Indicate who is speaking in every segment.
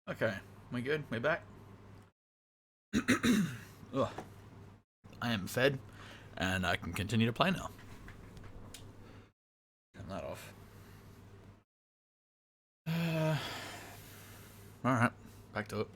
Speaker 1: Okay, we good? We back? Ugh. I am fed, and I can continue to play now. Turn that off. Alright, back to it.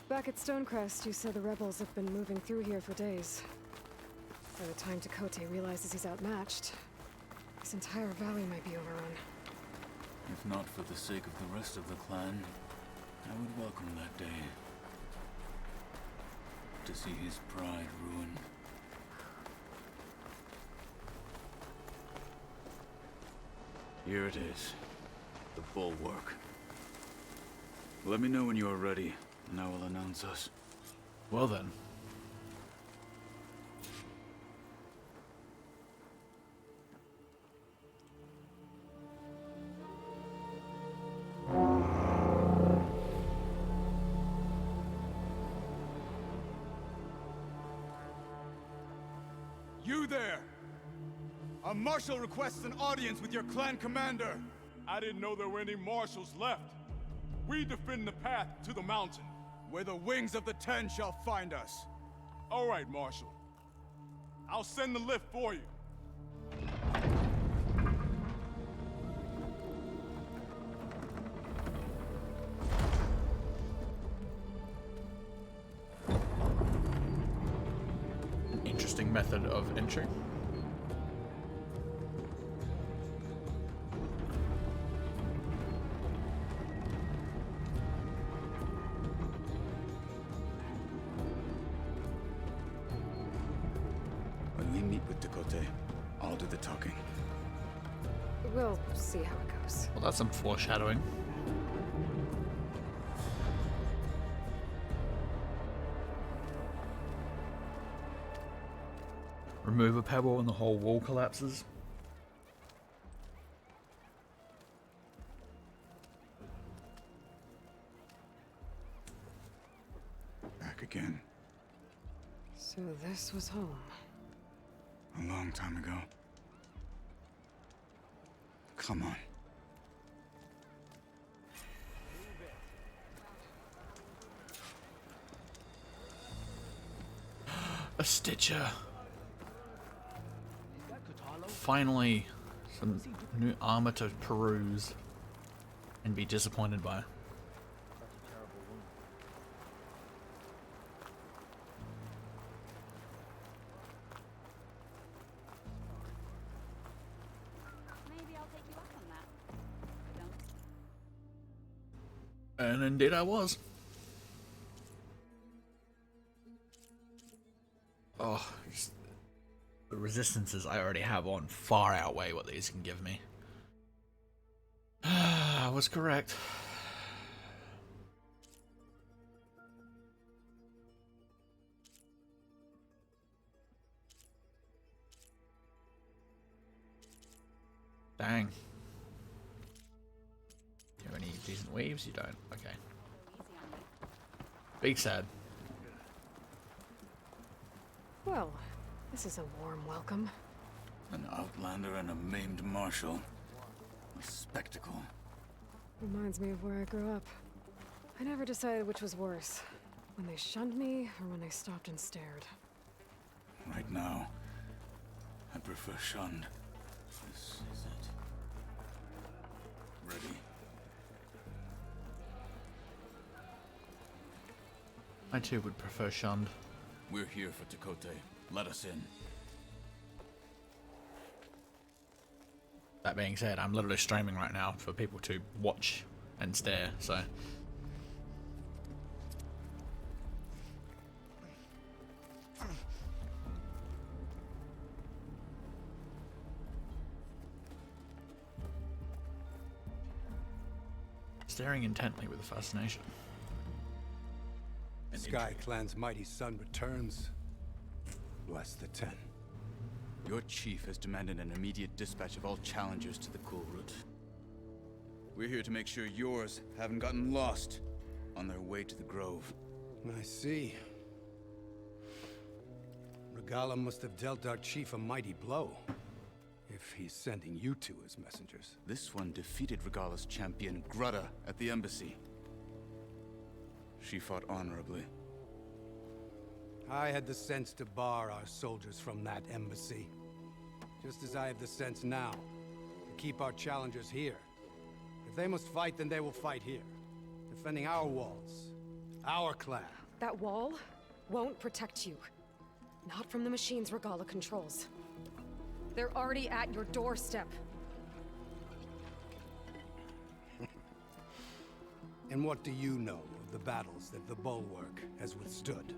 Speaker 2: Back at Stonecrest, you said the rebels have been moving through here for days. By the time Takote realizes he's outmatched, this entire valley might be overrun.
Speaker 3: If not for the sake of the rest of the clan, I would welcome that day. To see his pride ruined. Here it is. The bulwark. Let me know when you are ready, and I will announce us.
Speaker 1: Well then.
Speaker 4: You there! A marshal requests an audience with your clan commander.
Speaker 5: I didn't know there were any marshals left. We defend the path to the mountain.
Speaker 4: Where the wings of the Ten shall find us.
Speaker 5: All right, Marshal. I'll send the lift for you.
Speaker 1: Interesting method of entry.
Speaker 3: When we meet with Takote, I'll do the talking.
Speaker 2: We'll see how it goes.
Speaker 1: Well, that's some foreshadowing. Remove a pebble and the whole wall collapses.
Speaker 4: Back again.
Speaker 2: So this was home.
Speaker 4: A long time ago. Come on.
Speaker 1: A Stitcher. Finally, some new armor to peruse and be disappointed by.
Speaker 6: Maybe I'll take you up on that. I don't.
Speaker 1: And indeed I was. Oh, the resistances I already have on far outweigh what these can give me. I was correct. Dang. You have any decent weaves? You don't. Okay. Big sad.
Speaker 2: Well, this is a warm welcome.
Speaker 3: An outlander and a maimed marshal. A spectacle.
Speaker 2: Reminds me of where I grew up. I never decided which was worse. When they shunned me, or when they stopped and stared.
Speaker 3: Right now, I prefer shunned. This is it. Ready?
Speaker 1: I too would prefer shunned.
Speaker 3: We're here for Takote. Let us in.
Speaker 1: That being said, I'm literally streaming right now for people to watch and stare, so. Staring intently with fascination.
Speaker 7: Sky Clan's mighty son returns. Bless the Ten.
Speaker 3: Your chief has demanded an immediate dispatch of all challengers to the Cool Route. We're here to make sure yours haven't gotten lost on their way to the Grove.
Speaker 7: I see. Regala must have dealt our chief a mighty blow, if he's sending you two as messengers.
Speaker 3: This one defeated Regala's champion, Grutta, at the embassy. She fought honorably.
Speaker 7: I had the sense to bar our soldiers from that embassy. Just as I have the sense now to keep our challengers here. If they must fight, then they will fight here. Defending our walls. Our clan.
Speaker 2: That wall won't protect you. Not from the machines Regala controls. They're already at your doorstep.
Speaker 7: And what do you know of the battles that the Bulwark has withstood?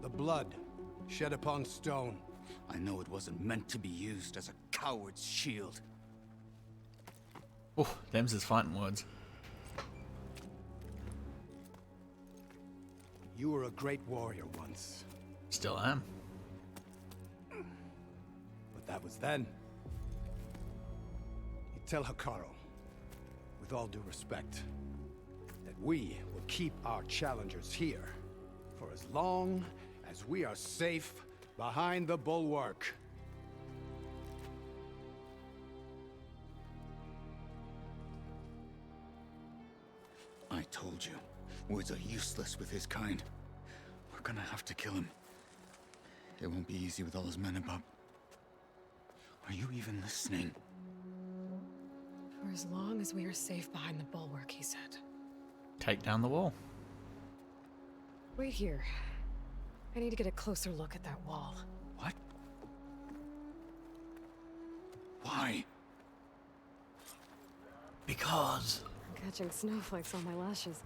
Speaker 7: The blood shed upon stone.
Speaker 3: I know it wasn't meant to be used as a coward's shield.
Speaker 1: Oh, them's his fighting words.
Speaker 7: You were a great warrior once,
Speaker 1: Still am.
Speaker 7: but that was then. You tell Hikaru, with all due respect, that we will keep our challengers here for as long as we are safe behind the Bulwark.
Speaker 3: I told you, words are useless with his kind. We're gonna have to kill him. It won't be easy with all his men about. Are you even listening?
Speaker 2: For as long as we are safe behind the bulwark, he said.
Speaker 1: Take down the wall.
Speaker 2: Wait here. I need to get a closer look at that wall.
Speaker 3: What? Why?
Speaker 1: Because.
Speaker 2: I'm catching snowflakes on my lashes.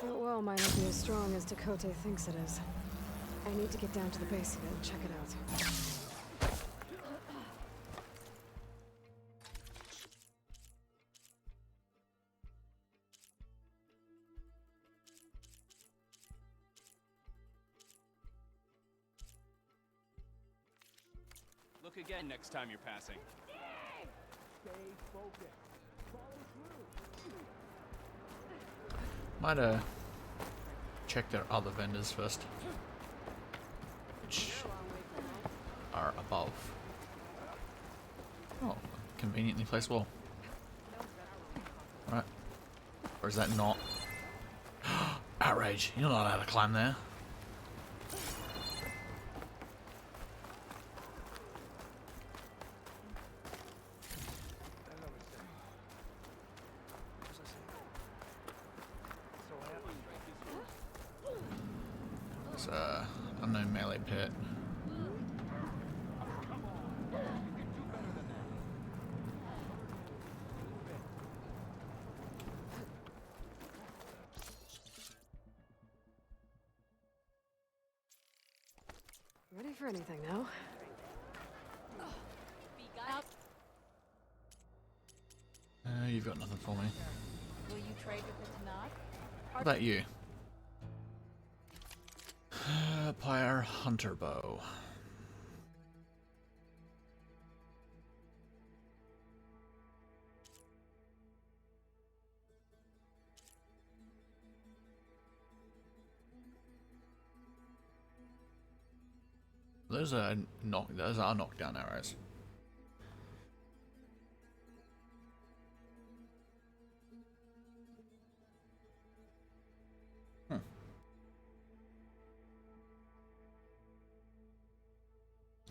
Speaker 2: That wall might not be as strong as Dakota thinks it is. I need to get down to the base of it and check it out.
Speaker 8: Look again next time you're passing.
Speaker 1: Might check their other vendors first, which are above. Oh, conveniently placed wall. Right, or is that not? Outrage! You're not allowed to climb there. It's unknown melee pit.
Speaker 2: Ready for anything now?
Speaker 1: You've got nothing for me.
Speaker 6: Will you trade with the Tanakh?
Speaker 1: What about you? Pyre Hunter Bow. Those are knockdown arrows.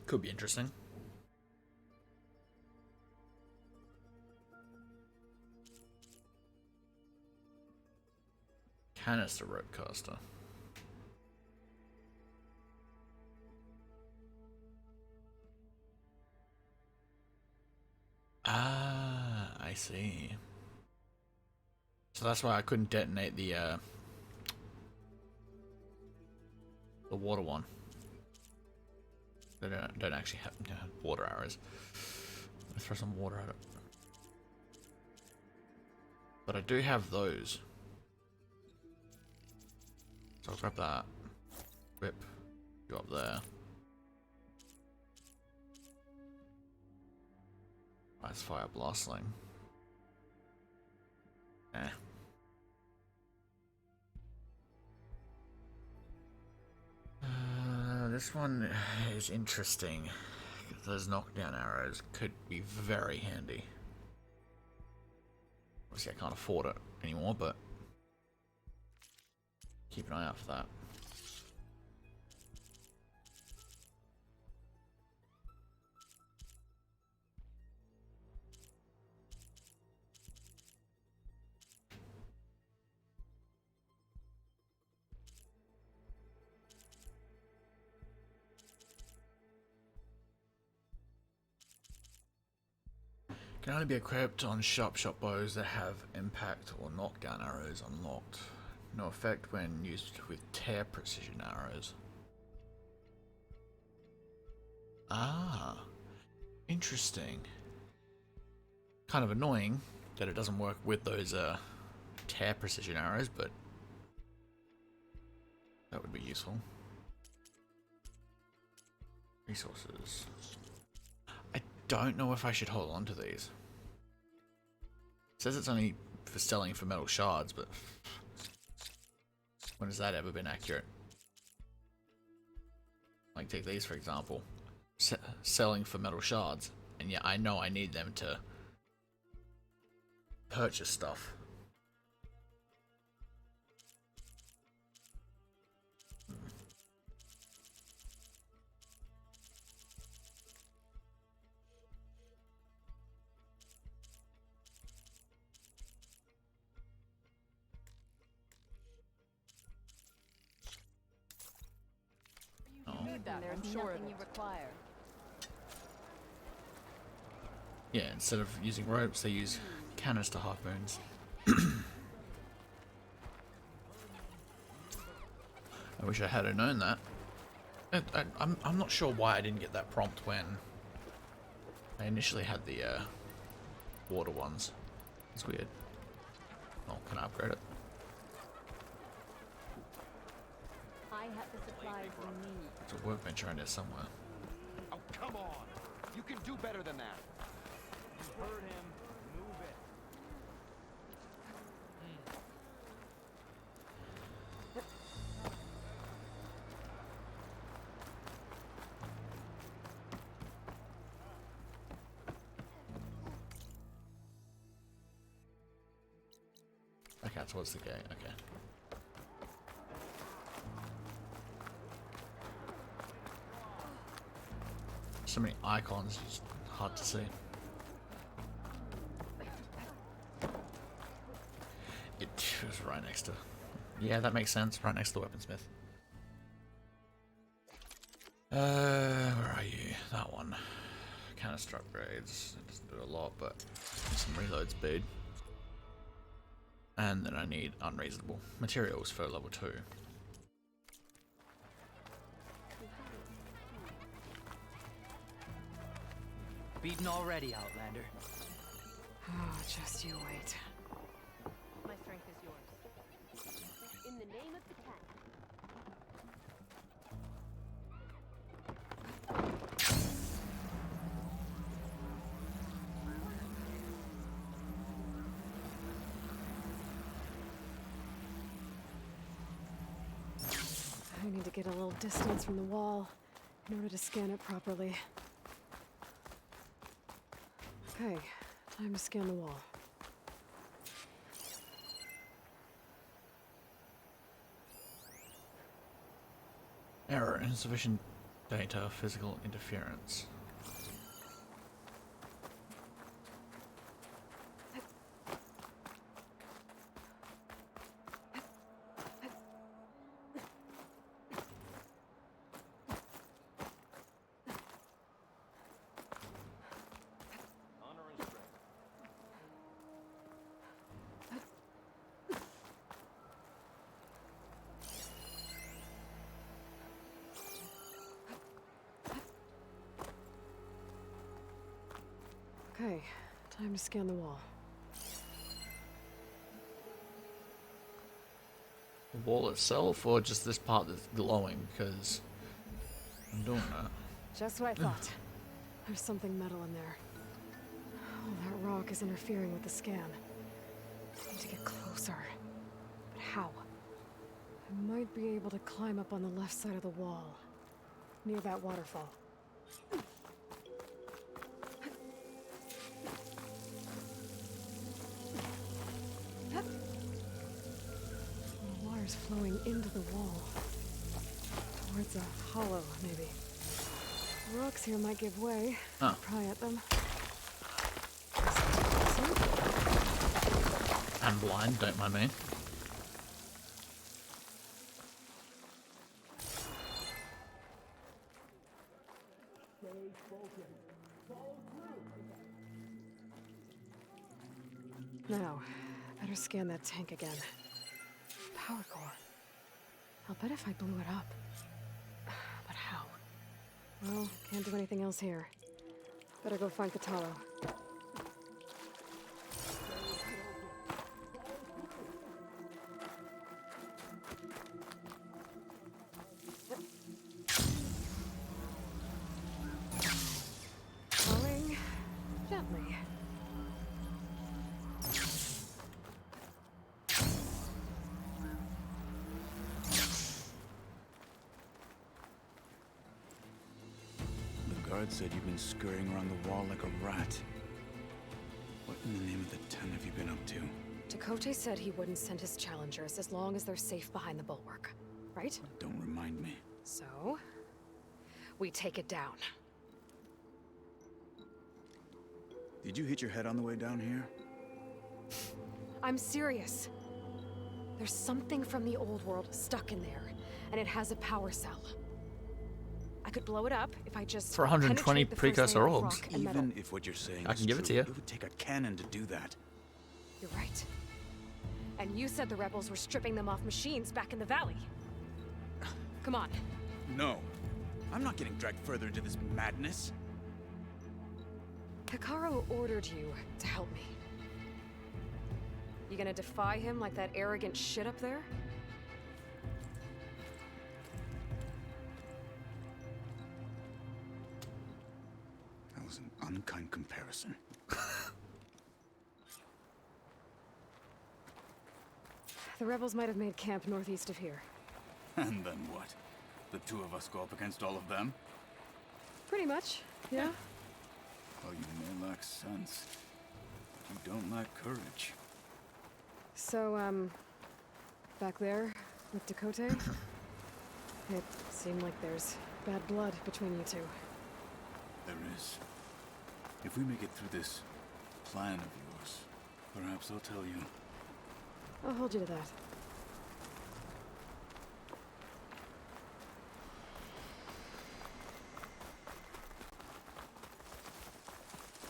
Speaker 1: Could be interesting. Canister rope caster. Ah, I see. So that's why I couldn't detonate the water one. They don't actually have water arrows. Let's throw some water at it. But I do have those. So I'll grab that. Whip. Go up there. Ice fire blastling. Eh. This one is interesting. Those knockdown arrows could be very handy. Obviously, I can't afford it anymore, but keep an eye out for that. Can only be equipped on sharp shot bows that have impact or knockdown arrows unlocked. No effect when used with tear precision arrows. Ah, interesting. Kind of annoying that it doesn't work with those tear precision arrows, but that would be useful. Resources. I don't know if I should hold on to these. It says it's only for selling for metal shards, but when has that ever been accurate? Like, take these for example. Selling for metal shards, and yeah, I know I need them to purchase stuff.
Speaker 6: There's nothing you require.
Speaker 1: Yeah, instead of using ropes, they use canister harpoons. I wish I had known that. I'm not sure why I didn't get that prompt when I initially had the water ones. It's weird. Oh, can I upgrade it?
Speaker 6: I have the supplies we need.
Speaker 1: There's a workbench around here somewhere.
Speaker 9: Oh, come on! You can do better than that.
Speaker 8: You heard him. Move it.
Speaker 1: Okay, towards the gate. Okay. So many icons, it's hard to see. It was right next to... Yeah, that makes sense. Right next to the weaponsmith. Where are you? That one. Canister upgrades. It doesn't do a lot, but some reload speed. And then I need unreasonable materials for level 2.
Speaker 10: Beaten already, Outlander.
Speaker 2: Oh, just you wait.
Speaker 6: My strength is yours. In the name of the cat.
Speaker 2: I need to get a little distance from the wall in order to scan it properly. Okay, time to scan the wall.
Speaker 1: Error, insufficient data, physical interference.
Speaker 8: Honor and strength.
Speaker 2: Okay, time to scan the wall.
Speaker 1: The wall itself, or just this part that's glowing? Because I'm doing that.
Speaker 2: Just what I thought. There's something metal in there. rock is interfering with the scan. I need to get closer. But how? I might be able to climb up on the left side of the wall, near that waterfall. The water's flowing into the wall. Towards a hollow, maybe. The rocks here might give way.
Speaker 1: Oh.
Speaker 2: Pry at them.
Speaker 1: I'm blind, don't mind me.
Speaker 2: Now, better scan that tank again. Power core. I'll bet if I blew it up. But how? Well, can't do anything else here. Better go find Kataro. Going gently.
Speaker 3: The guard said you've been scurrying around the wall like a rat. What in the name of the ten have you been up to?
Speaker 2: Chakotay said he wouldn't send his challengers as long as they're safe behind the bulwark, right?
Speaker 3: Don't remind me.
Speaker 2: So, we take it down.
Speaker 3: Did you hit your head on the way down here?
Speaker 2: I'm serious. There's something from the old world stuck in there, and it has a power cell. I could blow it up if I just
Speaker 1: For 120
Speaker 2: penetrate the first
Speaker 1: precursor
Speaker 2: layer of
Speaker 1: orbs.
Speaker 2: rock and metal.
Speaker 3: Even if what you're saying
Speaker 1: I
Speaker 3: is
Speaker 1: can give it to
Speaker 3: true,
Speaker 1: you.
Speaker 3: It would take a cannon to do that.
Speaker 2: You're right. And you said the rebels were stripping them off machines back in the valley. Come on.
Speaker 3: No. I'm not getting dragged further into this madness.
Speaker 2: Kakaro ordered you to help me. You gonna defy him like that arrogant shit up there?
Speaker 3: That was an unkind comparison.
Speaker 2: The rebels might have made camp northeast of here.
Speaker 3: And then what? The two of us go up against all of them?
Speaker 2: Pretty much, yeah.
Speaker 3: Oh, you may lack sense, but you don't lack courage.
Speaker 2: So, back there with Dakota, it seemed like there's bad blood between you two.
Speaker 3: There is. If we make it through this plan of yours, perhaps I'll tell you.
Speaker 2: I'll hold you to that.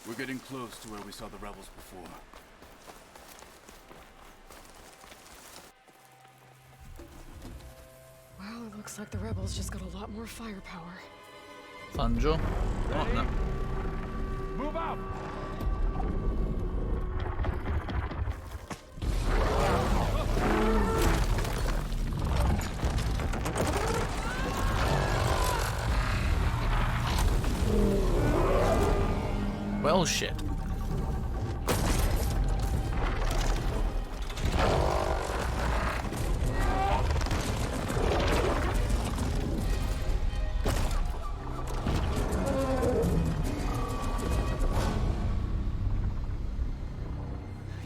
Speaker 3: We're getting close to where we saw the rebels before.
Speaker 2: Well, it looks like the rebels just got a lot more firepower.
Speaker 1: Sanjo. Oh, no.
Speaker 5: Move out!
Speaker 1: Well, shit.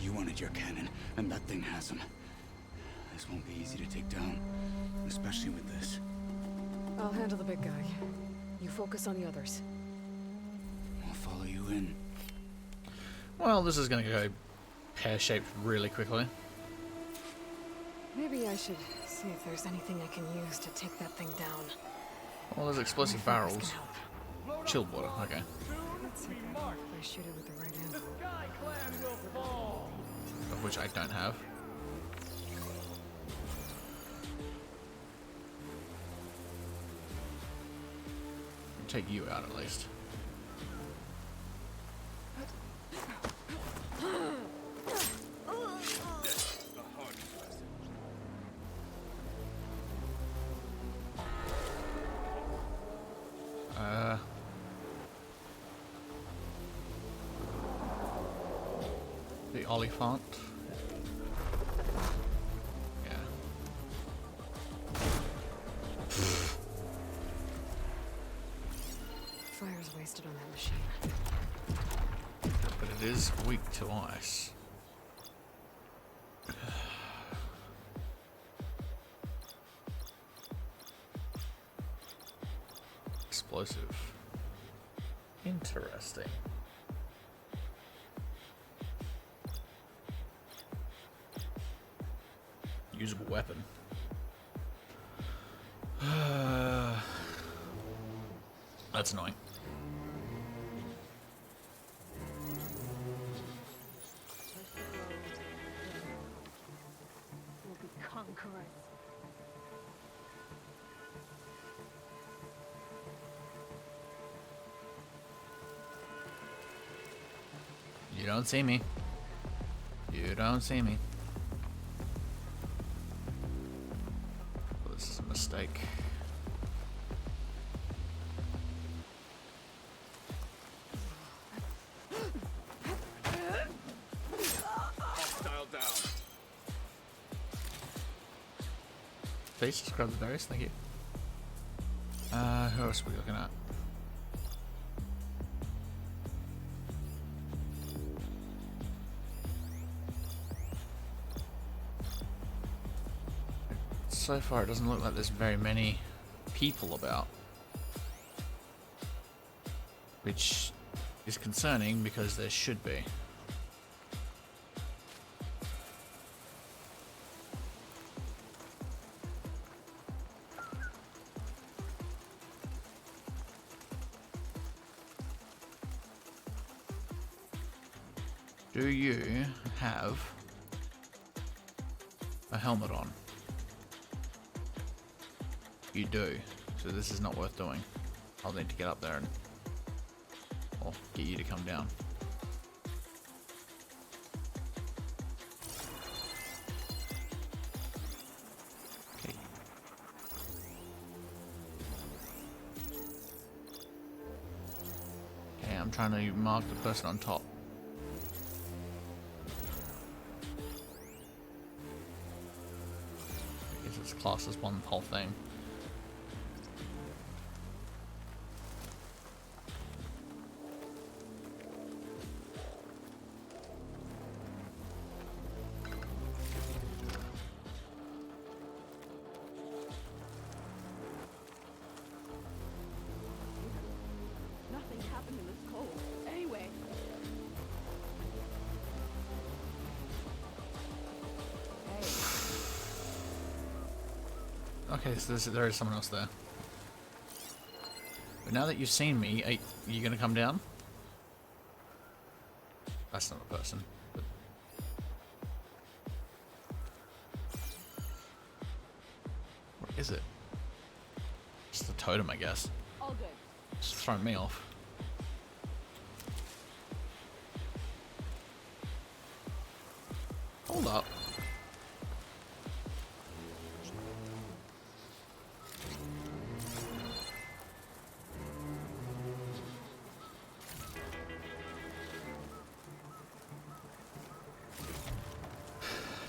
Speaker 3: You wanted your cannon, and that thing has him. This won't be easy to take down, especially with this.
Speaker 2: I'll handle the big guy. You focus on the others.
Speaker 3: I'll follow you in.
Speaker 1: Well, this is going to go pear-shaped really quickly.
Speaker 2: Maybe I should see if there's anything I can use to take that thing down.
Speaker 1: Well, there's explosive
Speaker 2: Maybe this
Speaker 1: barrels.
Speaker 2: can help.
Speaker 1: Chilled water, okay.
Speaker 2: Let's see if I shoot it with the right angle.
Speaker 5: Sky Clan will fall!
Speaker 1: Of which I don't have. Take you out at least. Oliphant. Yeah.
Speaker 2: Fire's wasted on that machine.
Speaker 1: But it is weak to ice. Explosive. Interesting. Usable weapon. That's annoying.
Speaker 6: We'll be conquerors.
Speaker 1: You don't see me. You don't see me. Oh, this is a mistake.
Speaker 9: Hostile down.
Speaker 1: Please just grab the berries, thank you. Who else are we looking at? So far, it doesn't look like there's very many people about, which is concerning because there should be. Do you have a helmet on? You do, so this is not worth doing. I'll need to get up there and or get you to come down. Okay. Okay, I'm trying to mark the person on top. I guess it's classed as one whole thing.
Speaker 6: Nothing happened in this cold. Anyway.
Speaker 1: Okay, so there is someone else there. But now that you've seen me, are you gonna come down? That's not a person. But... what is it? Just a totem, I guess.
Speaker 6: All good.
Speaker 1: Just throwing me off. Hold up.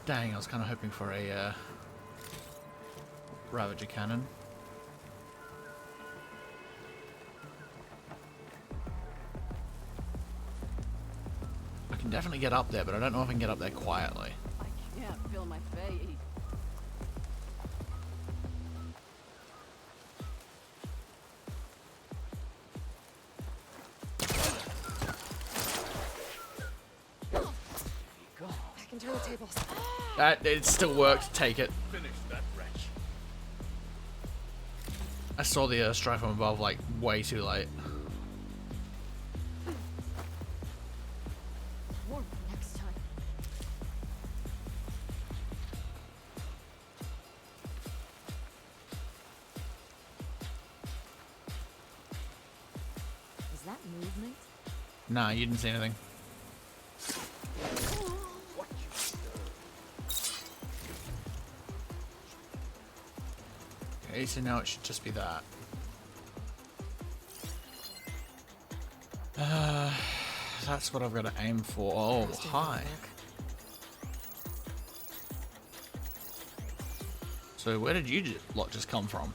Speaker 1: Dang, I was kind of hoping for a Ravager cannon. I can definitely get up there, but I don't know if I can get up there quietly.
Speaker 6: I can't feel my face.
Speaker 2: I can turn the tables.
Speaker 1: It still worked. Take it.
Speaker 9: Finish that wretch.
Speaker 1: I saw the strike from above like way too late.
Speaker 6: More next time.
Speaker 2: Is that movement?
Speaker 1: Nah, you didn't see anything. Okay, so now it should just be that. That's what I've got to aim for. Oh,
Speaker 2: Must have
Speaker 1: hi.
Speaker 2: work.
Speaker 1: So where did you lot just come from?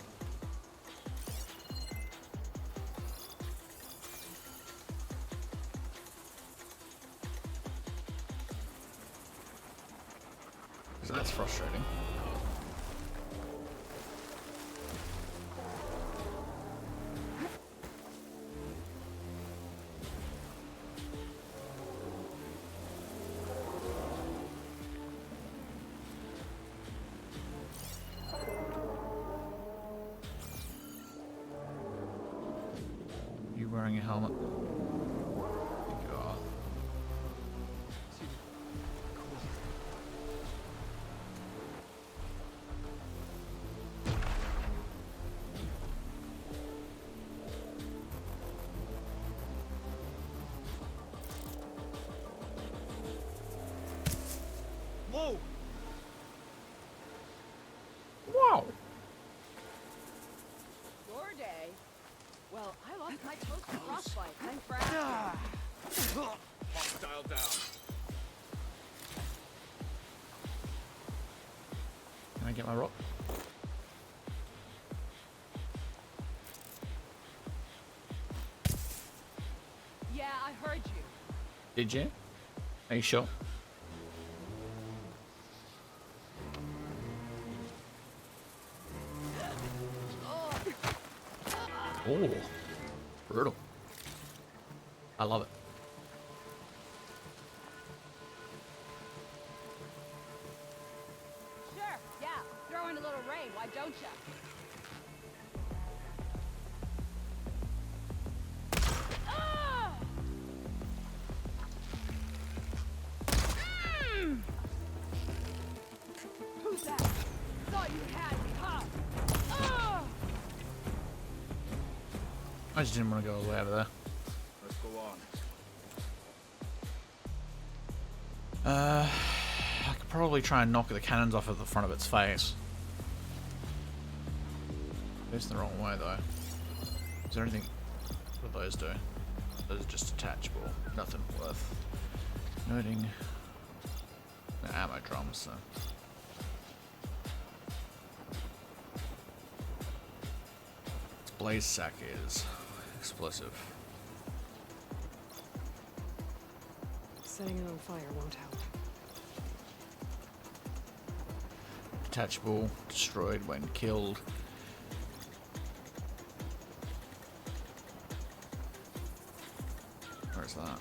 Speaker 1: Because that's frustrating. You wearing a helmet? You are.
Speaker 9: Whoa!
Speaker 1: Wow.
Speaker 6: Your day? Well, I lost my toast to frostbite. I'm frazzled.
Speaker 9: Hostile down.
Speaker 1: Can I get my rock?
Speaker 6: Yeah, I heard you.
Speaker 1: Did you? Are you sure? Oh, brutal. I love it.
Speaker 6: Sure, yeah. Throw in a little rain, why don't ya? Ah! Who's that? Thought you had me, huh? Ah!
Speaker 1: I just didn't want to go all the way over there.
Speaker 9: Let's go on.
Speaker 1: I could probably try and knock the cannons off of the front of its face. It's the wrong way though. Is there anything? What do those do? Those are just detachable. Nothing worth noting. The ammo drums. So. Its blaze sack is explosive.
Speaker 2: Setting it on fire won't help.
Speaker 1: Detachable, destroyed when killed. Where's that?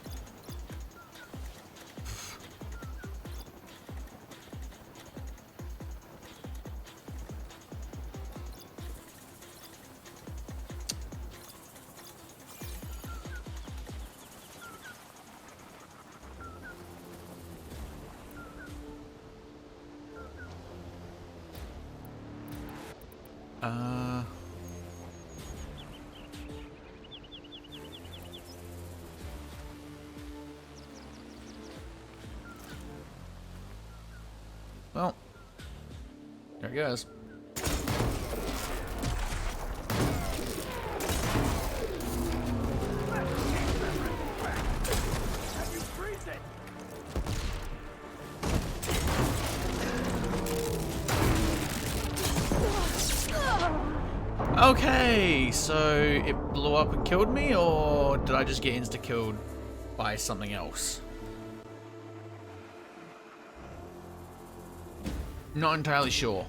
Speaker 1: Well, there it goes. Okay, so it blew up and killed me, or did I just get insta-killed by something else? Not entirely sure.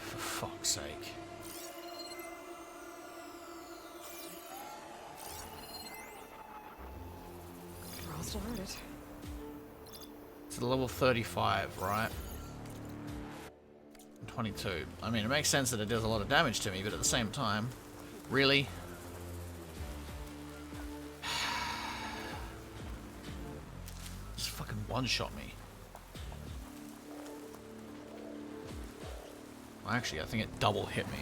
Speaker 1: For fuck's sake.
Speaker 2: Frost alerted.
Speaker 1: It's a level 35, right? 22. I mean, it makes sense that it does a lot of damage to me, but at the same time, really? Just fucking one-shot me. Well, actually, I think it double hit me.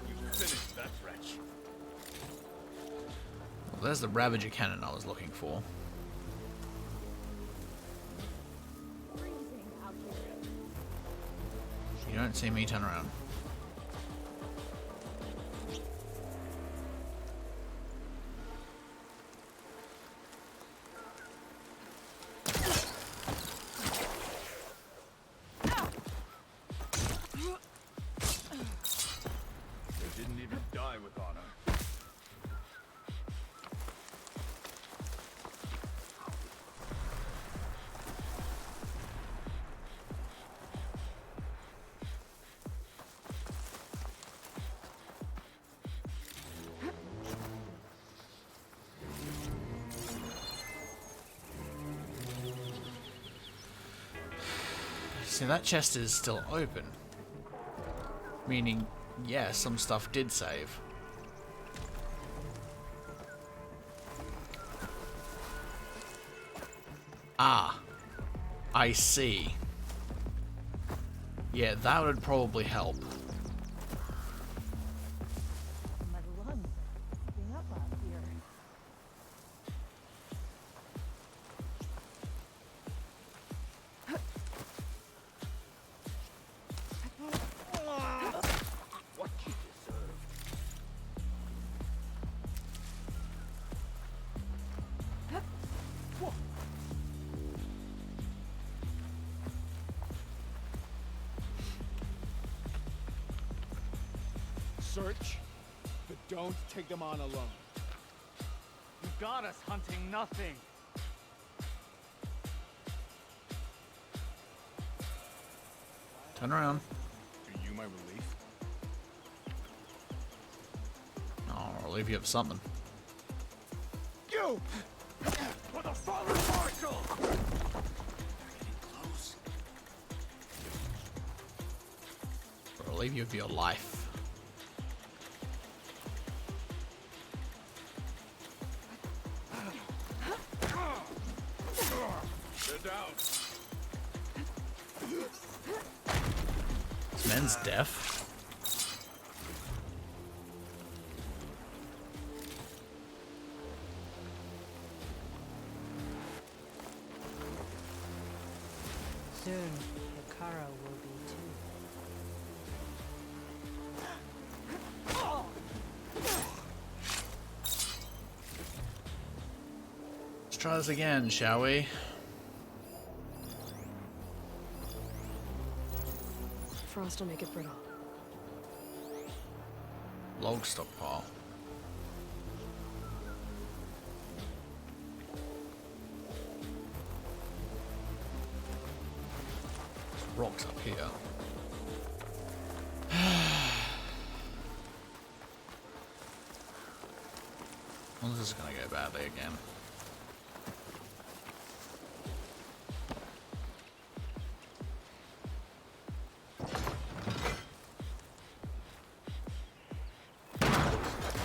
Speaker 9: You finished that wretch.
Speaker 1: Well, there's the Ravager cannon I was looking for. You don't see me turn around. See, that chest is still open. Meaning, yeah, some stuff did save. Ah, I see. Yeah, that would probably help.
Speaker 6: My lungs are acting up out here.
Speaker 9: What you deserve.
Speaker 4: Search, but don't take them on alone.
Speaker 8: You got us hunting nothing.
Speaker 1: Turn around.
Speaker 4: Are you my relief?
Speaker 1: I'll relieve you of something.
Speaker 4: You!
Speaker 9: For the fallen marshal!
Speaker 3: Close.
Speaker 1: I'll relieve you of your life.
Speaker 4: Get down.
Speaker 1: This man's deaf.
Speaker 6: Soon, Hikara will be too.
Speaker 1: Let's try this again, shall we?
Speaker 2: Frost will make it brittle.
Speaker 1: Log stockpile. There's rocks up here. Well, this is gonna go badly again.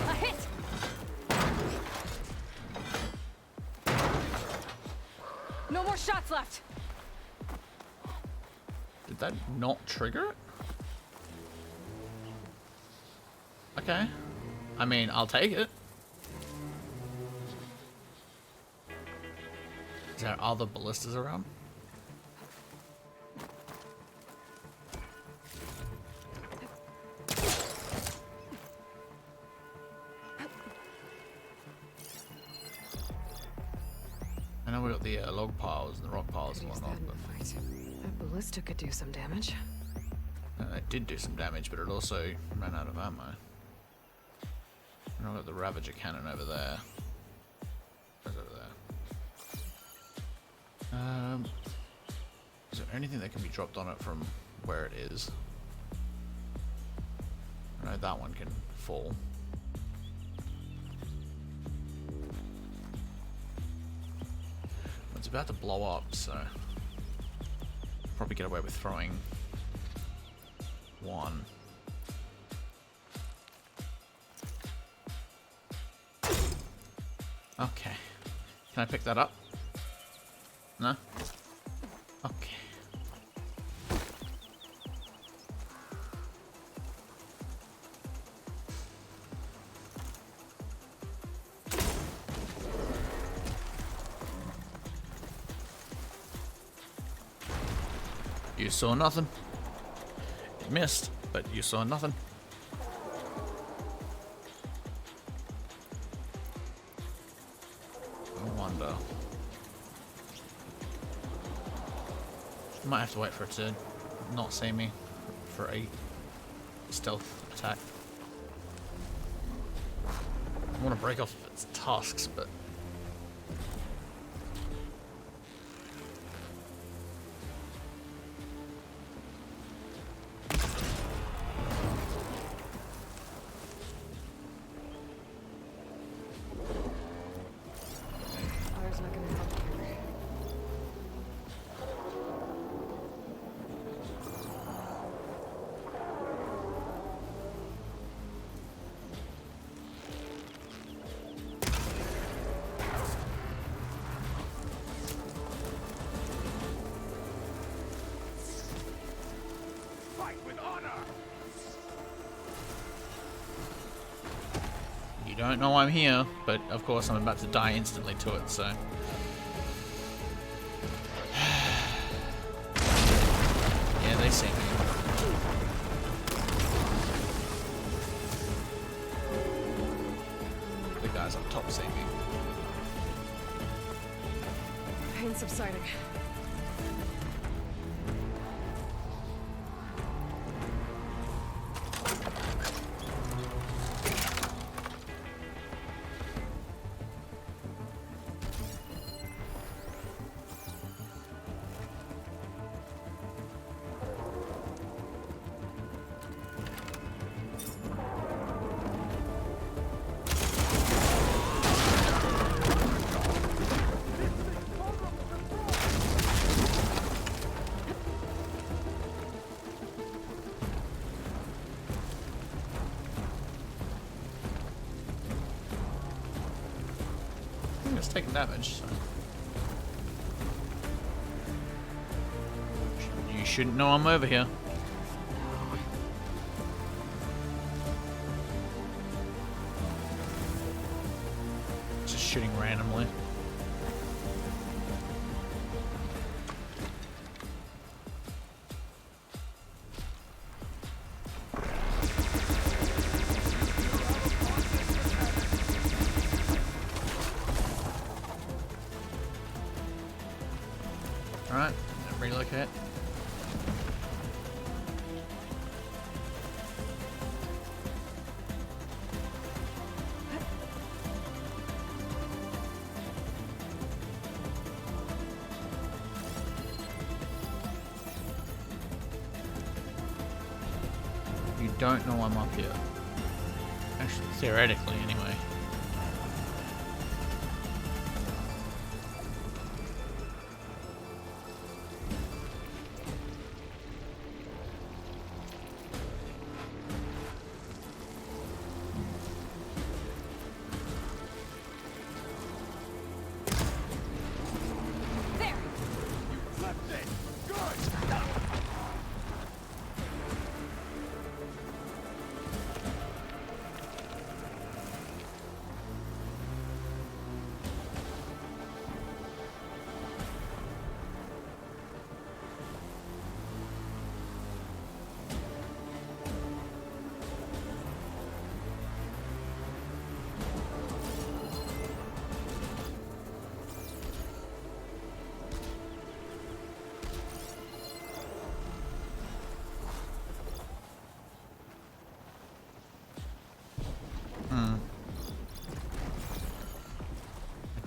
Speaker 6: A hit! No more shots left!
Speaker 1: Did that not trigger it? Okay. I mean, I'll take it. Is there other ballistas around? I know we got the log piles and the rock piles
Speaker 2: Could
Speaker 1: and
Speaker 2: use
Speaker 1: whatnot,
Speaker 2: that in
Speaker 1: but
Speaker 2: the fight. That ballista could do some damage.
Speaker 1: it did do some damage, but it also ran out of ammo. And I've got the Ravager cannon over there. Where's over there? Is there anything that can be dropped on it from where it is? I know that one can fall. It's about to blow up, so probably get away with throwing one. Okay. Can I pick that up? No? Okay. You saw nothing. It missed, but you saw nothing. I wonder. Might have to wait for it to not see me for a stealth attack. I want to break off its tusks, but
Speaker 2: Fire's not gonna help here.
Speaker 1: don't know I'm here, but of course I'm about to die instantly to it, so. Yeah, they see me. The guys up top see me.
Speaker 2: Pain subsiding.
Speaker 1: It's taking damage, so. You shouldn't know I'm over here. Just shooting randomly. Alright, relocate. You don't know I'm up here. Actually, theoretically, anyway.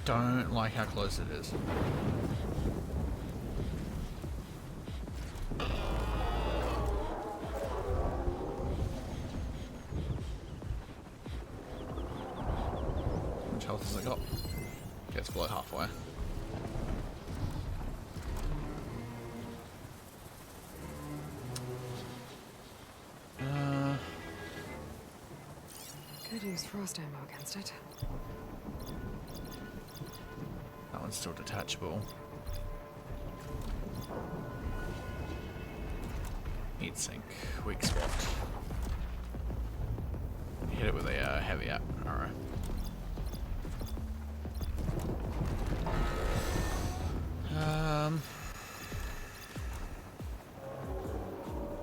Speaker 1: Don't like how close it is. How much health has it got? Gets below halfway.
Speaker 2: Could use frost ammo against it.
Speaker 1: That one's still detachable. Heat sink, weak spot. Hit it with a heavy arrow.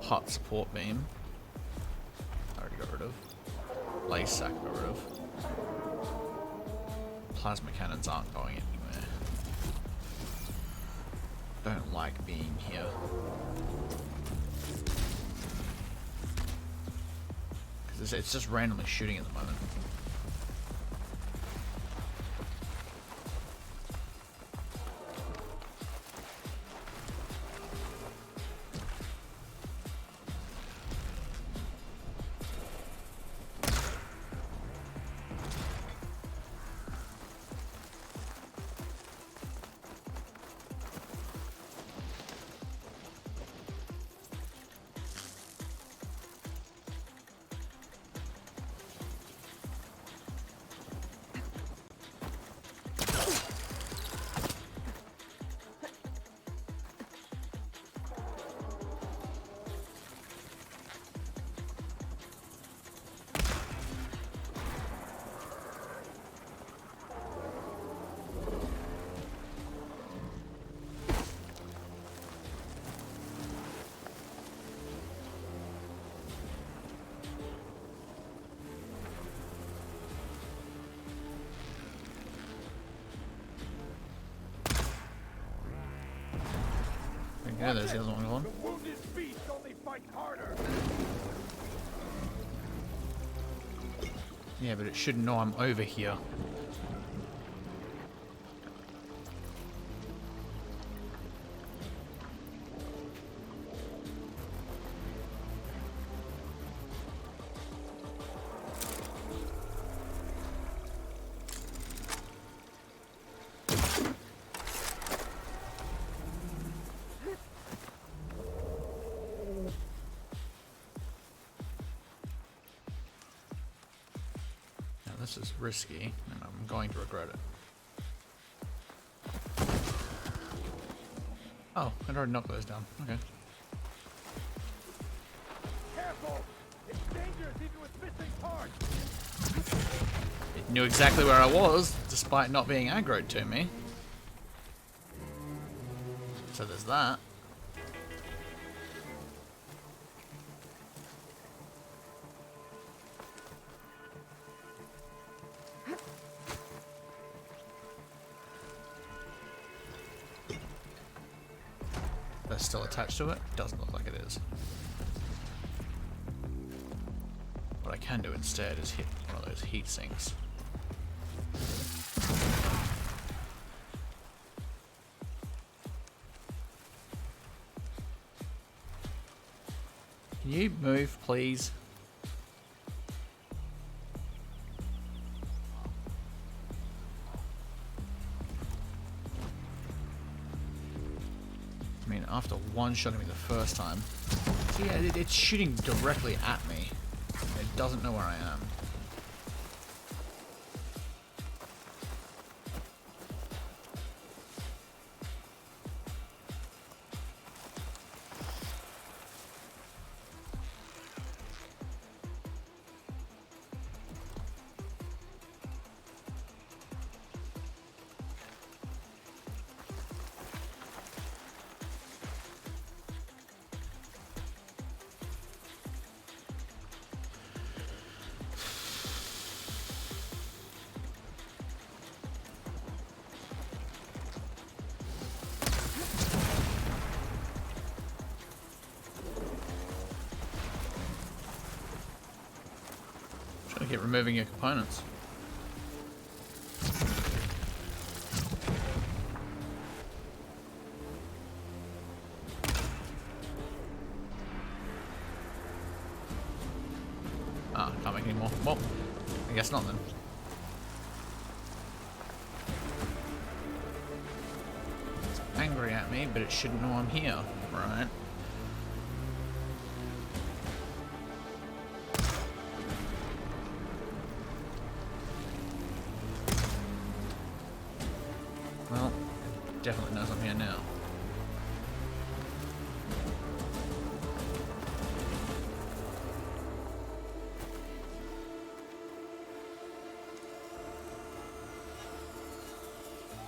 Speaker 1: Hot support beam. I already got rid of. Lace sack got rid of. Plasma cannons aren't going anywhere. Don't like being here. Because it's just randomly shooting at the moment. Yeah, there's the other one going.
Speaker 5: The wounded beast only fight harder.
Speaker 1: Yeah, but it should know I'm over here. This is risky, and I'm going to regret it. Oh, I'd already knocked those down. Okay.
Speaker 5: Careful! It's dangerous even with missing parts!
Speaker 1: It knew exactly where I was, despite not being aggroed to me. So there's that. That's still attached to it? Doesn't look like it is. What I can do instead is hit one of those heat sinks. Can you move, please? I mean, after one-shotting me the first time. See, yeah, it's shooting directly at me. It doesn't know where I am. Trying to keep removing your components. Ah, can't make any more. Well, I guess not then. It's angry at me, but it shouldn't know I'm here, right? Well, it definitely knows I'm here now.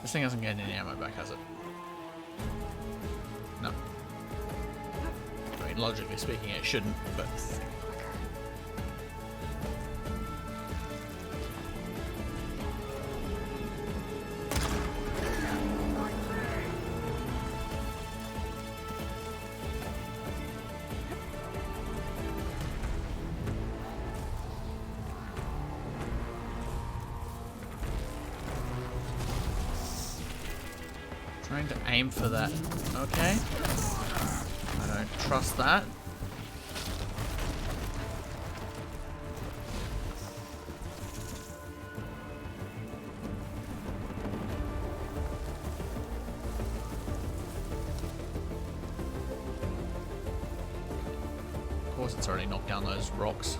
Speaker 1: This thing hasn't gained any ammo back, has it? No. I mean, logically speaking, it shouldn't, but... Trying to aim for that. Okay. I don't trust that. Of course, it's already knocked down those rocks.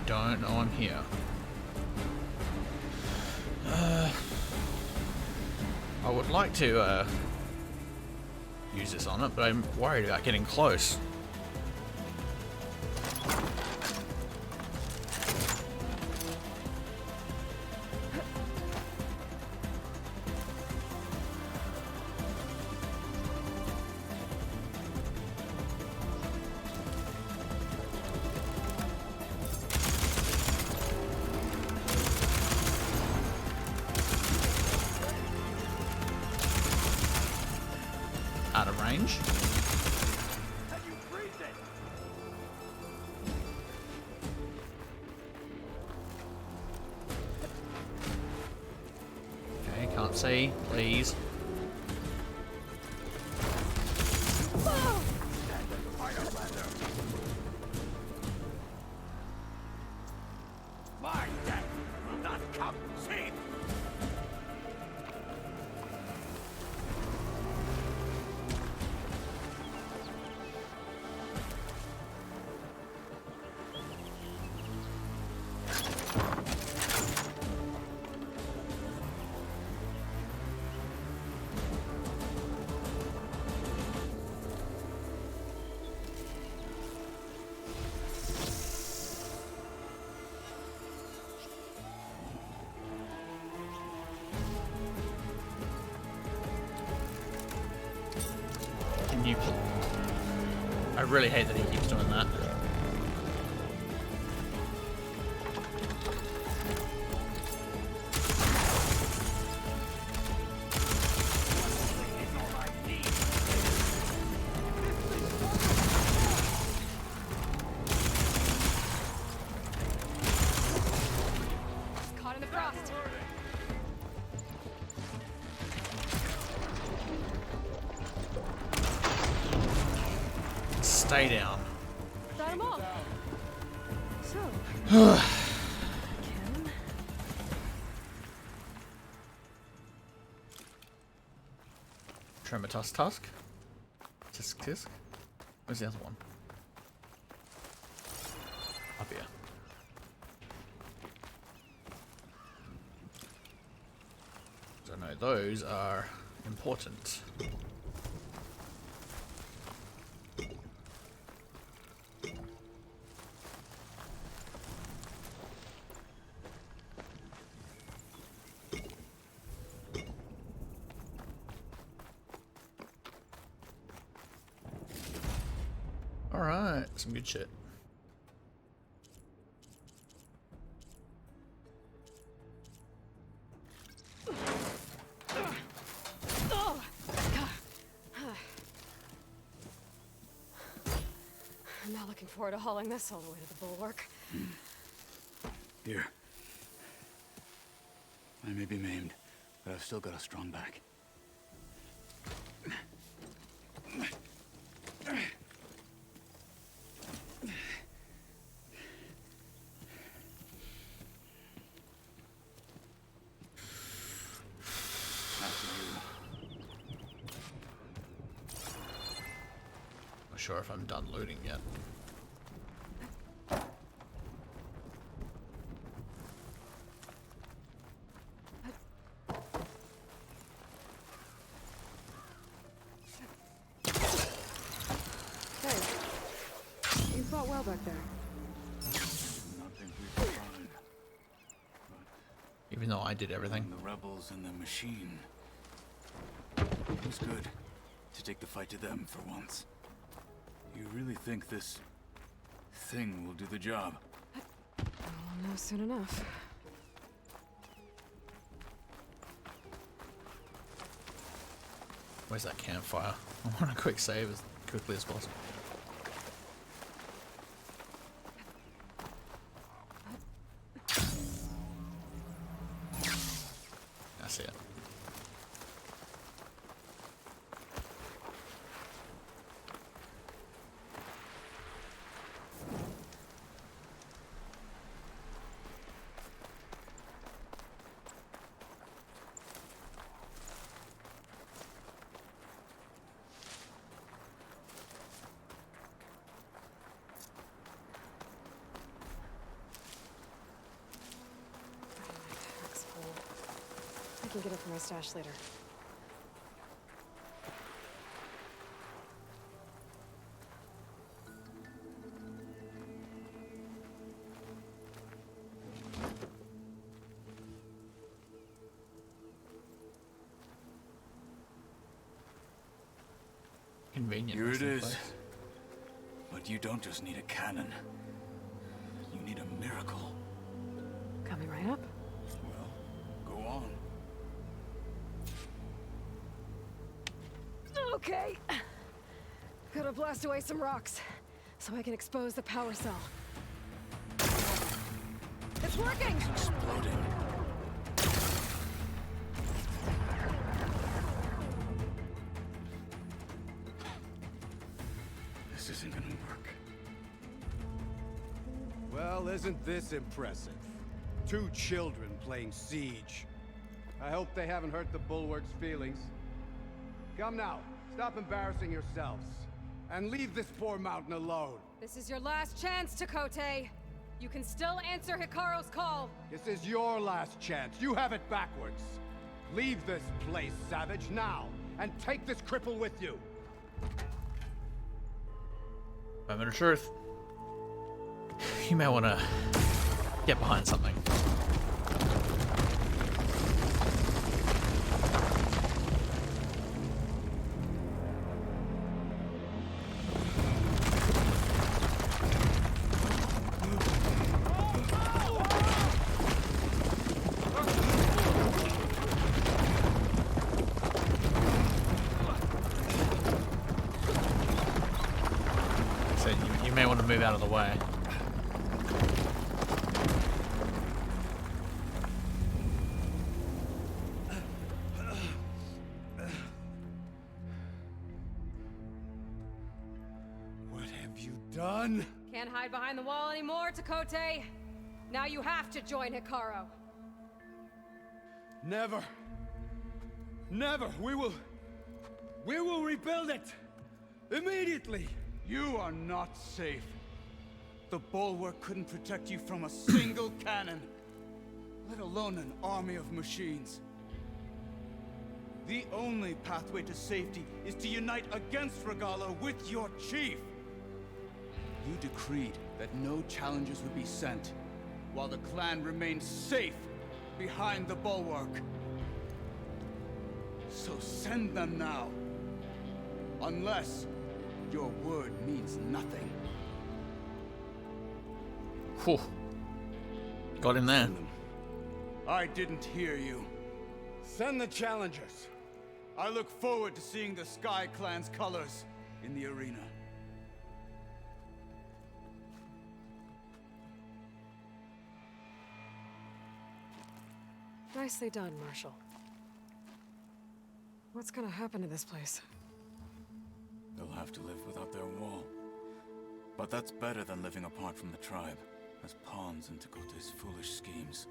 Speaker 1: Don't know I'm here. I would like to use this on it, but I'm worried about getting close. Out of range. Okay, can't see, please.
Speaker 9: My death will not come cheap!
Speaker 1: Can you... I really hate that he keeps doing that.
Speaker 2: Caught in the frost.
Speaker 1: Stay down.
Speaker 2: Got 'em all. So, Kim,
Speaker 1: Trematus Tusk. Tisk Tisk. Where's the other one? Up here. So no, those are important. Alright, some good shit.
Speaker 2: I'm not looking forward to hauling this all the way to the bulwark.
Speaker 3: Here. I may be maimed, but I've still got a strong back. After you.
Speaker 1: Not sure if I'm done looting yet.
Speaker 2: Hey, you fought well back there.
Speaker 3: Not think we can find.
Speaker 1: Even though I did everything.
Speaker 3: The rebels and the machine. It was good to take the fight to them for once. You really think this thing will do the job?
Speaker 2: I'll know soon enough.
Speaker 1: Where's that campfire? I want a quick save as quickly as possible. I see it.
Speaker 2: I can get it from my stash later.
Speaker 1: Convenient.
Speaker 3: Here it
Speaker 1: resting
Speaker 3: is.
Speaker 1: place.
Speaker 3: But you don't just need a cannon. You need a miracle.
Speaker 2: Coming right up.
Speaker 3: Well, go on.
Speaker 2: Okay. Gotta blast away some rocks so I can expose the power cell. It's working!
Speaker 3: It's exploding. This isn't gonna work.
Speaker 7: Well, isn't this impressive? 2 children playing siege. I hope they haven't hurt the bulwark's feelings. Come now, stop embarrassing yourselves. And leave this poor mountain alone.
Speaker 2: This is your last chance, Takote. You can still answer Hikaru's call.
Speaker 7: This is your last chance. You have it backwards. Leave this place, Savage, now. And take this cripple with you.
Speaker 1: Moment of truth. You may want to get behind something. So you may want to move out of the way.
Speaker 7: What have you done?
Speaker 2: Can't hide behind the wall anymore, Takote. Now you have to join Hikaru.
Speaker 7: Never. Never. We will rebuild it. Immediately.
Speaker 4: You are not safe. The bulwark couldn't protect you from a single cannon, let alone an army of machines. The only pathway to safety is to unite against Regalo with your chief. You decreed that no challengers would be sent, while the clan remained safe behind the bulwark. So send them now. Unless your word means nothing.
Speaker 1: Whew. Got him there.
Speaker 4: I didn't hear you.
Speaker 7: Send the challengers.
Speaker 4: I look forward to seeing the Sky Clan's colors in the arena.
Speaker 2: Nicely done, Marshal. What's gonna happen to this place?
Speaker 3: They'll have to live without their wall. But that's better than living apart from the tribe, as pawns in Takote's foolish schemes.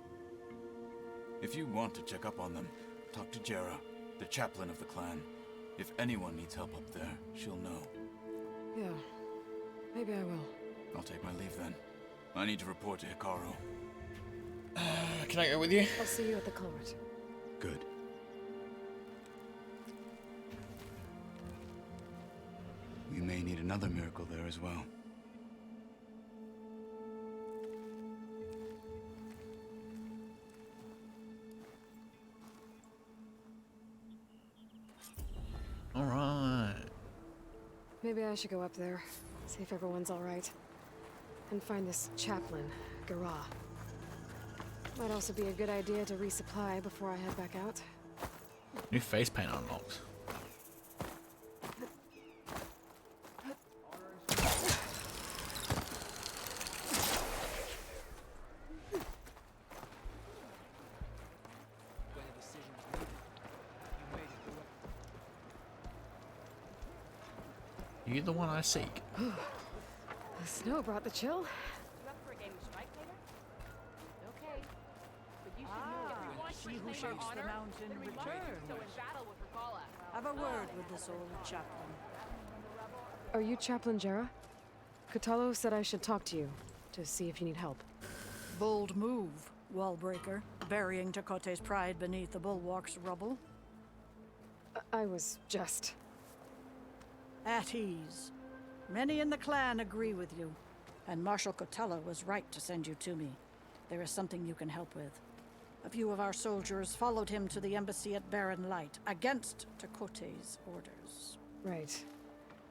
Speaker 3: If you want to check up on them, talk to Jera, the chaplain of the clan. If anyone needs help up there, she'll know.
Speaker 2: Yeah, maybe I will.
Speaker 3: I'll take my leave then. I need to report to Hikaru.
Speaker 1: Can I go with you?
Speaker 2: I'll see you at the culvert.
Speaker 3: Good. We may need another miracle there as well.
Speaker 1: Alright.
Speaker 2: Maybe I should go up there, see if everyone's alright. And find this chaplain, Gara. Might also be a good idea to resupply before I head back out.
Speaker 1: New face paint unlocked. You the one I seek.
Speaker 2: The snow brought the chill.
Speaker 6: You up for a game of strike later? Okay. But you should know if you want to
Speaker 10: She who
Speaker 6: reclaim our
Speaker 10: shapes the
Speaker 6: honor,
Speaker 10: mountain
Speaker 6: then we must do
Speaker 10: returns.
Speaker 6: so in battle with Regala.
Speaker 10: Have a word with this old chaplain.
Speaker 2: Are you Chaplain Jera? Kotalo said I should talk to you, to see if you need help.
Speaker 11: Bold move, wallbreaker, burying Takote's pride beneath the bulwark's rubble.
Speaker 2: I was just...
Speaker 11: At ease. Many in the clan agree with you, and Marshal Kotalo was right to send you to me. There is something you can help with. A few of our soldiers followed him to the embassy at Barren Light, against Takote's orders.
Speaker 2: Right.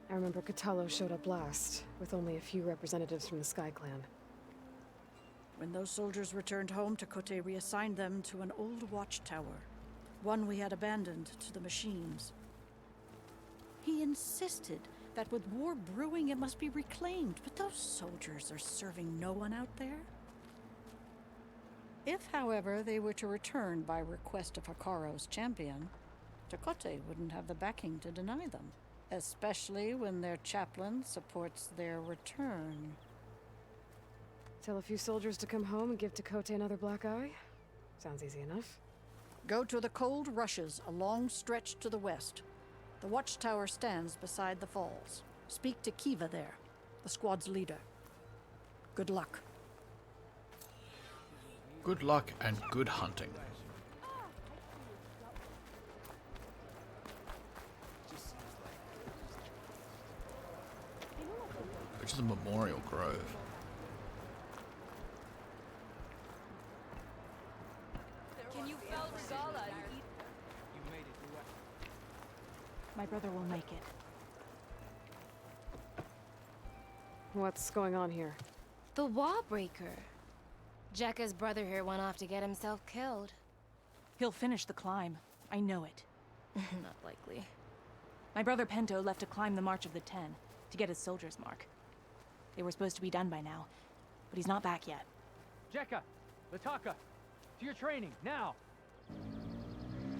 Speaker 2: I remember Catello showed up last, with only a few representatives from the Sky Clan.
Speaker 11: When those soldiers returned home, Tekote reassigned them to an old watchtower, one we had abandoned to the machines. He insisted that with war brewing it must be reclaimed, but those soldiers are serving no one out there. If, however, they were to return by request of Hikaro's champion, Tekote wouldn't have the backing to deny them, especially when their chaplain supports their return.
Speaker 2: Tell a few soldiers to come home and give Tekote another black eye? Sounds easy enough.
Speaker 11: Go to the Cold Rushes, a long stretch to the west. The watchtower stands beside the falls. Speak to Kiva there, the squad's leader. Good luck.
Speaker 1: Good luck and good hunting. Which is a memorial grove.
Speaker 6: Can you fell Regala?
Speaker 10: My brother will make it.
Speaker 2: What's going on here?
Speaker 12: The wall breaker. Jekka's brother here went off to get himself killed.
Speaker 10: He'll finish the climb. I know it.
Speaker 12: Not likely.
Speaker 10: My brother Pento left to climb the March of the Ten, to get his soldier's mark. They were supposed to be done by now, but he's not back yet.
Speaker 8: Jekka! Lataka! To your training, now!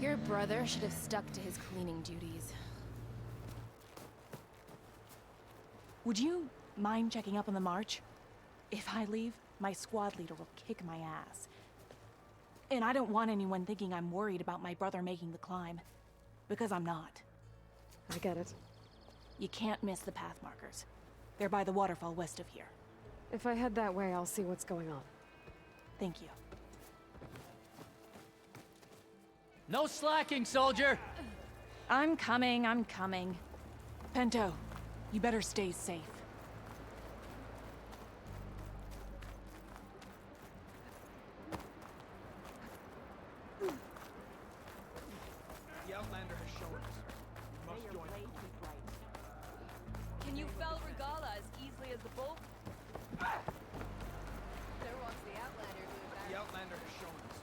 Speaker 12: Your brother should have stuck to his cleaning duties.
Speaker 10: Would you mind checking up on the march? If I leave, my squad leader will kick my ass. And I don't want anyone thinking I'm worried about my brother making the climb. Because I'm not.
Speaker 2: I get it.
Speaker 10: You can't miss the path markers. They're by the waterfall west of here.
Speaker 2: If I head that way, I'll see what's going on.
Speaker 10: Thank you.
Speaker 8: No slacking, soldier!
Speaker 10: I'm coming, I'm coming. Pento, you better stay safe.
Speaker 9: The Outlander has shown us. We must join him.
Speaker 6: Can you fell Regala as easily as the bull? There wants the Outlander doing that.
Speaker 9: The Outlander has shown us.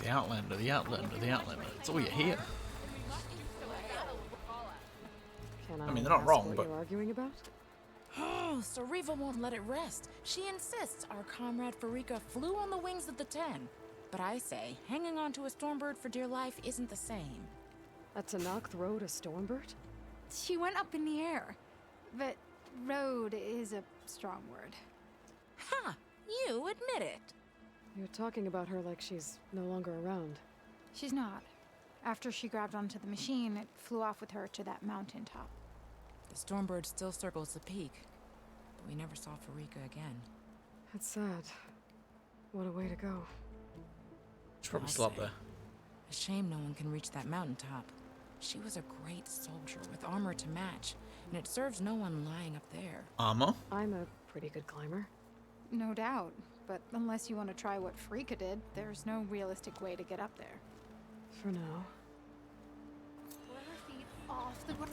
Speaker 1: The Outlander, the Outlander, the Outlander. That's all you hear.
Speaker 2: Can
Speaker 1: I mean, they're not
Speaker 2: ask
Speaker 1: wrong,
Speaker 2: what
Speaker 1: but-
Speaker 2: you're arguing about?
Speaker 13: Oh, Sariva won't let it rest. She insists our comrade Farika flew on the wings of the Ten. But I say, hanging on to a Stormbird for dear life isn't the same.
Speaker 2: A Tanakh rode a Stormbird?
Speaker 14: She went up in the air. But road is a strong word.
Speaker 13: Ha! You admit it.
Speaker 2: You're talking about her like she's no longer around.
Speaker 14: She's not. After she grabbed onto the machine, it flew off with her to that mountaintop.
Speaker 13: The Stormbird still circles the peak, but we never saw Farika again.
Speaker 2: That's sad. What a way to go.
Speaker 1: She's probably
Speaker 13: I'll
Speaker 1: still up
Speaker 13: say.
Speaker 1: there.
Speaker 13: A shame no one can reach that mountaintop. She was a great soldier with armor to match, and it serves no one lying up there.
Speaker 1: Armor?
Speaker 2: I'm a pretty good climber.
Speaker 14: No doubt. But unless you want to try what Frika did, there's no realistic way to get up there.
Speaker 2: For now.
Speaker 14: Put her feet off the ground.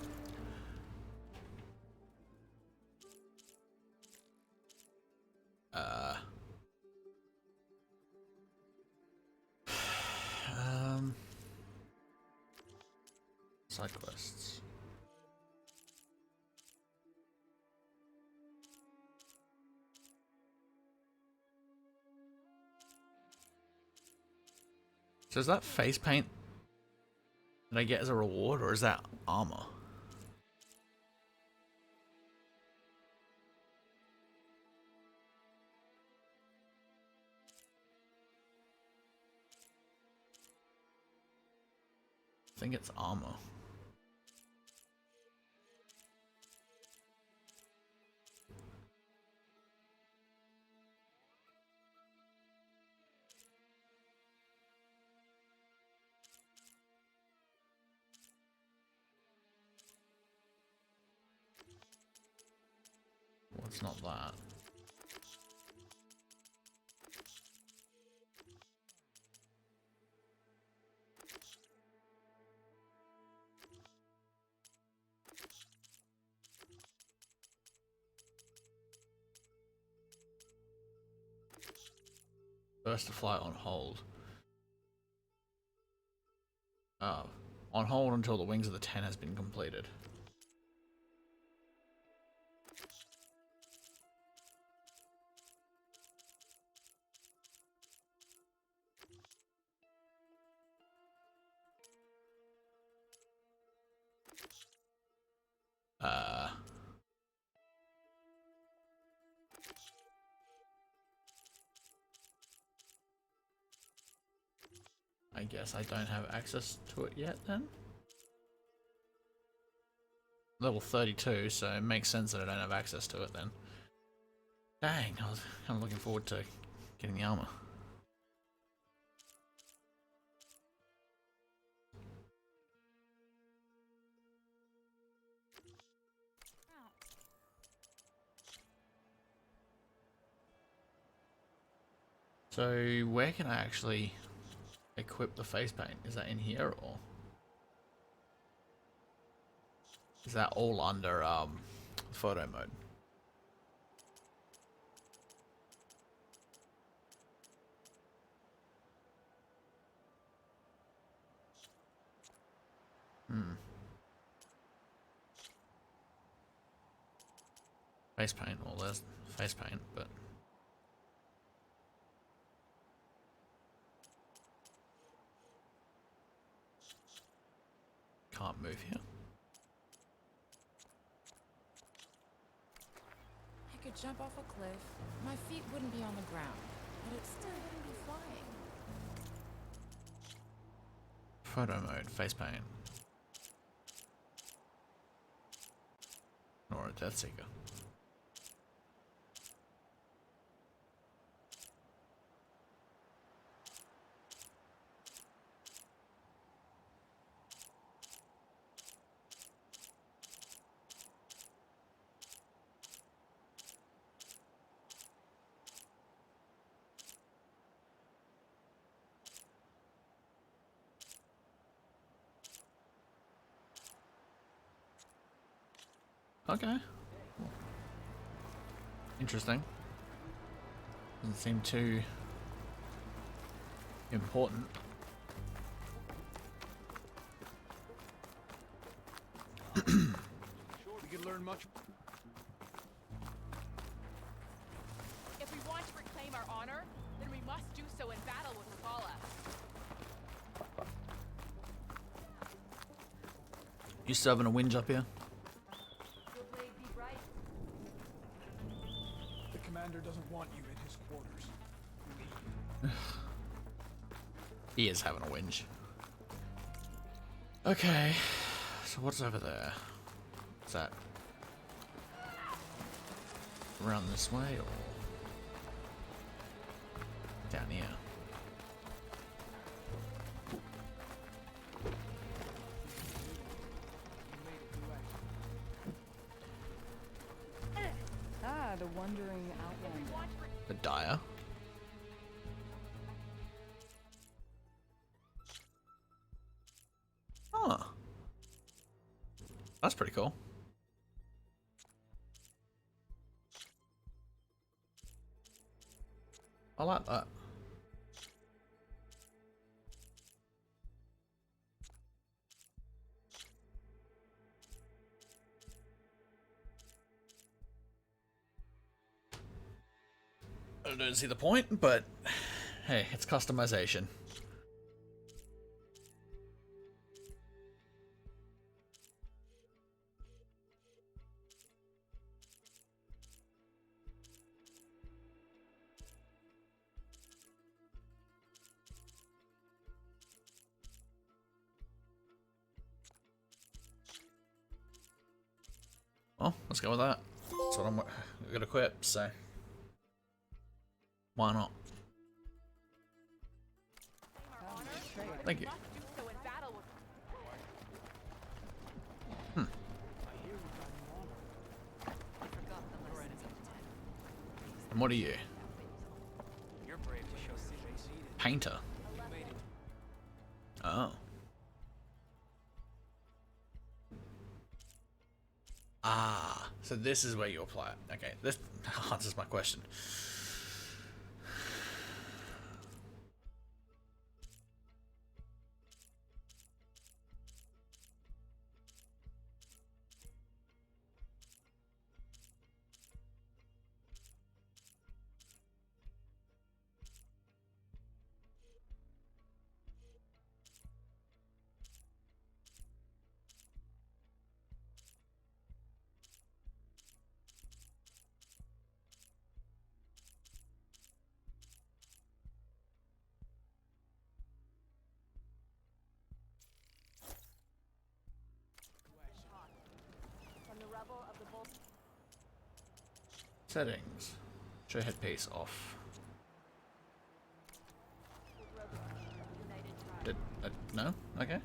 Speaker 1: Side quests. So is that face paint that I get as a reward, or is that armor? I think it's armor. Well, it's not that. First to fly on hold. On hold until the wings of the 10 has been completed. I guess I don't have access to it yet then. Level 32, so it makes sense that I don't have access to it then. Dang, I was kind of looking forward to getting the armor. So where can I actually equip the face paint? Is that in here, or is that all under photo mode? Face paint, well there's face paint, but can't move here.
Speaker 13: I could jump off a cliff. My feet wouldn't be on the ground, but it still wouldn't be flying.
Speaker 1: Photo mode, face paint. Or a Death Seeker. Okay. Interesting. Doesn't seem too important.
Speaker 9: We could learn much.
Speaker 6: If we want to reclaim our honor, then we must do so in battle with Rafala.
Speaker 1: You still having a whinge up here?
Speaker 6: Your blade be bright.
Speaker 9: The commander doesn't want you in his quarters.
Speaker 1: He is having a whinge. Okay, so what's over there? Is that around this way or down here?
Speaker 11: Ah, the wandering outlander.
Speaker 1: The Dire? Huh. That's pretty cool. I like that. I don't see the point, but hey, it's customization. Well, let's go with that. That's what I'm gonna equip, so why not? Thank you. And what are you?
Speaker 8: You're brave to show secrets.
Speaker 1: Painter. Oh. Ah, so this is where you apply it. Okay, this answers my question. Settings. Show headpiece off. Did no? Okay. Did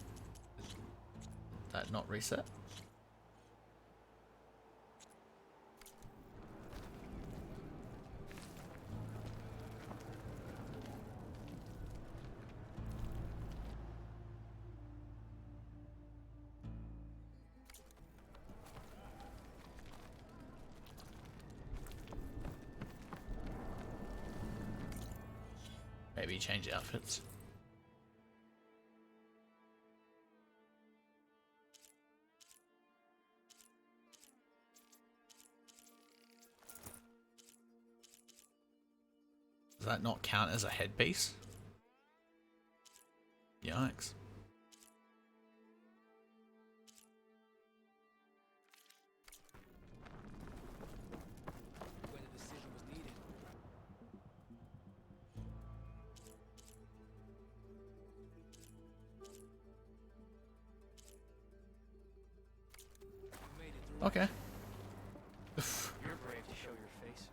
Speaker 1: that not reset? Maybe change outfits. Does that not count as a headpiece? Yikes.
Speaker 9: When the decision was needed. You made it through.
Speaker 1: Okay.
Speaker 9: You're brave to show your face.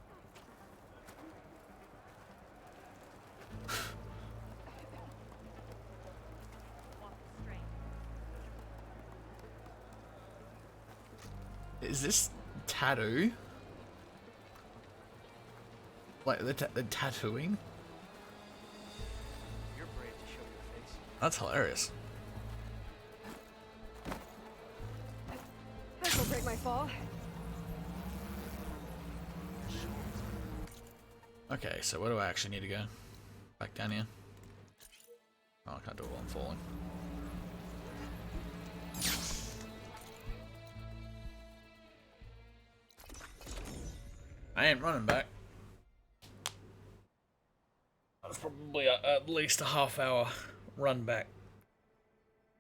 Speaker 1: Is this tattoo? Like the tattooing?
Speaker 9: You're brave to show your face.
Speaker 1: That's hilarious.
Speaker 2: This will break my fall.
Speaker 1: Okay, so where do I actually need to go? Back down here? Oh, I can't do it while I'm falling. I ain't running back. That's probably at least a half-hour run back.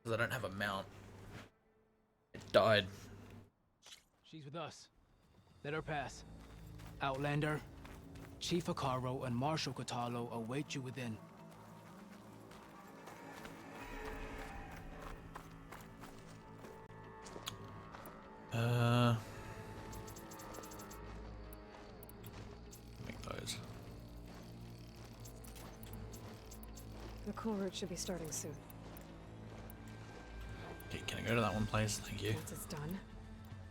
Speaker 1: Because I don't have a mount. It died.
Speaker 9: She's with us. Let her pass. Outlander, Chief Akaro and Marshal Kotalo await you within.
Speaker 1: Make those.
Speaker 2: The cool route should be starting soon.
Speaker 1: Okay, can I go to that one place? Thank you.
Speaker 2: Once it's done,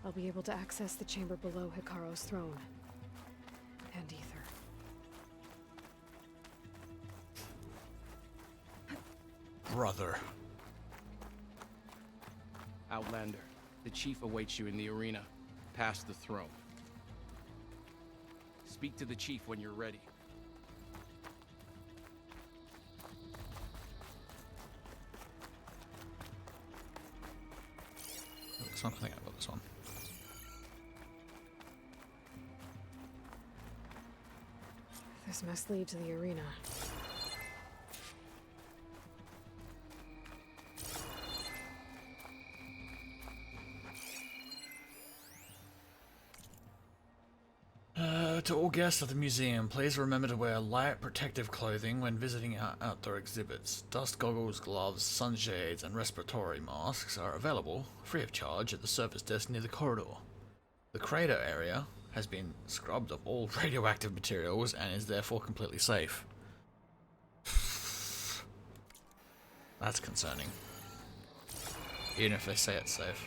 Speaker 2: I'll be able to access the chamber below Hikaro's throne. And Ether.
Speaker 1: Brother.
Speaker 15: Outlander, the chief awaits you in the arena, past the throne. Speak to the chief when you're ready.
Speaker 1: This one, I think I got this one.
Speaker 2: This must lead to the arena.
Speaker 1: To all guests of the museum, please remember to wear light protective clothing when visiting our outdoor exhibits. Dust goggles, gloves, sunshades, and respiratory masks are available free of charge at the service desk near the corridor. The crater area has been scrubbed of all radioactive materials and is therefore completely safe. That's concerning. Even if they say it's safe.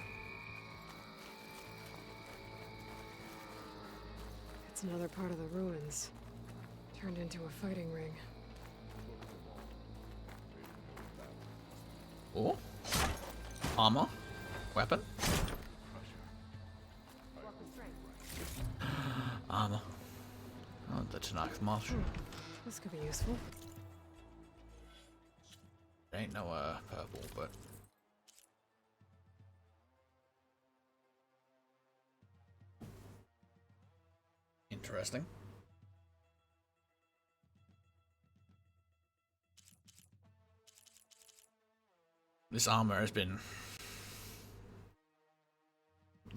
Speaker 2: It's another part of the ruins. Turned into a fighting ring.
Speaker 1: Oh? Armor? Weapon? Armor. Oh, the Tanakh Marshal.
Speaker 2: This could be useful.
Speaker 1: Ain't no purple, but interesting. This armor has been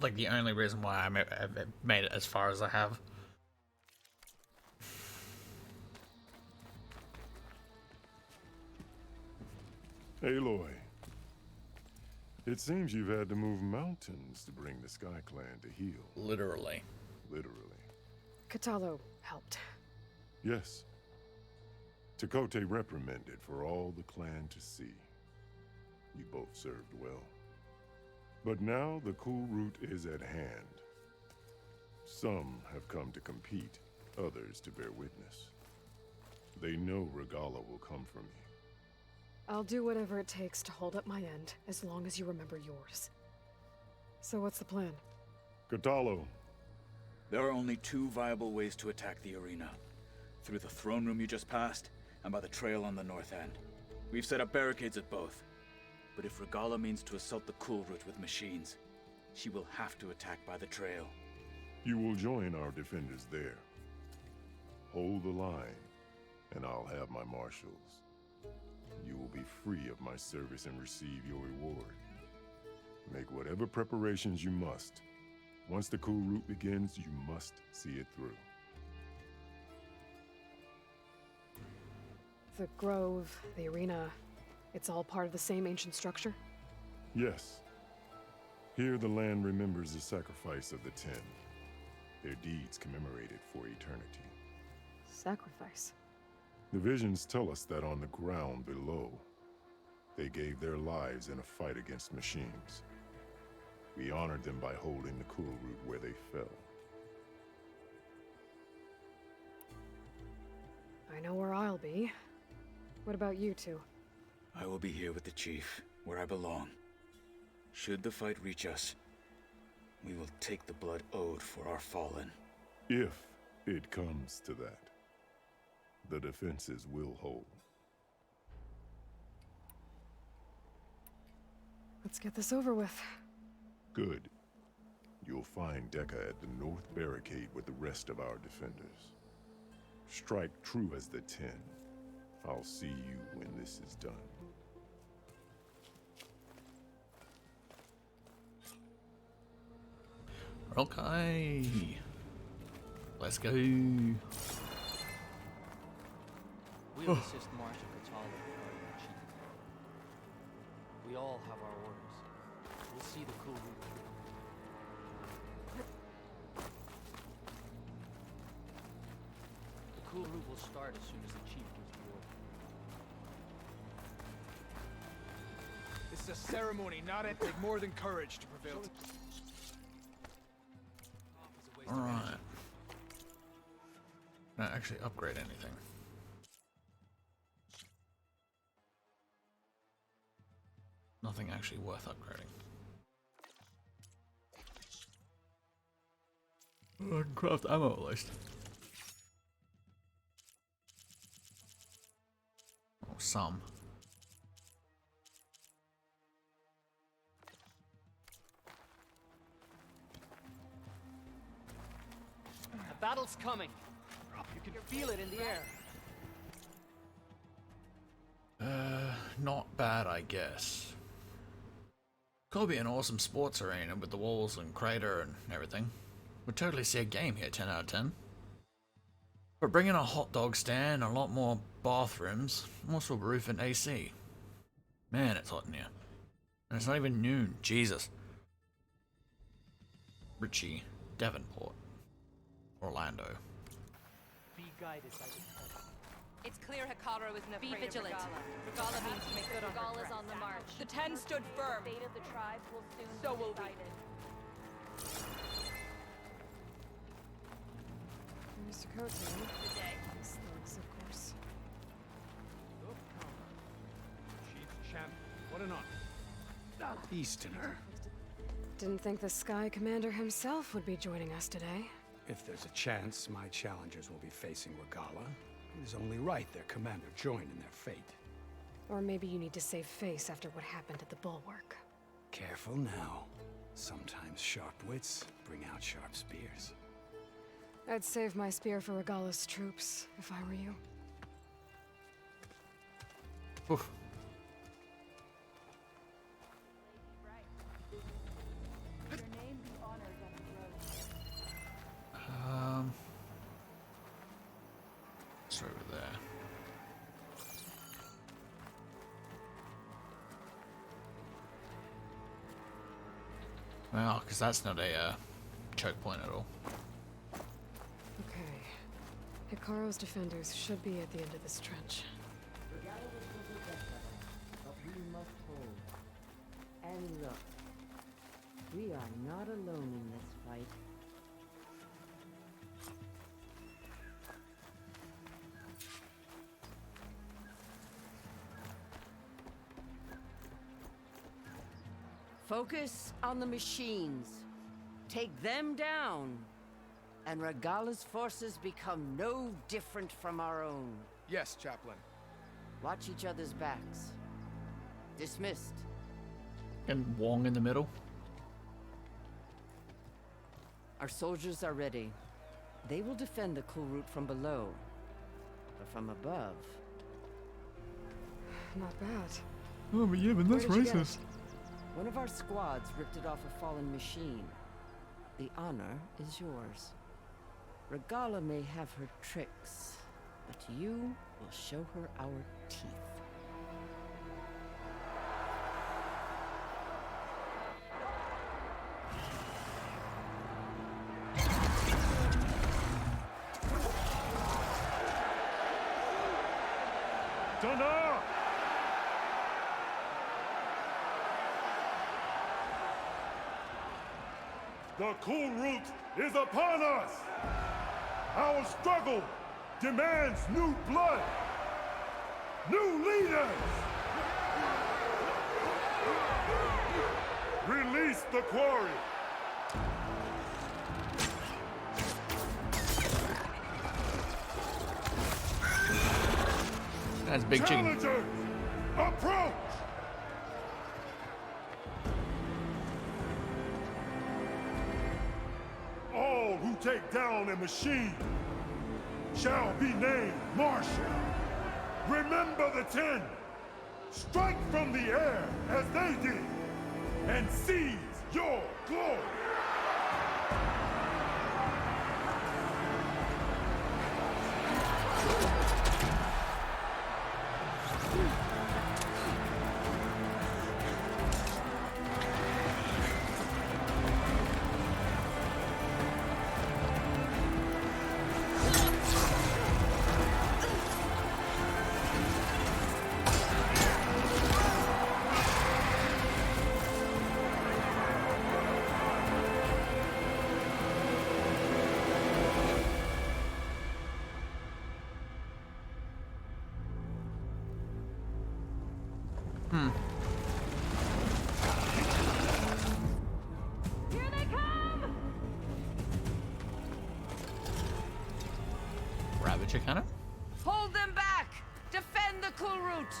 Speaker 1: like the only reason why I've made it as far as I have.
Speaker 16: Aloy, it seems you've had to move mountains to bring the Sky Clan to heal.
Speaker 1: Literally.
Speaker 16: Literally.
Speaker 2: Catalo helped.
Speaker 16: Yes. Tekote reprimanded for all the clan to see. You both served well. But now the cool route is at hand. Some have come to compete, others to bear witness. They know Regala will come for me.
Speaker 2: I'll do whatever it takes to hold up my end, as long as you remember yours. So what's the plan?
Speaker 16: Catalo.
Speaker 17: There are only two viable ways to attack the arena. Through the throne room you just passed, and by the trail on the north end. We've set up barricades at both. But if Regala means to assault the cool route with machines, she will have to attack by the trail.
Speaker 16: You will join our defenders there. Hold the line, and I'll have my marshals. You will be free of my service and receive your reward. Make whatever preparations you must. Once the cool route begins, you must see it through.
Speaker 2: The grove, the arena, it's all part of the same ancient structure?
Speaker 16: Yes. Here the land remembers the sacrifice of the 10. Their deeds commemorated for eternity.
Speaker 2: Sacrifice?
Speaker 16: The visions tell us that on the ground below, they gave their lives in a fight against machines. We honored them by holding the cool route where they fell.
Speaker 2: I know where I'll be. What about you two?
Speaker 17: I will be here with the chief, where I belong. Should the fight reach us, we will take the blood owed for our fallen.
Speaker 16: If it comes to that, the defenses will hold.
Speaker 2: Let's get this over with.
Speaker 16: Good. You'll find Dekka at the north barricade with the rest of our defenders. Strike true as the 10. I'll see you when this is done.
Speaker 1: Okay. Let's go.
Speaker 8: We'll assist Marshal Catalo regarding the chief. We all have our orders. We'll see the cool route through. The cool route will start as soon as the chief gives the order.
Speaker 9: This is a ceremony, not it. Take more than courage to prevail.
Speaker 1: Alright. Not actually upgrade anything. Nothing actually worth upgrading. I can craft ammo at least. Or some.
Speaker 8: The battle's coming. You can feel it in the air.
Speaker 1: Not bad, I guess. Could be an awesome sports arena with the walls and crater and everything. Would totally see a game here, 10 out of 10. But bring in a hot dog stand, a lot more bathrooms, also a roof and AC. Man, it's hot in here. And it's not even noon, Jesus. Richie, Devonport, Orlando.
Speaker 8: Be guided by the
Speaker 6: It's clear Hikaru isn't afraid
Speaker 12: Be vigilant.
Speaker 6: of Regala. Regala means to make good on her
Speaker 12: Regala's
Speaker 6: threats.
Speaker 12: on the march.
Speaker 6: The 10 stood firm.
Speaker 12: The fate of the tribes will soon
Speaker 6: So
Speaker 12: be
Speaker 6: will we.
Speaker 12: decided.
Speaker 2: Mr. Cote.
Speaker 6: Good day.
Speaker 2: These thugs, of course.
Speaker 7: Chief Champ, what an honor. Easterner.
Speaker 2: Didn't think the Sky Commander himself would be joining us today.
Speaker 7: If there's a chance my challengers will be facing Regala, it is only right their commander join in their fate.
Speaker 2: Or maybe you need to save face after what happened at the Bulwark.
Speaker 7: Careful now. Sometimes sharp wits bring out sharp spears.
Speaker 2: I'd save my spear for Regala's troops, if I were you.
Speaker 1: Oof.
Speaker 6: Your name be honored on the road.
Speaker 1: It's over there. Well, because that's not a choke point at all.
Speaker 2: Okay. Hikaru's defenders should be at the end of this trench.
Speaker 18: But we must hold. And look, we are not alone in this fight. Focus on the machines. Take them down. And Regala's forces become no different from our own.
Speaker 19: Yes, Chaplain.
Speaker 18: Watch each other's backs. Dismissed.
Speaker 1: And Wong in the middle.
Speaker 18: Our soldiers are ready. They will defend the cool route from below. But from above...
Speaker 2: Not bad.
Speaker 1: Oh, but yeah, but that's
Speaker 18: Where did you get
Speaker 1: racist.
Speaker 18: it? One of our squads ripped it off a fallen machine. The honor is yours. Regala may have her tricks, but you will show her our teeth.
Speaker 16: Dana! The cool route is upon us! Our struggle demands new blood! New leaders! Release the quarry!
Speaker 1: That's big chicken.
Speaker 16: Challengers, approach! All who take down a machine shall be named Marshal. Remember the 10. Strike from the air as they did, and seize your glory.
Speaker 18: Here they come!
Speaker 1: Ravager cannon?
Speaker 18: Hold them back! Defend the cool route!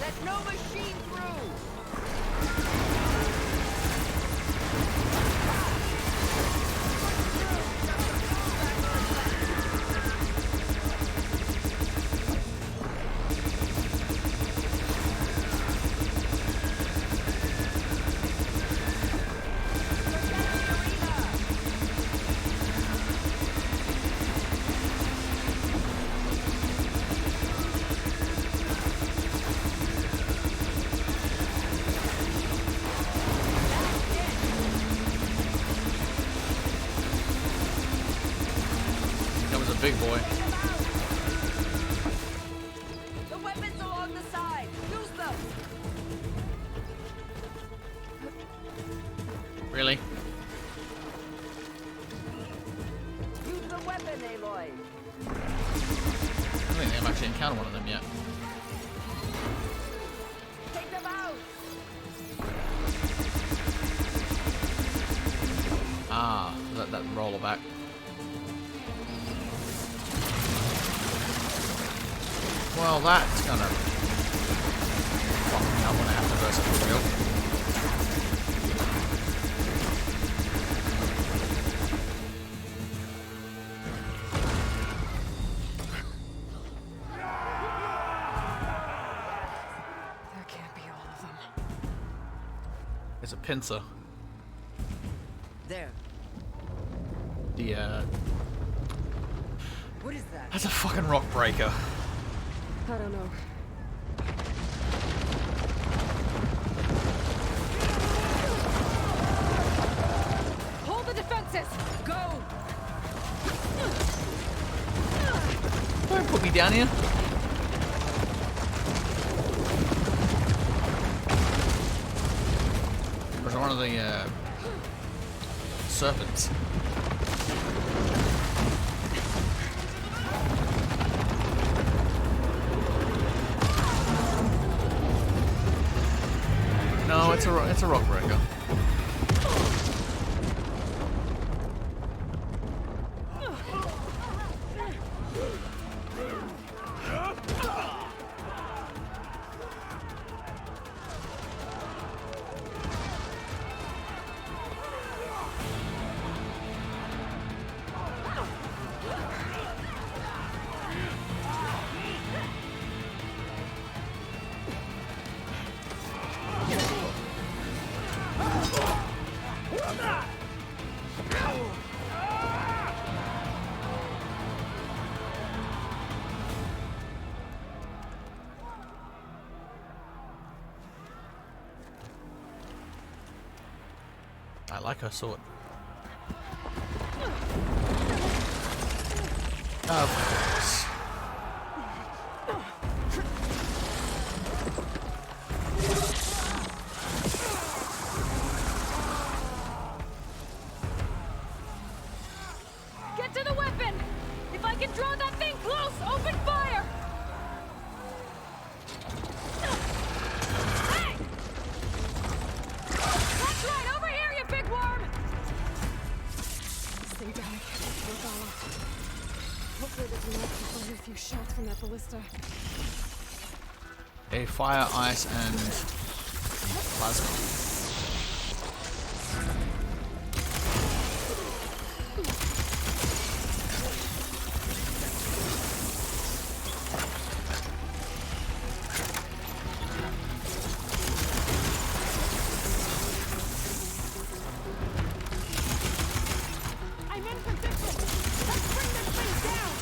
Speaker 18: Let no machine through!
Speaker 1: That was a big boy.
Speaker 18: The weapons along the side! Use them!
Speaker 1: Really?
Speaker 18: Use the weapon, Aloy.
Speaker 1: I don't think I've actually encountered one of them yet.
Speaker 18: Take them out.
Speaker 1: Ah, that roller back. Well, that's gonna fuck me up when I have to verse it for real.
Speaker 2: That can't be all of them.
Speaker 1: It's a pincer.
Speaker 18: There.
Speaker 1: The
Speaker 18: What is that?
Speaker 1: that's a fucking rock breaker.
Speaker 2: I don't know.
Speaker 12: Hold the defenses!
Speaker 18: Go!
Speaker 1: Don't put me down here. Was one of the serpents? No, it's a rock breaker. I like her sword. Of course.
Speaker 12: Get to the weapon! If I can draw that thing close, open fire! Hey! That's right, over here, you big worm!
Speaker 2: Stay down. Regala. Hopefully they can knock you a few shots from that ballista.
Speaker 1: A fire, ice, and plasma.
Speaker 12: I'm in position! Let's bring this thing down!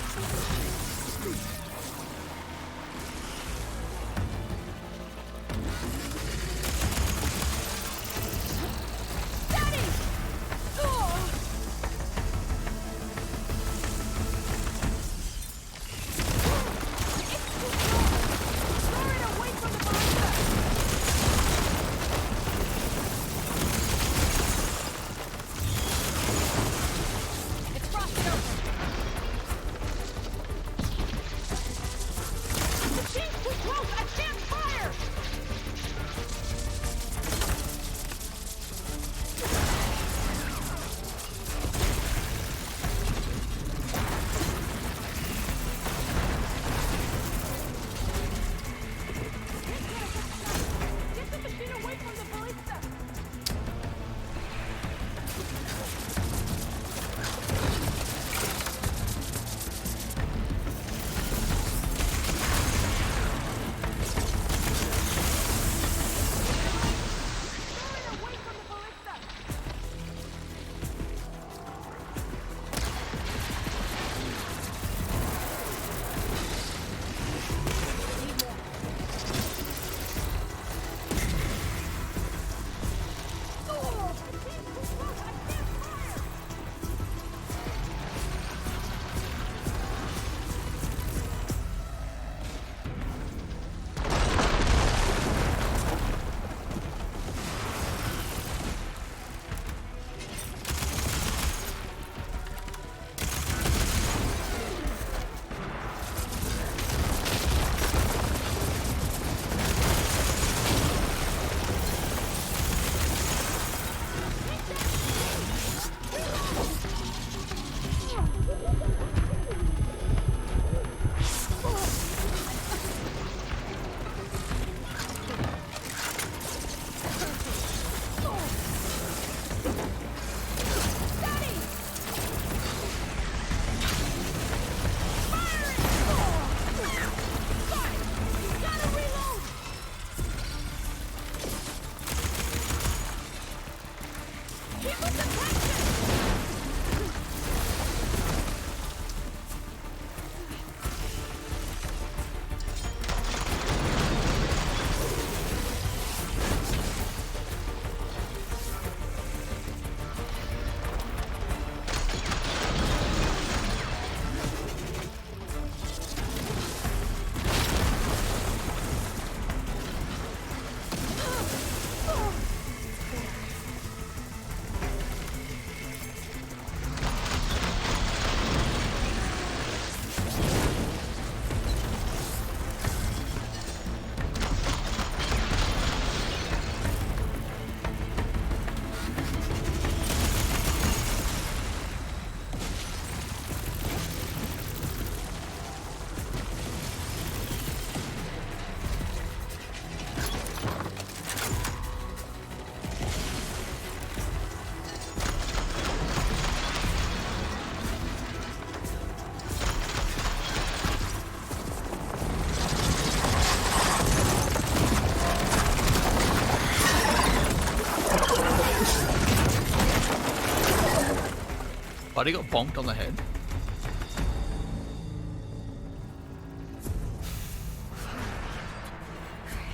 Speaker 1: Buddy got bonked on the head.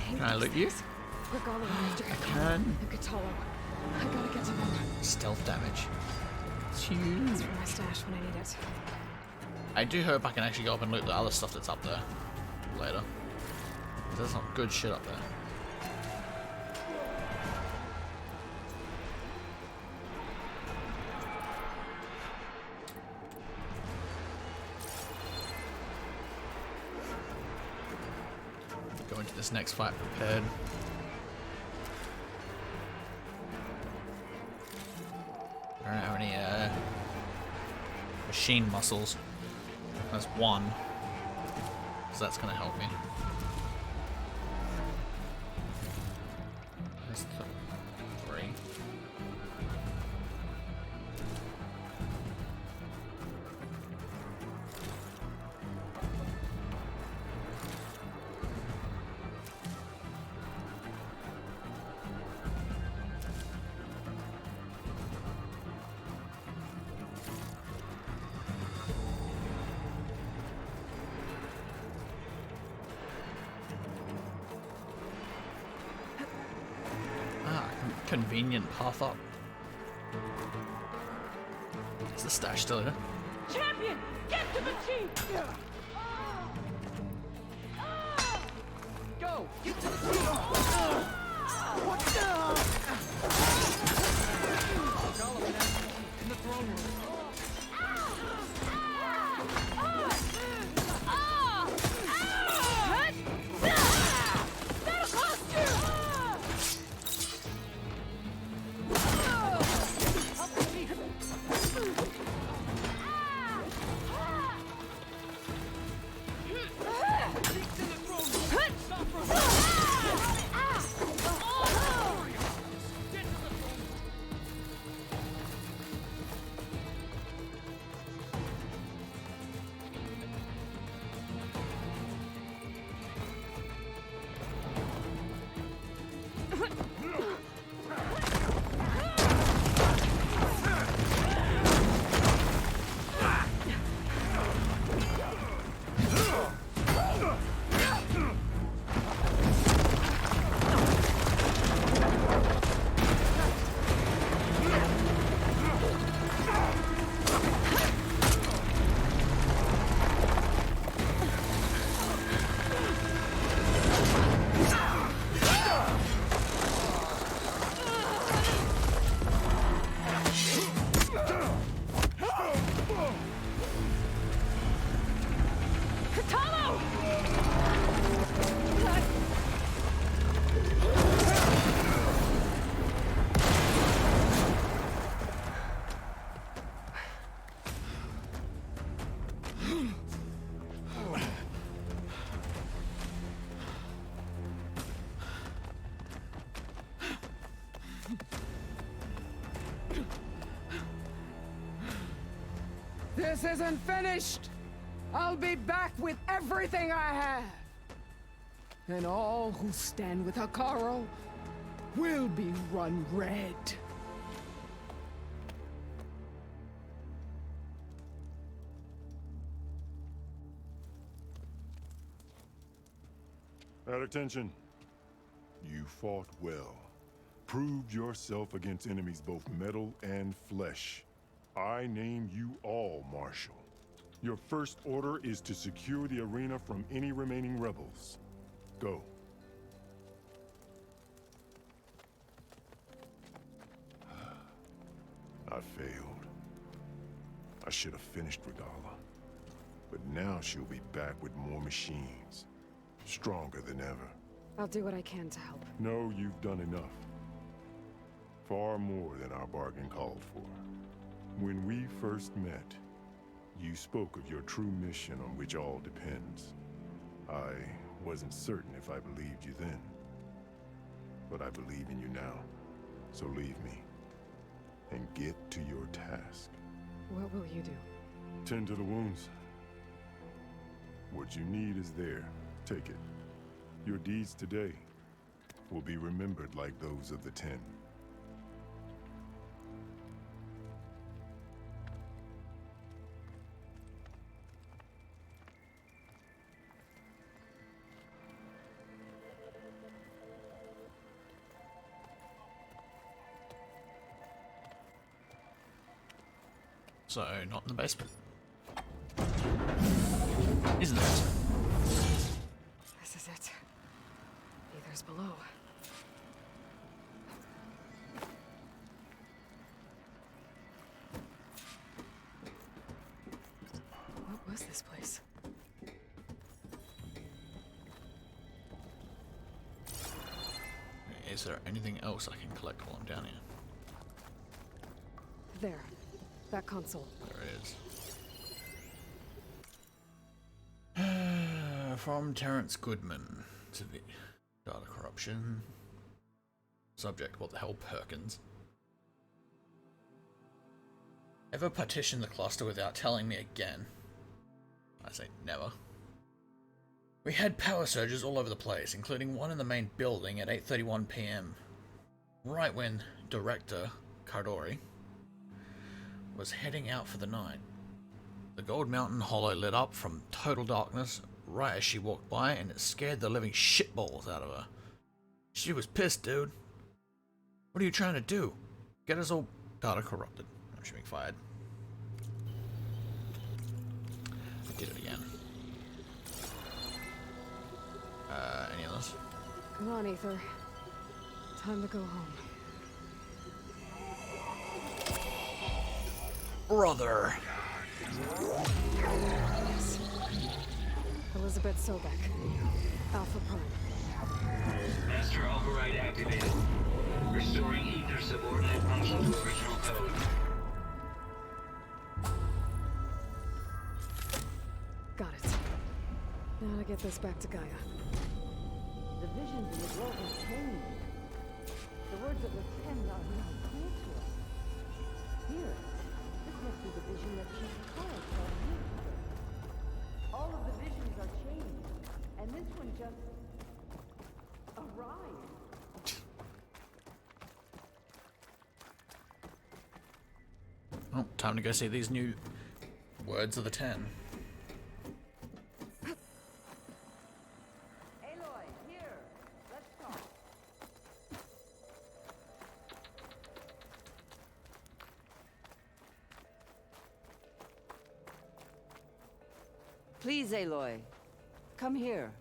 Speaker 1: Can I loot you? I can.
Speaker 2: I gotta get to them.
Speaker 1: Stealth damage. It's huge.
Speaker 2: It's for my stash when I need it.
Speaker 1: I do hope I can actually go up and loot the other stuff that's up there later. There's some good shit up there. Go into this next fight prepared. I don't have any machine muscles. That's one, so that's gonna help me. That's three. Convenient path up. Is the stash still here?
Speaker 19: Champion, get to the chief!
Speaker 8: Go! Get to the chief!
Speaker 19: What the?
Speaker 8: In the throne room.
Speaker 19: That'll cost you!
Speaker 20: This isn't finished! I'll be back with everything I have! And all who stand with Hekarro will be run red.
Speaker 16: At attention. You fought well. Proved yourself against enemies both metal and flesh. I name you all Marshal. Your first order is to secure the arena from any remaining rebels. Go. I failed. I should have finished Regala. But now she'll be back with more machines. Stronger than ever.
Speaker 2: I'll do what I can to help.
Speaker 16: No, you've done enough. Far more than our bargain called for. When we first met, you spoke of your true mission on which all depends. I wasn't certain if I believed you then. But I believe in you now. So leave me. And get to your task.
Speaker 2: What will you do?
Speaker 16: Tend to the wounds. What you need is there. Take it. Your deeds today will be remembered like those of the 10.
Speaker 1: So, not in the basement. Isn't it?
Speaker 2: This is it. Ether's below. What was this place?
Speaker 1: Is there anything else I can collect while I'm down here?
Speaker 2: There. That console.
Speaker 1: There it is. From Terrence Goodman. Data corruption. Subject, what the hell, Perkins? Ever partition the cluster without telling me again? I say never. We had power surges all over the place, including one in the main building at 8:31 p.m. Right when Director Cardori was heading out for the night. The Gold Mountain Hollow lit up from total darkness right as she walked by, and it scared the living shitballs out of her. She was pissed, dude. What are you trying to do? Get us all data corrupted. I'm being fired. I did it again. Any others?
Speaker 2: Come on, Ether. Time to go home.
Speaker 1: Brother.
Speaker 2: Yes. Elizabeth Sobek. Alpha Prime.
Speaker 21: Master override activated. Restoring ether subordinate function to original code.
Speaker 2: Got it. Now to get this back to Gaia.
Speaker 18: The visions in the grove have changed. The words of the Ten are now clear to us. Here, this must be the vision that Chief Kara saw years ago. All of the visions are changed, and this one just arrived.
Speaker 1: Oh, time to go see these new words of the 10.
Speaker 18: Aloy, here. Let's talk. Please, Aloy. Come here.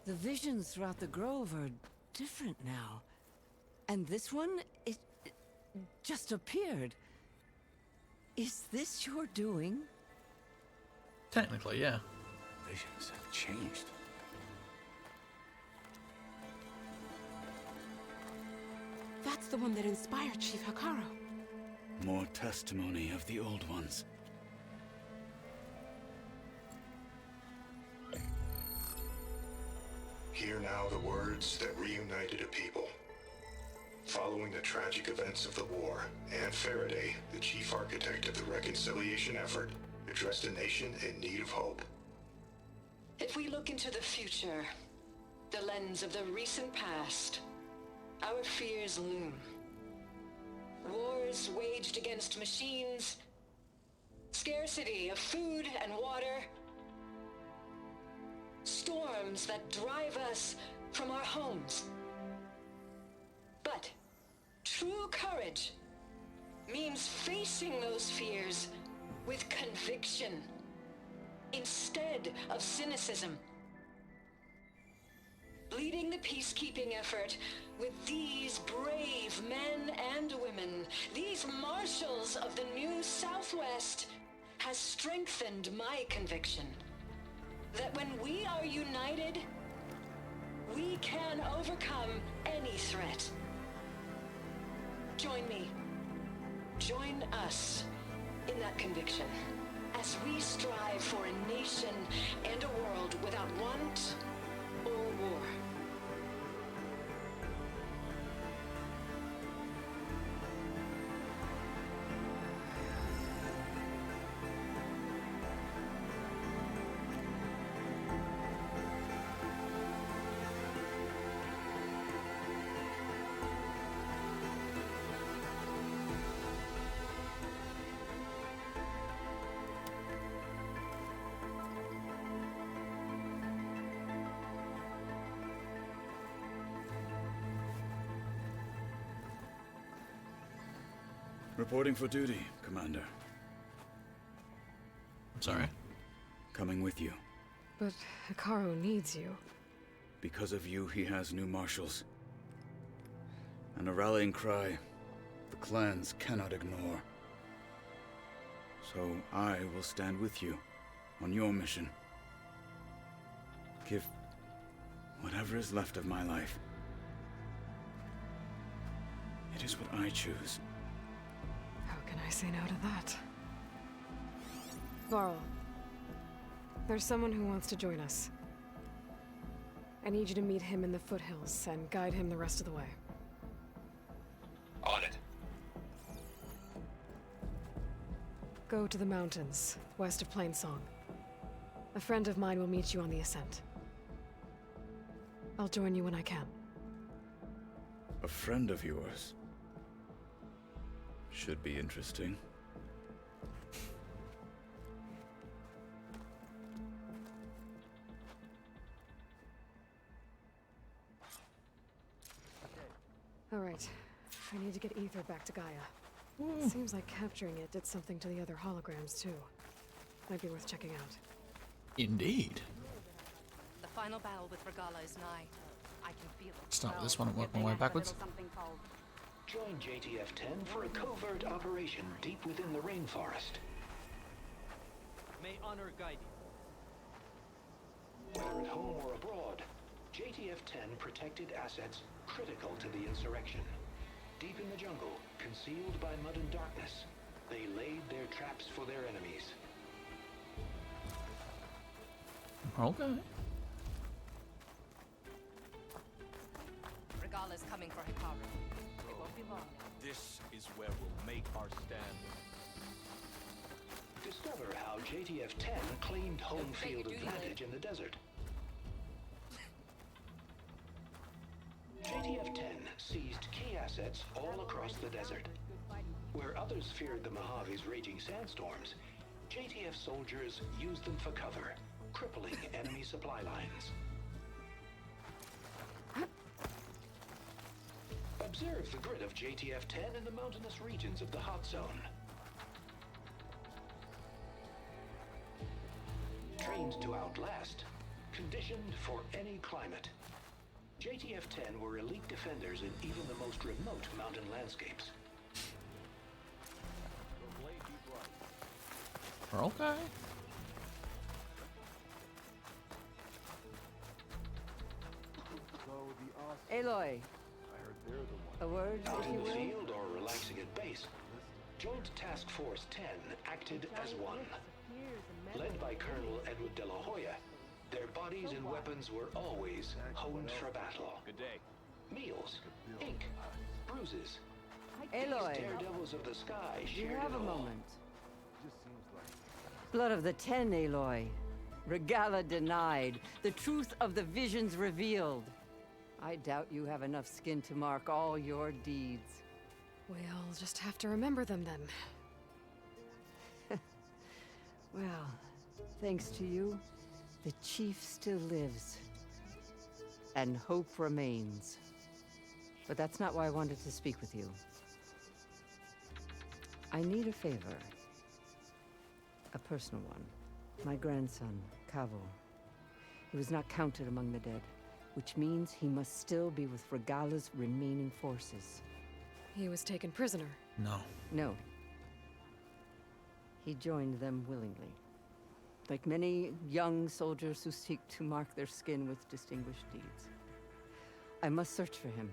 Speaker 18: The visions throughout the grove are different now. And this one, it just appeared. Is this your doing?
Speaker 1: Technically, yeah.
Speaker 3: Visions have changed.
Speaker 13: That's the one that inspired Chief Hakaro.
Speaker 17: More testimony of the old ones.
Speaker 22: Hear now the words that reunited a people. Following the tragic events of the war, Anne Faraday, the chief architect of the reconciliation effort, addressed a nation in need of hope.
Speaker 23: If we look into the future, the lens of the recent past, our fears loom. Wars waged against machines, scarcity of food and water, storms that drive us from our homes. But true courage means facing those fears with conviction instead of cynicism. Leading the peacekeeping effort with these brave men and women, these marshals of the new Southwest, has strengthened my conviction that when we are united, we can overcome any threat. Join me. Join us in that conviction as we strive for a nation and a world without want or war.
Speaker 17: Reporting for duty, Commander.
Speaker 1: I'm sorry?
Speaker 17: Coming with you.
Speaker 2: But Hikaru needs you.
Speaker 17: Because of you, he has new marshals. And a rallying cry the clans cannot ignore. So I will stand with you on your mission. Give whatever is left of my life. It is what I choose.
Speaker 2: How can I say no to that? Varl, there's someone who wants to join us. I need you to meet him in the foothills and guide him the rest of the way.
Speaker 21: On it.
Speaker 2: Go to the mountains, west of Plainsong. A friend of mine will meet you on the ascent. I'll join you when I can.
Speaker 17: A friend of yours. Should be interesting.
Speaker 2: All right. I need to get Ether back to Gaia. Seems like capturing it did something to the other holograms, too. Might be worth checking out.
Speaker 1: Indeed.
Speaker 4: The final battle with Regala is nigh. I can feel it.
Speaker 1: Start with this one and work my way backwards.
Speaker 21: Join JTF-10 for a covert operation deep within the rainforest.
Speaker 8: May honor guide you.
Speaker 21: Whether at home or abroad, JTF-10 protected assets critical to the insurrection. Deep in the jungle, concealed by mud and darkness, they laid their traps for their enemies.
Speaker 1: Okay.
Speaker 4: Regala's coming for Hikaru. It won't be long now.
Speaker 15: This is where we'll make our stand.
Speaker 21: Discover how JTF-10 claimed home field advantage in the desert. JTF-10 seized key assets all across the desert. Where others feared the Mojave's raging sandstorms, JTF soldiers used them for cover, crippling enemy supply lines. Observe the grid of JTF-10 in the mountainous regions of the hot zone. Trained to outlast, conditioned for any climate. JTF-10 were elite defenders in even the most remote mountain landscapes.
Speaker 1: Okay.
Speaker 18: Aloy. A word,
Speaker 21: Out
Speaker 18: if
Speaker 21: in
Speaker 18: you
Speaker 21: the
Speaker 18: will?
Speaker 21: field or relaxing at base, Joint Task Force 10 acted as one. Led by Colonel Edward De La Hoya, their bodies and weapons were always honed for battle.
Speaker 15: Good day.
Speaker 21: Meals, ink, bruises.
Speaker 18: Aloy.
Speaker 21: These daredevils of the sky
Speaker 18: You
Speaker 21: shared
Speaker 18: have
Speaker 21: it
Speaker 18: a
Speaker 21: all.
Speaker 18: moment. Blood of the Ten, Aloy. Regala denied. The truth of the visions revealed. I doubt you have enough skin to mark all your deeds.
Speaker 2: We'll just have to remember them then.
Speaker 18: Well, thanks to you, the Chief still lives. And hope remains. But that's not why I wanted to speak with you. I need a favor. A personal one. My grandson, Kavo. He was not counted among the dead, which means he must still be with Regala's remaining forces.
Speaker 2: He was taken prisoner.
Speaker 1: No.
Speaker 18: No. He joined them willingly. Like many young soldiers who seek to mark their skin with distinguished deeds. I must search for him.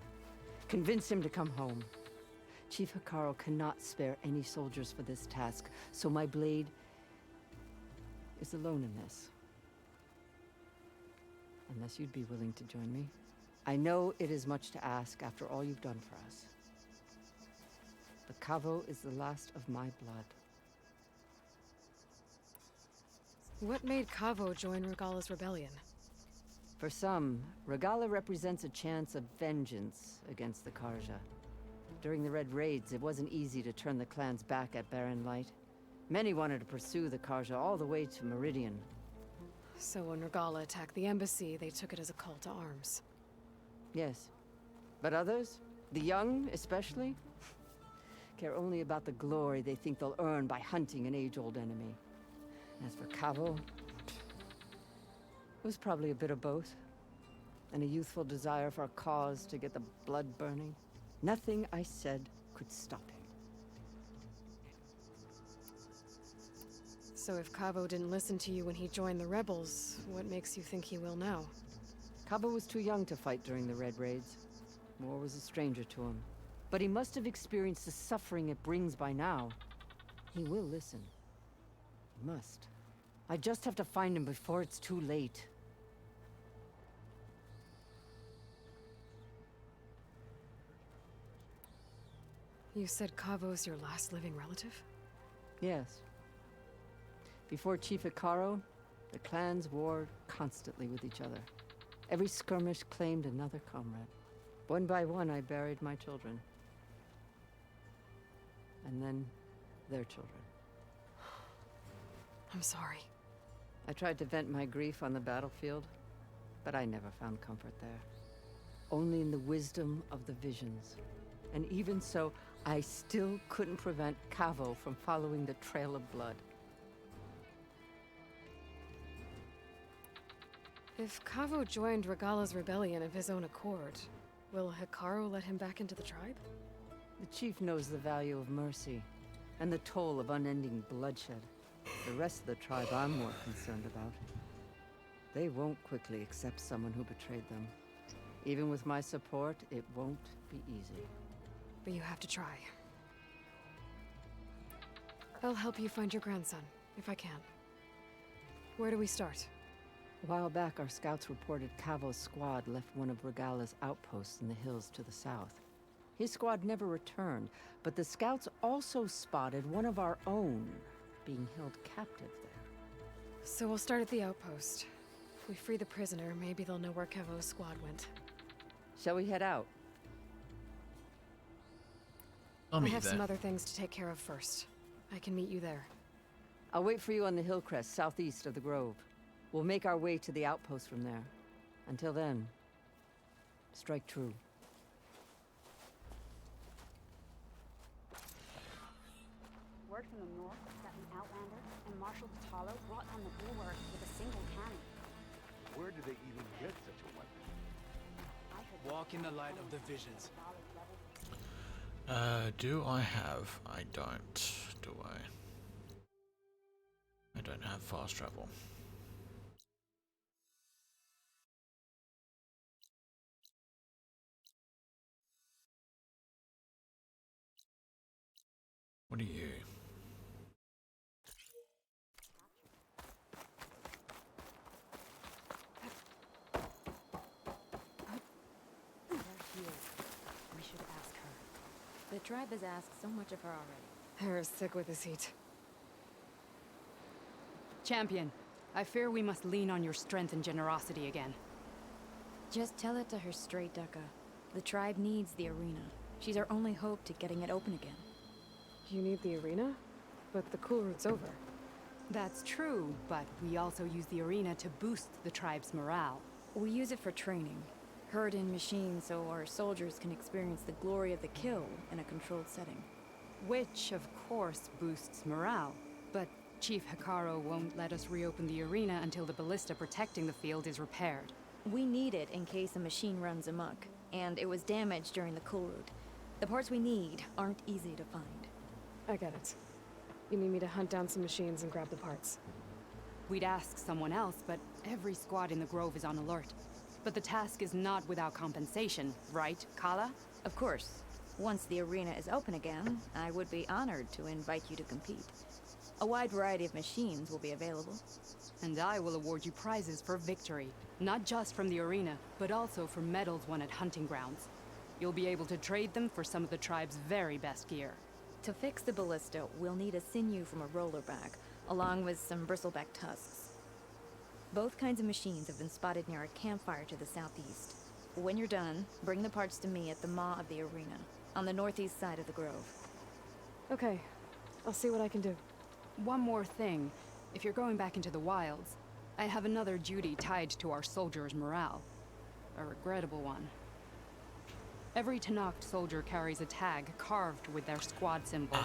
Speaker 18: Convince him to come home. Chief Hikaru cannot spare any soldiers for this task, so my blade is alone in this. Unless you'd be willing to join me. I know it is much to ask after all you've done for us. But Kavo is the last of my blood.
Speaker 2: What made Kavo join Regala's rebellion?
Speaker 18: For some, Regala represents a chance of vengeance against the Karja. During the Red Raids, it wasn't easy to turn the clans back at Barren Light. Many wanted to pursue the Karja all the way to Meridian.
Speaker 2: So when Regala attacked the embassy, they took it as a call to arms.
Speaker 18: Yes. But others, the young especially, care only about the glory they think they'll earn by hunting an age-old enemy. As for Cavo, it was probably a bit of both. And a youthful desire for a cause to get the blood burning. Nothing I said could stop him.
Speaker 2: So if Cavo didn't listen to you when he joined the rebels, what makes you think he will now?
Speaker 18: Cabo was too young to fight during the Red Raids. War was a stranger to him. But he must have experienced the suffering it brings by now. He will listen. He must. I just have to find him before it's too late.
Speaker 2: You said Cavo's your last living relative?
Speaker 18: Yes. Before Chief Hikaru, the clans warred constantly with each other. Every skirmish claimed another comrade. One by one, I buried my children. And then, their children.
Speaker 2: I'm sorry.
Speaker 18: I tried to vent my grief on the battlefield, but I never found comfort there. Only in the wisdom of the visions. And even so, I still couldn't prevent Cavo from following the trail of blood.
Speaker 2: If Cavo joined Regala's rebellion of his own accord, will Hikaru let him back into the tribe?
Speaker 18: The chief knows the value of mercy, and the toll of unending bloodshed. The rest of the tribe I'm more concerned about. They won't quickly accept someone who betrayed them. Even with my support, it won't be easy.
Speaker 2: But you have to try. I'll help you find your grandson, if I can. Where do we start?
Speaker 18: A while back, our scouts reported Cavo's squad left one of Regala's outposts in the hills to the south. His squad never returned, but the scouts also spotted one of our own being held captive there.
Speaker 2: So we'll start at the outpost. If we free the prisoner, maybe they'll know where Cavo's squad went.
Speaker 18: Shall we head out?
Speaker 2: I have some other things to take care of first. I can meet you there.
Speaker 18: I'll wait for you on the hill crest southeast of the grove. We'll make our way to the outpost from there. Until then, strike true.
Speaker 5: Word from the north that an Outlander and Marshal Patalo brought down the bulwark with a single cannon.
Speaker 10: Where did they even get such a weapon?
Speaker 9: Walk in the light of the visions.
Speaker 1: Do I have? I don't, do I? I don't have fast travel. What are you?
Speaker 6: They're here. We should ask her. The tribe has asked so much of her already.
Speaker 2: Hera's thick with his heat.
Speaker 14: Champion, I fear we must lean on your strength and generosity again.
Speaker 6: Just tell it to her straight, Ducka. The tribe needs the arena. She's our only hope to getting it open again.
Speaker 2: You need the arena? But the cool route's over.
Speaker 14: That's true, but we also use the arena to boost the tribe's morale.
Speaker 6: We use it for training. Herd in machines so our soldiers can experience the glory of the kill in a controlled setting.
Speaker 14: Which, of course, boosts morale. But Chief Hikaru won't let us reopen the arena until the ballista protecting the field is repaired.
Speaker 6: We need it in case a machine runs amok, and it was damaged during the cool route. The parts we need aren't easy to find.
Speaker 2: I get it. You need me to hunt down some machines and grab the parts.
Speaker 14: We'd ask someone else, but every squad in the Grove is on alert. But the task is not without compensation, right, Kala?
Speaker 6: Of course. Once the arena is open again, I would be honored to invite you to compete. A wide variety of machines will be available.
Speaker 14: And I will award you prizes for victory. Not just from the arena, but also for medals won at hunting grounds. You'll be able to trade them for some of the tribe's very best gear.
Speaker 6: To fix the ballista, we'll need a sinew from a rollerback, along with some bristleback tusks. Both kinds of machines have been spotted near a campfire to the southeast. When you're done, bring the parts to me at the maw of the arena, on the northeast side of the grove.
Speaker 2: Okay, I'll see what I can do.
Speaker 14: One more thing. If you're going back into the wilds, I have another duty tied to our soldiers' morale. A regrettable one. Every Tenakth soldier carries a tag carved with their squad symbol.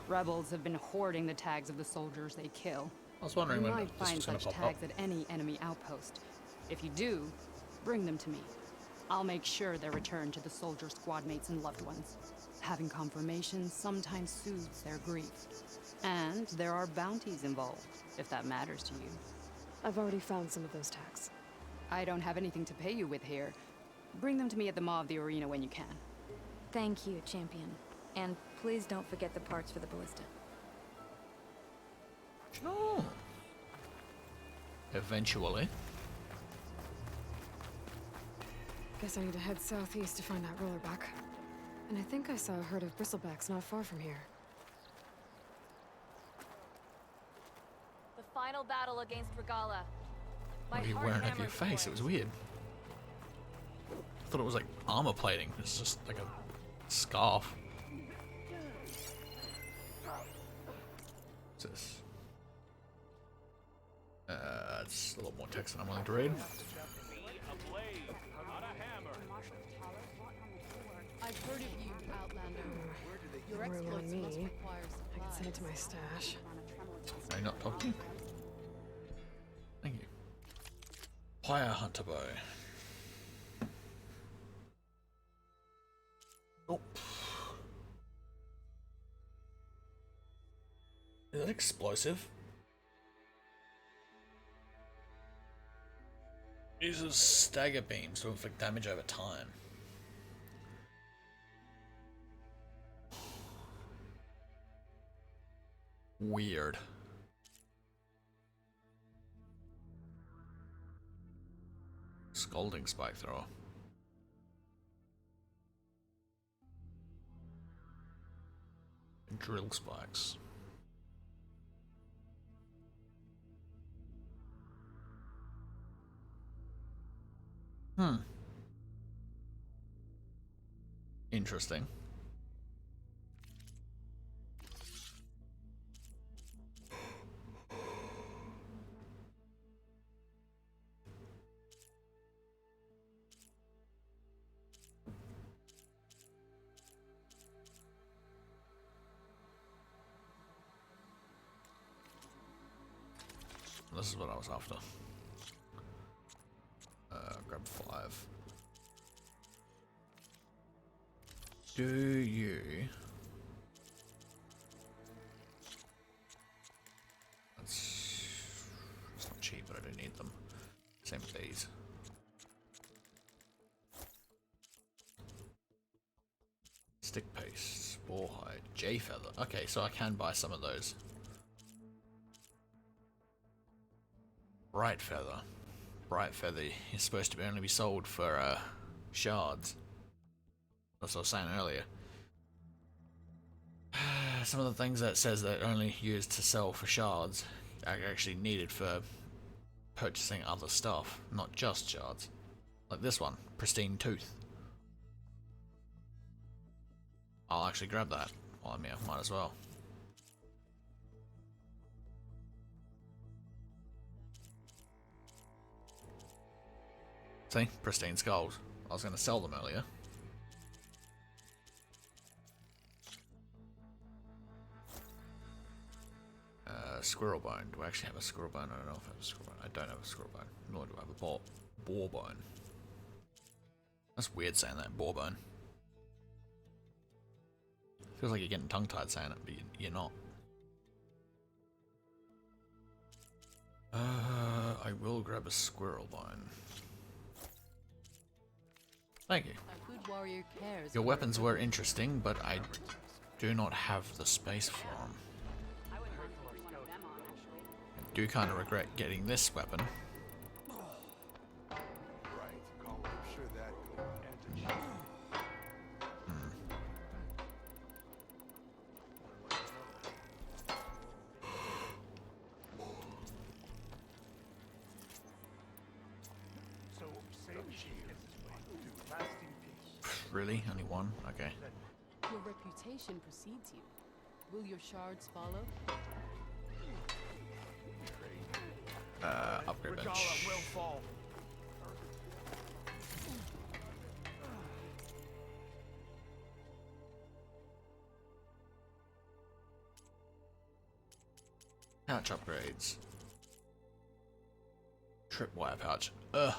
Speaker 14: Rebels have been hoarding the tags of the soldiers they kill.
Speaker 1: I was wondering
Speaker 14: you
Speaker 1: when
Speaker 14: might
Speaker 1: this
Speaker 14: find
Speaker 1: was going to
Speaker 14: such
Speaker 1: pop up.
Speaker 14: tags at any enemy outpost. If you do, bring them to me. I'll make sure they're returned to the soldier squad mates and loved ones. Having confirmation sometimes soothes their grief. And there are bounties involved, if that matters to you.
Speaker 2: I've already found some of those tags.
Speaker 14: I don't have anything to pay you with here. Bring them to me at the Maw of the Arena when you can.
Speaker 6: Thank you, Champion. And please don't forget the parts for the ballista.
Speaker 1: Oh. Eventually.
Speaker 2: Guess I need to head southeast to find that rollerback. And I think I saw a herd of bristlebacks not far from here.
Speaker 7: The final battle against Regala.
Speaker 1: What are you wearing over your face? It was weird. I thought it was like armor plating. It's just like a scarf. What's this? It's a little more text than I'm willing to read.
Speaker 2: I've heard of you, Outlander. Your exploits must require supplies. I can send it to my stash.
Speaker 1: Are you not talking? Thank you. Fire Hunter Bow. Oh. Is that explosive? Uses stagger beams to inflict damage over time. Weird. Scalding spike thrower. And drill spikes. Interesting. This is what I was after. Grab 5. Do you... It's not cheap, but I do need them. Same with these. Stick paste, spore hide, J feather. Okay, so I can buy some of those. Bright feather. Bright feather is supposed to only be sold for shards. That's what I was saying earlier. Some of the things that says that only used to sell for shards are actually needed for purchasing other stuff, not just shards. Like this one, pristine tooth. I'll actually grab that while I'm here, might as well. See? Pristine skulls. I was going to sell them earlier. Squirrel bone. Do I actually have a squirrel bone? I don't know if I have a squirrel bone. I don't have a squirrel bone. Nor do I have a boar bone. That's weird saying that, boar bone. Feels like you're getting tongue-tied saying it, but you're not. I will grab a squirrel bone. Thank you. Your weapons were interesting, but I do not have the space for them. I do kind of regret getting this weapon. Really? Only one? Okay.
Speaker 13: Your reputation precedes you. Will your shards follow?
Speaker 1: Upgrade bench.
Speaker 10: Will fall.
Speaker 1: Pouch upgrades. Tripwire pouch. Ugh.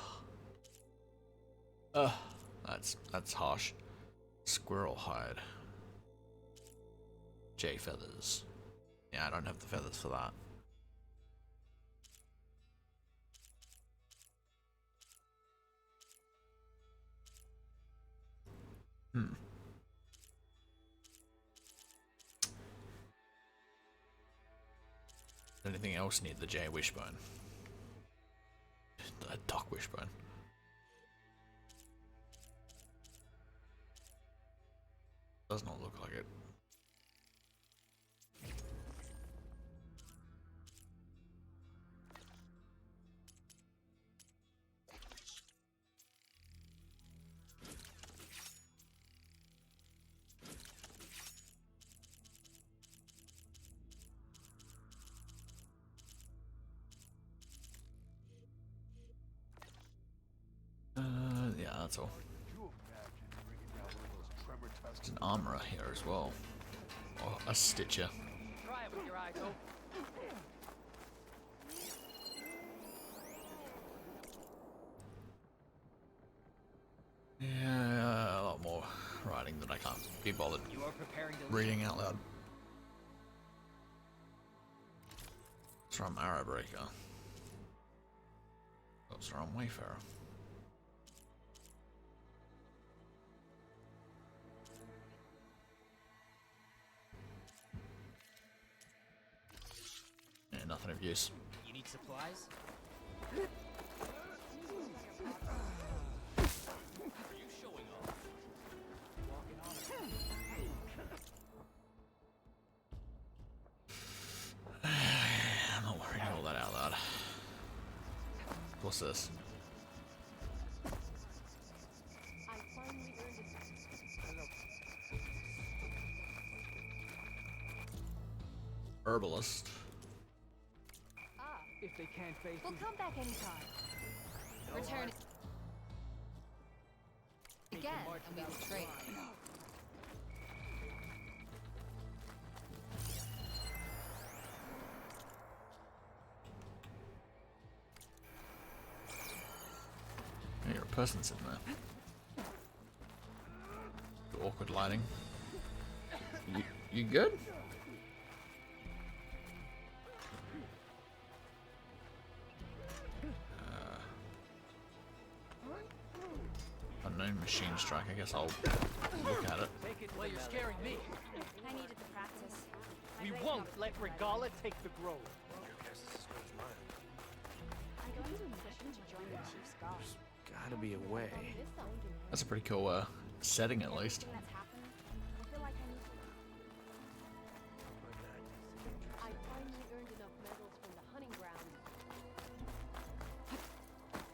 Speaker 1: Ugh. That's harsh. Squirrel hide. J feathers. Yeah, I don't have the feathers for that. Hmm. Anything else need the J wishbone? A Doc wishbone. Does not look like it. Yeah, that's all. There's an armorer here as well. Oh, a stitcher.
Speaker 8: Try it with your eyes open.
Speaker 1: Yeah, a lot more writing that I can't be bothered
Speaker 8: You are preparing to
Speaker 1: reading out loud. It's from Arrowbreaker. That's from Wayfarer. Yeah, nothing of use.
Speaker 8: You need supplies? Are you showing off? Walking on
Speaker 1: I'm not worrying all that out loud. What's this? Herbalist.
Speaker 8: If they can't face
Speaker 7: We'll come back anytime. Return again, and we will trade.
Speaker 1: Yeah, you're a person sitting there. Awkward lighting. You good? Unknown machine strike. I guess I'll look at it.
Speaker 8: Well, you're scaring me.
Speaker 5: I needed the practice.
Speaker 8: We won't let Regala take the grove.
Speaker 5: I'm going to mission to join the Chief's guard.
Speaker 15: Gotta be a way.
Speaker 1: That's a pretty cool setting, at least.
Speaker 5: That's happened. I feel like I need to.
Speaker 7: I finally earned enough medals from the hunting grounds.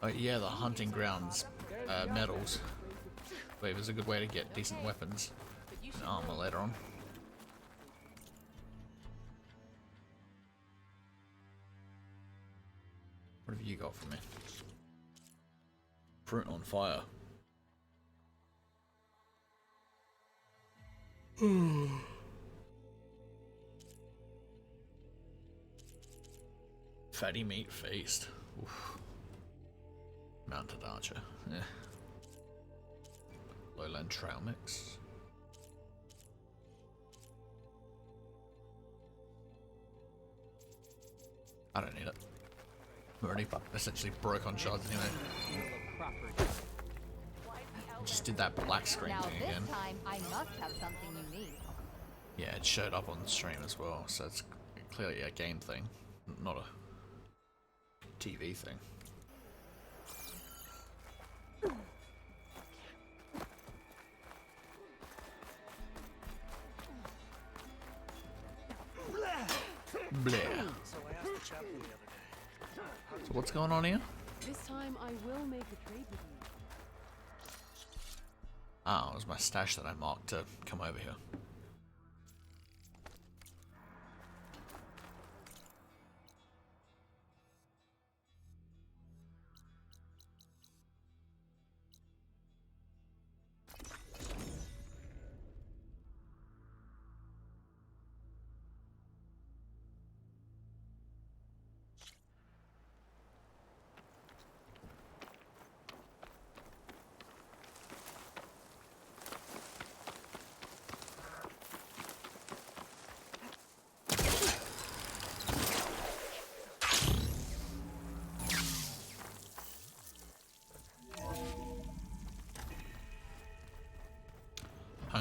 Speaker 1: Oh yeah, the hunting grounds medals. Wait, there's a good way to get decent weapons and armor later on. What have you got for me? Fruit on fire. Fatty meat feast. Oof. Mounted archer. Yeah. Lowland trail mix. I don't need it. I'm already essentially broke on shards anyway. Just did that black screen
Speaker 7: Now
Speaker 1: thing
Speaker 7: this
Speaker 1: again.
Speaker 7: time, I must have something you need.
Speaker 1: Yeah, it showed up on the stream as well, so it's clearly a game thing, not a TV thing. Bleh.
Speaker 15: So I asked the chaplain the other day.
Speaker 1: So what's going on here?
Speaker 2: This time I will make a trade with you.
Speaker 1: Ah, it was my stash that I marked to come over here.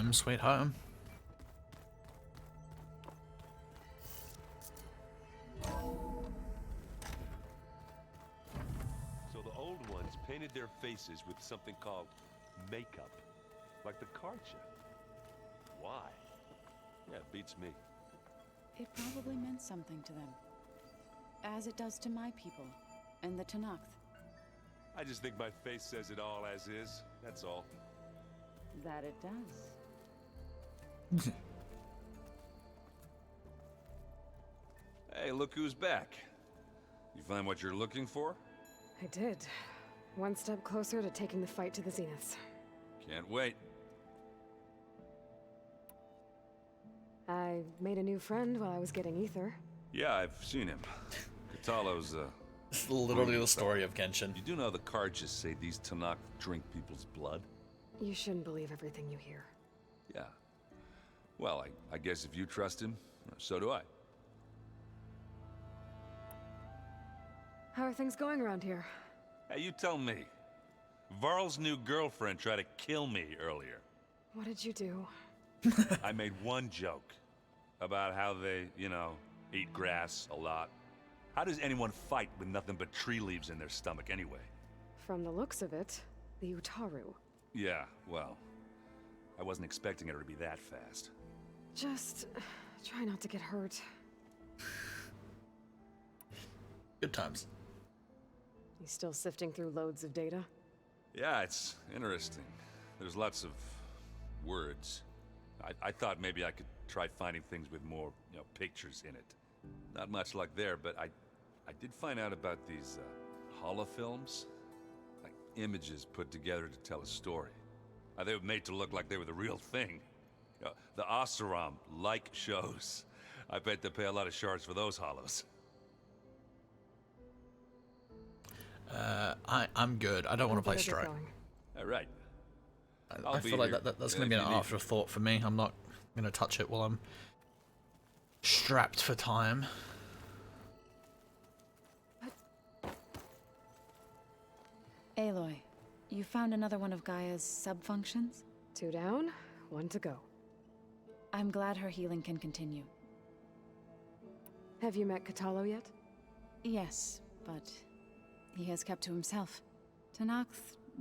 Speaker 1: Home sweet home.
Speaker 11: So the old ones painted their faces with something called makeup, like the card show. Why? Yeah, it beats me.
Speaker 12: It probably meant something to them. As it does to my people, and the Tanakh.
Speaker 11: I just think my face says it all as is, that's all.
Speaker 12: That it does.
Speaker 19: Hey, look who's back. You find what you're looking for?
Speaker 2: I did. One step closer to taking the fight to the zeniths.
Speaker 19: Can't wait.
Speaker 2: I made a new friend while I was getting ether.
Speaker 19: Yeah, I've seen him. Katalo's,
Speaker 1: It's literally the story of Genshin.
Speaker 19: You do know the cards just say these Tanakh drink people's blood?
Speaker 2: You shouldn't believe everything you hear.
Speaker 19: Yeah. Well, I guess if you trust him, so do I.
Speaker 2: How are things going around here?
Speaker 19: Hey, you tell me. Varl's new girlfriend tried to kill me earlier.
Speaker 2: What did you do?
Speaker 19: I made one joke about how they, you know, eat grass a lot. How does anyone fight with nothing but tree leaves in their stomach anyway?
Speaker 2: From the looks of it, the Utaru.
Speaker 19: Yeah, well, I wasn't expecting her to be that fast.
Speaker 2: Just try not to get hurt.
Speaker 1: Good times.
Speaker 2: You still sifting through loads of data?
Speaker 19: Yeah, it's interesting. There's lots of words. I thought maybe I could try finding things with more, you know, pictures in it. Not much luck there, but I did find out about these holofilms. Like images put together to tell a story. They were made to look like they were the real thing. You know, the Oseram-like shows. I bet they pay a lot of shards for those hollows.
Speaker 1: I'm good. I don't want to play Strike.
Speaker 19: All right.
Speaker 1: I feel like that's going to be an afterthought for me. I'm not going to touch it while I'm strapped for time.
Speaker 12: Aloy, you found another one of Gaia's sub-functions?
Speaker 2: 2 down, 1 to go.
Speaker 12: I'm glad her healing can continue.
Speaker 2: Have you met Katalo yet?
Speaker 12: Yes, but he has kept to himself. Tanakh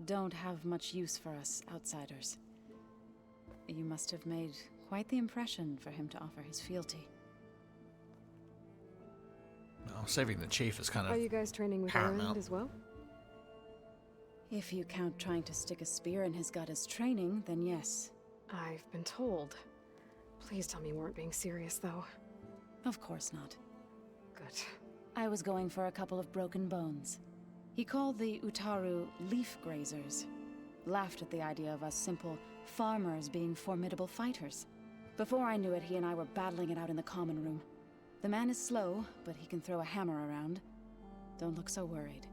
Speaker 12: don't have much use for us outsiders. You must have made quite the impression for him to offer his fealty.
Speaker 1: Well, saving the chief is kind of
Speaker 2: Are you guys training with
Speaker 1: paramount.
Speaker 2: Erend as well?
Speaker 12: If you count trying to stick a spear in his gut as training, then yes.
Speaker 2: I've been told. Please tell me you weren't being serious, though.
Speaker 12: Of course not.
Speaker 2: Good.
Speaker 12: I was going for a couple of broken bones. He called the Utaru leaf grazers. Laughed at the idea of us simple farmers being formidable fighters. Before I knew it, he and I were battling it out in the common room. The man is slow, but he can throw a hammer around. Don't look so worried.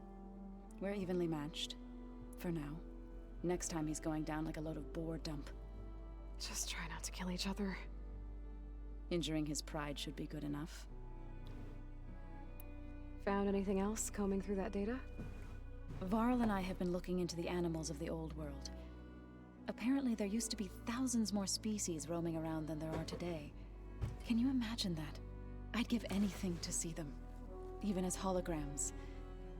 Speaker 12: We're evenly matched. For now. Next time he's going down like a load of boar dump.
Speaker 2: Just try not to kill each other.
Speaker 12: Injuring his pride should be good enough.
Speaker 2: Found anything else combing through that data?
Speaker 12: Varl and I have been looking into the animals of the old world. Apparently there used to be thousands more species roaming around than there are today. Can you imagine that? I'd give anything to see them. Even as holograms.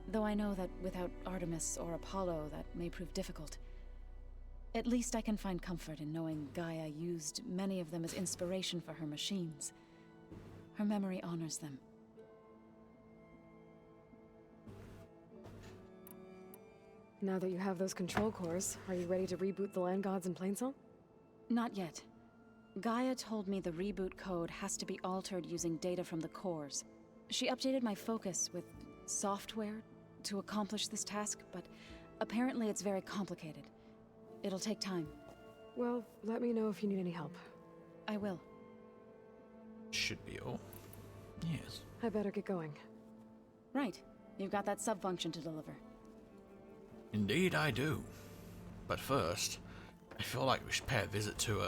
Speaker 12: Though I know that without Artemis or Apollo, that may prove difficult. At least I can find comfort in knowing Gaia used many of them as inspiration for her machines. Her memory honors them.
Speaker 2: Now that you have those control cores, are you ready to reboot the land gods in Plainsong?
Speaker 12: Not yet. Gaia told me the reboot code has to be altered using data from the cores. She updated my focus with software to accomplish this task, but apparently it's very complicated. It'll take time.
Speaker 2: Well, let me know if you need any help.
Speaker 12: I will.
Speaker 1: Should be all. Yes.
Speaker 2: I better get going.
Speaker 12: Right. You've got that sub-function to deliver.
Speaker 1: Indeed I do. But first, I feel like we should pay a visit to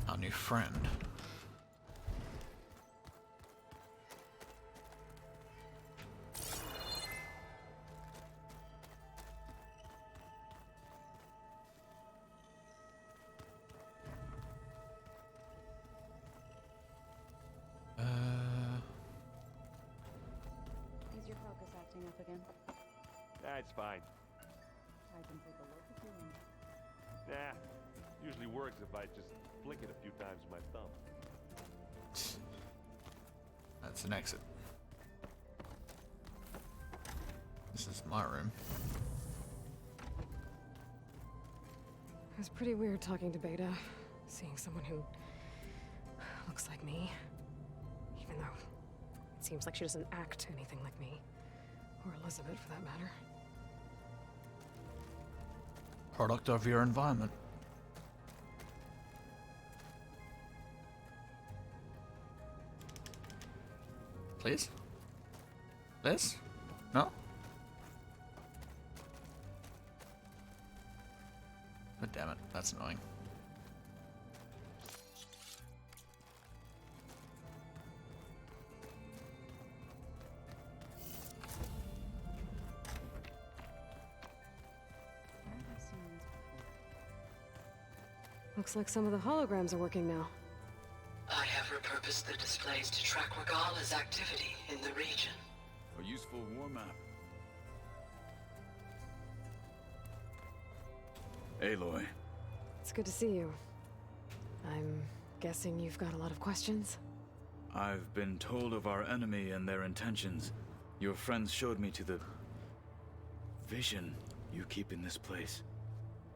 Speaker 1: our new friend.
Speaker 3: acting up again?
Speaker 11: Nah, it's fine.
Speaker 3: I can take a look if you want.
Speaker 11: Nah, usually works if I just flick it a few times with my thumb.
Speaker 1: That's an exit. This is my room.
Speaker 2: It was pretty weird talking to Beta, seeing someone who looks like me. Even though it seems like she doesn't act anything like me. Or Elizabeth, for that matter.
Speaker 1: Product of your environment. Please? This? No? God damn it, that's annoying.
Speaker 2: Looks like some of the holograms are working now.
Speaker 23: I have repurposed the displays to track Regala's activity in the region.
Speaker 17: A useful war map. Aloy.
Speaker 2: It's good to see you. I'm guessing you've got a lot of questions?
Speaker 17: I've been told of our enemy and their intentions. Your friends showed me to the vision you keep in this place.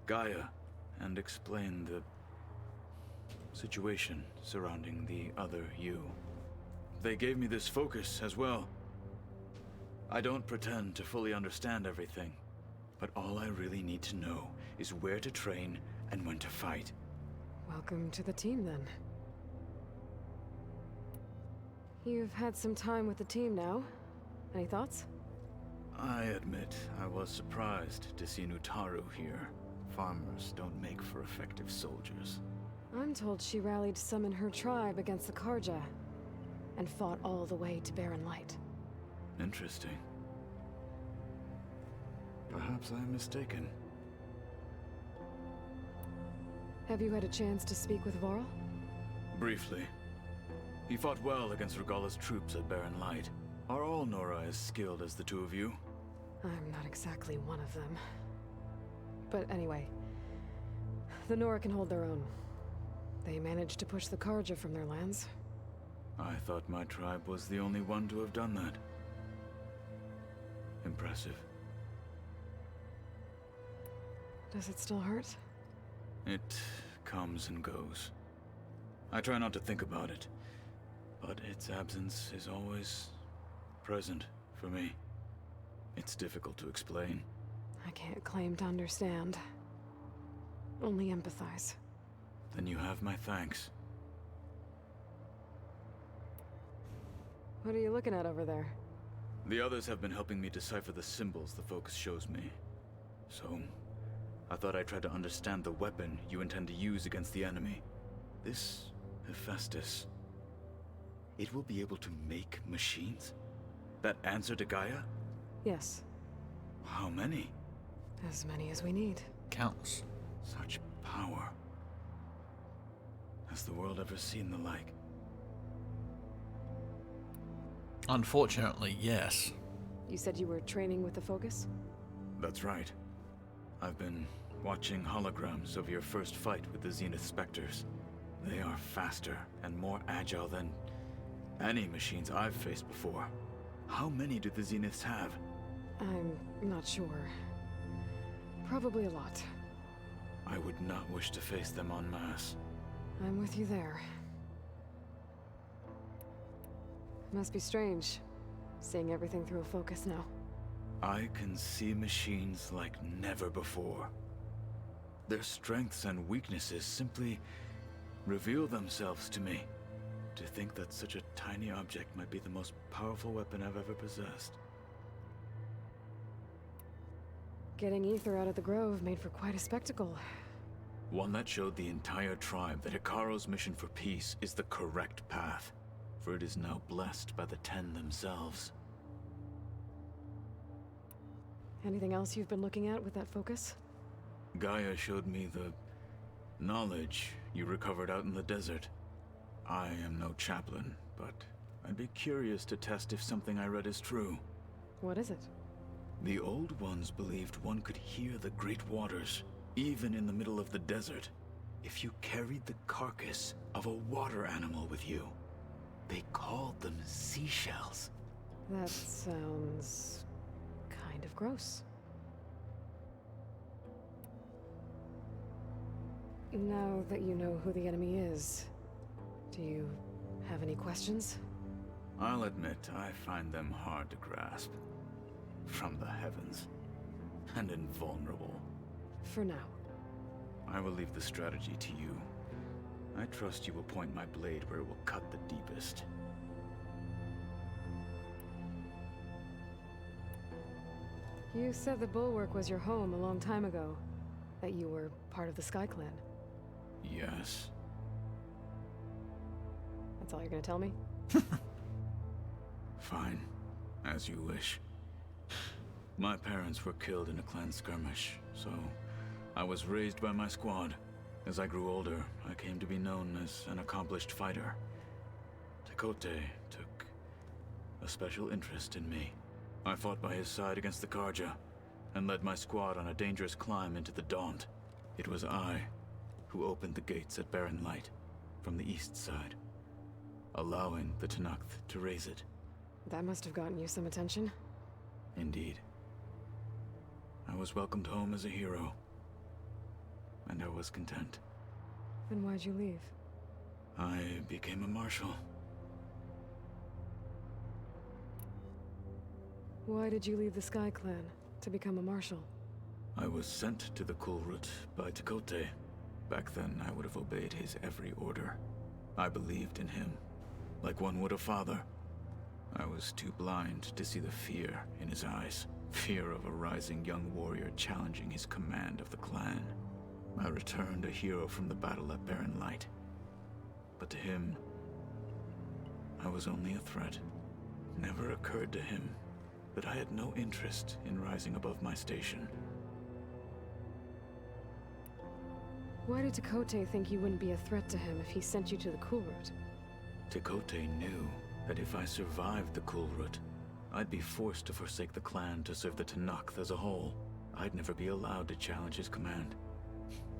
Speaker 17: Gaia, and explained the situation surrounding the other you. They gave me this focus as well. I don't pretend to fully understand everything, but all I really need to know is where to train and when to fight.
Speaker 2: Welcome to the team, then. You've had some time with the team now. Any thoughts?
Speaker 17: I admit I was surprised to see Nutaru here. Farmers don't make for effective soldiers.
Speaker 2: I'm told she rallied some in her tribe against the Karja, and fought all the way to Barren Light.
Speaker 17: Interesting. Perhaps I'm mistaken.
Speaker 2: Have you had a chance to speak with Varl?
Speaker 17: Briefly. He fought well against Regala's troops at Barren Light. Are all Nora as skilled as the two of you?
Speaker 2: I'm not exactly one of them. But anyway, the Nora can hold their own. They managed to push the Karja from their lands.
Speaker 17: I thought my tribe was the only one to have done that. Impressive.
Speaker 2: Does it still hurt?
Speaker 17: It comes and goes. I try not to think about it, but its absence is always present for me. It's difficult to explain.
Speaker 2: I can't claim to understand. Only empathize.
Speaker 17: Then you have my thanks.
Speaker 2: What are you looking at over there?
Speaker 17: The others have been helping me decipher the symbols the focus shows me. So, I thought I'd try to understand the weapon you intend to use against the enemy. This Hephaestus, it will be able to make machines? That answer to Gaia?
Speaker 2: Yes.
Speaker 17: How many?
Speaker 2: As many as we need.
Speaker 1: Counts.
Speaker 17: Such power. Has the world ever seen the like?
Speaker 1: Unfortunately, yes.
Speaker 2: You said you were training with the Focus?
Speaker 17: That's right. I've been watching holograms of your first fight with the Zenith Spectres. They are faster and more agile than any machines I've faced before. How many do the Zeniths have?
Speaker 2: I'm not sure. Probably a lot.
Speaker 17: I would not wish to face them en masse.
Speaker 2: I'm with you there. Must be strange, seeing everything through a focus now.
Speaker 17: I can see machines like never before. Their strengths and weaknesses simply reveal themselves to me. To think that such a tiny object might be the most powerful weapon I've ever possessed.
Speaker 2: Getting Ether out of the Grove made for quite a spectacle.
Speaker 17: One that showed the entire tribe that Hikaru's mission for peace is the correct path, for it is now blessed by the Ten themselves.
Speaker 2: Anything else you've been looking at with that focus?
Speaker 17: Gaia showed me the knowledge you recovered out in the desert. I am no chaplain, but I'd be curious to test if something I read is true.
Speaker 2: What is it?
Speaker 17: The Old Ones believed one could hear the great waters, even in the middle of the desert, if you carried the carcass of a water animal with you. They called them seashells.
Speaker 2: That sounds kind of gross. Now that you know who the enemy is, do you have any questions?
Speaker 17: I'll admit, I find them hard to grasp. From the heavens. And invulnerable.
Speaker 2: For now.
Speaker 17: I will leave the strategy to you. I trust you will point my blade where it will cut the deepest.
Speaker 2: You said the Bulwark was your home a long time ago. That you were part of the Sky Clan.
Speaker 17: Yes.
Speaker 2: That's all you're gonna tell me?
Speaker 17: Fine. As you wish. My parents were killed in a clan skirmish, so I was raised by my squad. As I grew older, I came to be known as an accomplished fighter. Tekote took a special interest in me. I fought by his side against the Karja, and led my squad on a dangerous climb into the Daunt. It was I who opened the gates at Barren Light from the east side, allowing the Tenakth to raise it.
Speaker 2: That must have gotten you some attention.
Speaker 17: Indeed. I was welcomed home as a hero, and I was content.
Speaker 2: Then why'd you leave?
Speaker 17: I became a marshal.
Speaker 2: Why did you leave the Sky Clan to become a marshal?
Speaker 17: I was sent to the Kulrut by Tekote. Back then, I would have obeyed his every order. I believed in him, like one would a father. I was too blind to see the fear in his eyes. Fear of a rising young warrior challenging his command of the clan. I returned a hero from the battle at Barren Light. But to him, I was only a threat. Never occurred to him that I had no interest in rising above my station.
Speaker 2: Why did Tekote think you wouldn't be a threat to him if he sent you to the Kulrut?
Speaker 17: Tekote knew that if I survived the Kulrut, I'd be forced to forsake the clan to serve the Tenakth as a whole. I'd never be allowed to challenge his command,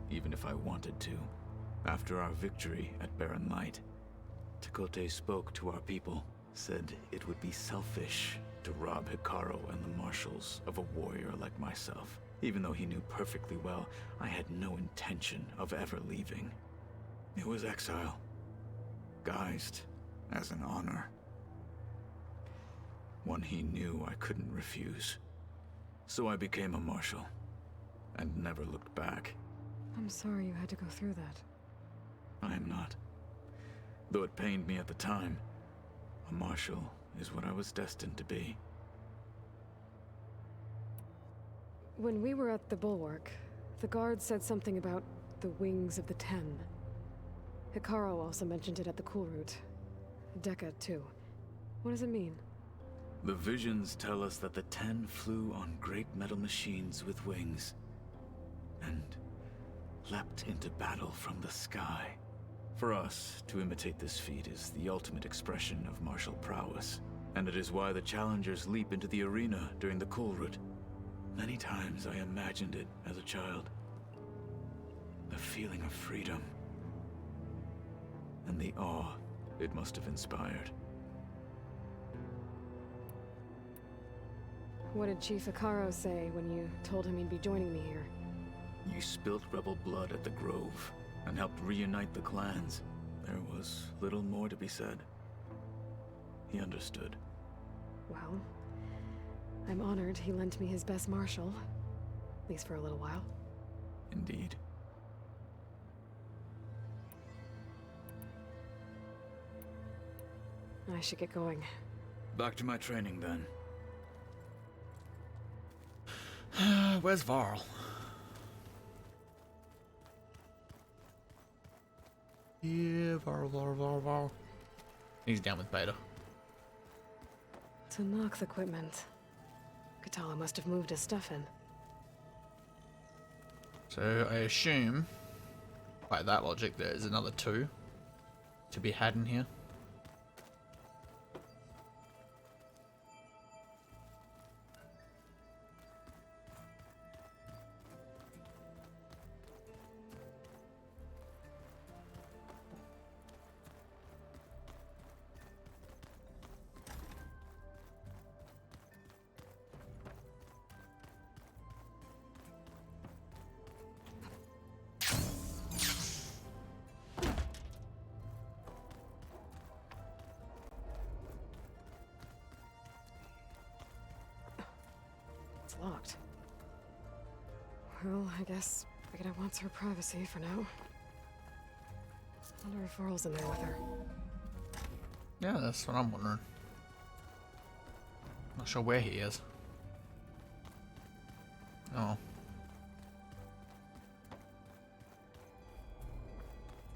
Speaker 17: even if I wanted to. After our victory at Barren Light, Tekote spoke to our people, said it would be selfish to rob Hikaru and the marshals of a warrior like myself. Even though he knew perfectly well I had no intention of ever leaving. It was exile, guised as an honor. One he knew I couldn't refuse. So I became a marshal, and never looked back.
Speaker 2: I'm sorry you had to go through that.
Speaker 17: I am not. Though it pained me at the time, a marshal is what I was destined to be.
Speaker 2: When we were at the Bulwark, the guard said something about the Wings of the Ten. Hikaru also mentioned it at the Kulrut. Dekka, too. What does it mean?
Speaker 17: The visions tell us that the Ten flew on great metal machines with wings, and leapt into battle from the sky. For us, to imitate this feat is the ultimate expression of martial prowess, and it is why the challengers leap into the arena during the Kulrut. Many times I imagined it as a child. The feeling of freedom, and the awe it must have inspired.
Speaker 2: What did Chief Hikaru say when you told him he'd be joining me here?
Speaker 17: You spilt rebel blood at the Grove, and helped reunite the clans. There was little more to be said. He understood.
Speaker 2: Well, I'm honored he lent me his best marshal. At least for a little while.
Speaker 17: Indeed.
Speaker 2: I should get going.
Speaker 17: Back to my training, then.
Speaker 1: Where's Varl? Yeah, Varl. He's down with Beta.
Speaker 2: Tenakth equipment. Katala must have moved his stuff in.
Speaker 1: So I assume, by that logic, there's another 2 to be had in here.
Speaker 2: locked. Well, I guess Rita wants her privacy for now. Wonder if Earl's in there with her.
Speaker 1: Yeah, that's what I'm wondering. Not sure where he is. Oh.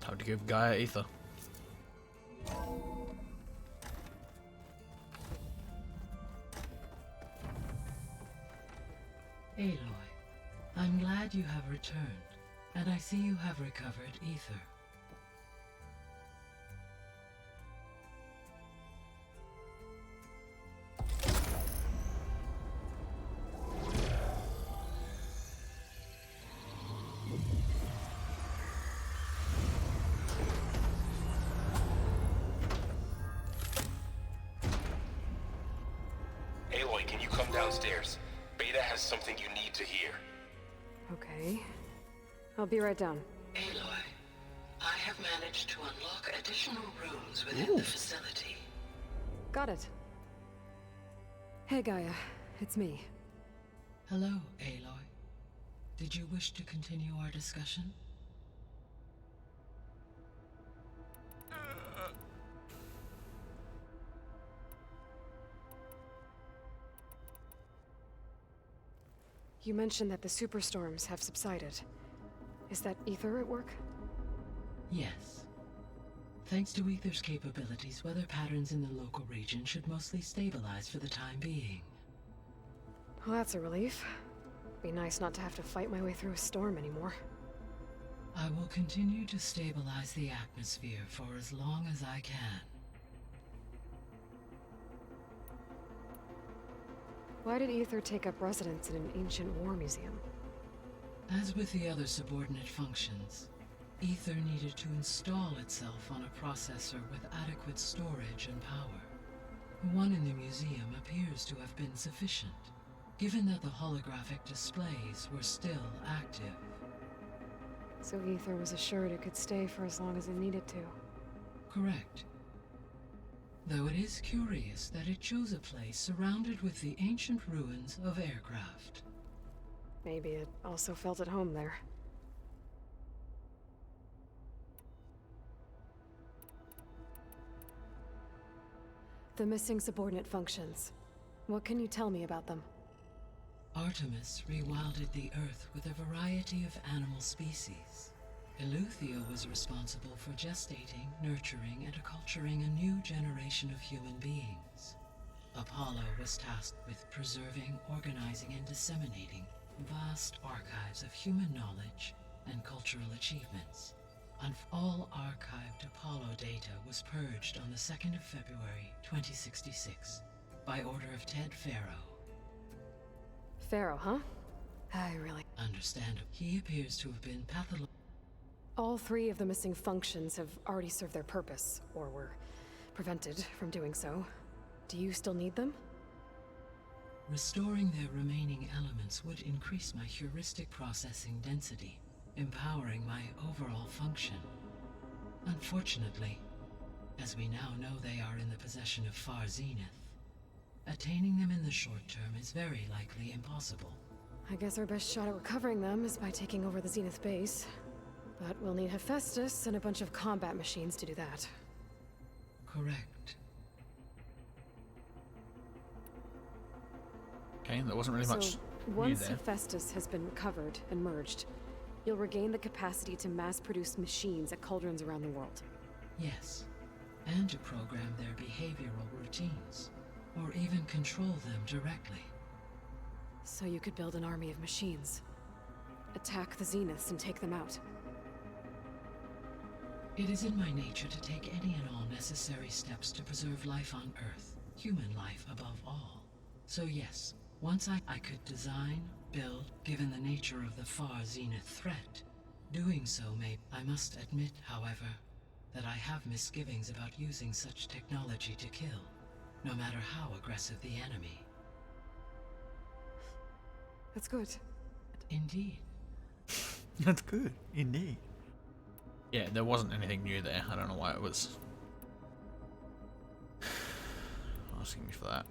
Speaker 1: Time to give Gaia ether.
Speaker 16: Aloy, I'm glad you have returned, and I see you have recovered ether.
Speaker 20: Aloy, can you come downstairs? Beta has something you need to hear.
Speaker 2: Okay. I'll be right down.
Speaker 16: Aloy, I have managed to unlock additional rooms within the facility.
Speaker 2: Got it. Hey, Gaia. It's me.
Speaker 16: Hello, Aloy. Did you wish to continue our discussion?
Speaker 2: You mentioned that the superstorms have subsided. Is that ether at work?
Speaker 16: Yes. Thanks to ether's capabilities, weather patterns in the local region should mostly stabilize for the time being.
Speaker 2: Well, that's a relief. Be nice not to have to fight my way through a storm anymore.
Speaker 16: I will continue to stabilize the atmosphere for as long as I can.
Speaker 2: Why did ether take up residence in an ancient war museum?
Speaker 16: As with the other subordinate functions, ether needed to install itself on a processor with adequate storage and power. The one in the museum appears to have been sufficient, given that the holographic displays were still active.
Speaker 2: So ether was assured it could stay for as long as it needed to.
Speaker 16: Correct. Though it is curious that it chose a place surrounded with the ancient ruins of aircraft.
Speaker 2: Maybe it also felt at home there. The missing subordinate functions. What can you tell me about them?
Speaker 16: Artemis rewilded the Earth with a variety of animal species. Eleuthia was responsible for gestating, nurturing, and acculturating a new generation of human beings. Apollo was tasked with preserving, organizing, and disseminating vast archives of human knowledge and cultural achievements. And all archived Apollo data was purged on the 2nd of February, 2066, by order of Ted Faro.
Speaker 2: Pharaoh, huh? I really...
Speaker 16: Understandable. He appears to have been pathological.
Speaker 2: All three of the missing functions have already served their purpose, or were prevented from doing so. Do you still need them?
Speaker 16: Restoring their remaining elements would increase my heuristic processing density, empowering my overall function. Unfortunately, as we now know they are in the possession of Far Zenith, attaining them in the short term is very likely impossible.
Speaker 2: I guess our best shot at recovering them is by taking over the Zenith base. But we'll need Hephaestus and a bunch of combat machines to do that.
Speaker 16: Correct.
Speaker 1: Okay, there wasn't really much new
Speaker 2: once
Speaker 1: there.
Speaker 2: Hephaestus has been recovered and merged, you'll regain the capacity to mass-produce machines at cauldrons around the world.
Speaker 16: Yes, and to program their behavioral routines, or even control them directly.
Speaker 2: So you could build an army of machines. Attack the Zeniths and take them out.
Speaker 16: It is in my nature to take any and all necessary steps to preserve life on Earth, human life above all. So yes, once I could design, build, given the nature of the Far Zenith threat. Doing so I must admit, however, that I have misgivings about using such technology to kill, no matter how aggressive the enemy.
Speaker 2: That's good.
Speaker 16: Indeed.
Speaker 1: That's good, indeed. Yeah, there wasn't anything new there. I don't know why it was asking me for that.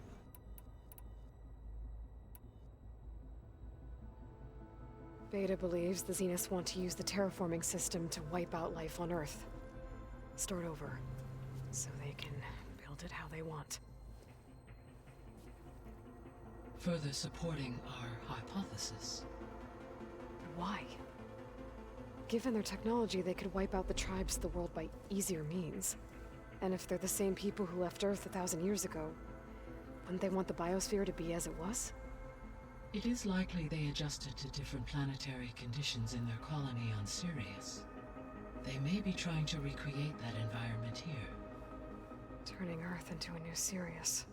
Speaker 2: Beta believes the Zeniths want to use the terraforming system to wipe out life on Earth. Start over, so they can build it how they want.
Speaker 16: Further supporting our hypothesis.
Speaker 2: Why? Given their technology, they could wipe out the tribes of the world by easier means. And if they're the same people who left Earth 1,000 years ago, wouldn't they want the biosphere to be as it was?
Speaker 16: It is likely they adjusted to different planetary conditions in their colony on Sirius. They may be trying to recreate that environment here.
Speaker 2: Turning Earth into a new Sirius.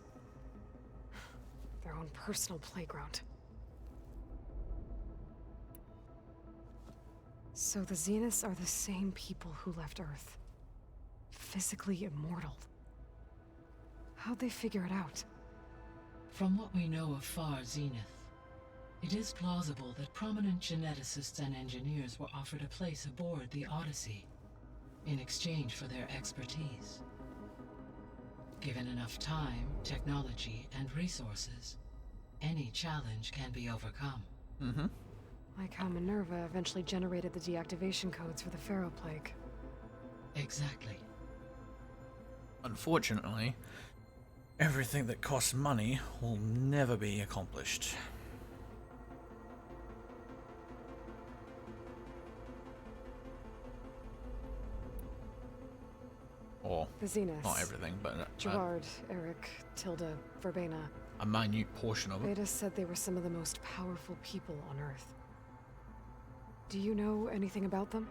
Speaker 2: Their own personal playground. So the Zeniths are the same people who left Earth. Physically immortal. How'd they figure it out?
Speaker 16: From what we know of Far Zenith, it is plausible that prominent geneticists and engineers were offered a place aboard the Odyssey in exchange for their expertise. Given enough time, technology, and resources, any challenge can be overcome.
Speaker 1: Mm-hmm.
Speaker 2: Like how Minerva eventually generated the deactivation codes for the Pharaoh Plague.
Speaker 16: Exactly.
Speaker 1: Unfortunately, everything that costs money will never be accomplished. Or,
Speaker 2: the Zeniths.
Speaker 1: not everything, but
Speaker 2: Gerard, Eric, Tilda, Verbena.
Speaker 1: A minute portion of it.
Speaker 2: Beta said they were some of the most powerful people on Earth. Do you know anything about them?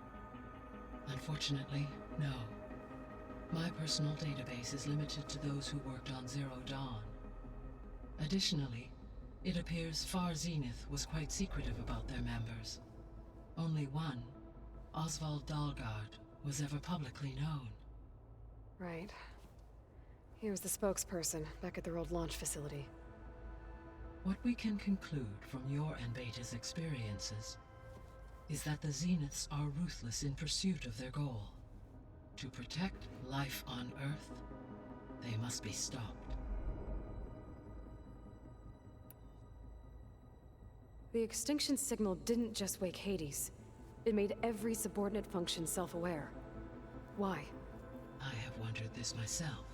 Speaker 16: Unfortunately, no. My personal database is limited to those who worked on Zero Dawn. Additionally, it appears Far Zenith was quite secretive about their members. Only one, Oswald Dalgard, was ever publicly known.
Speaker 2: Right. He was the spokesperson back at their old launch facility.
Speaker 16: What we can conclude from your and Beta's experiences is that the Zeniths are ruthless in pursuit of their goal. To protect life on Earth, they must be stopped.
Speaker 2: The extinction signal didn't just wake Hades. It made every subordinate function self-aware. Why?
Speaker 16: I have wondered this myself.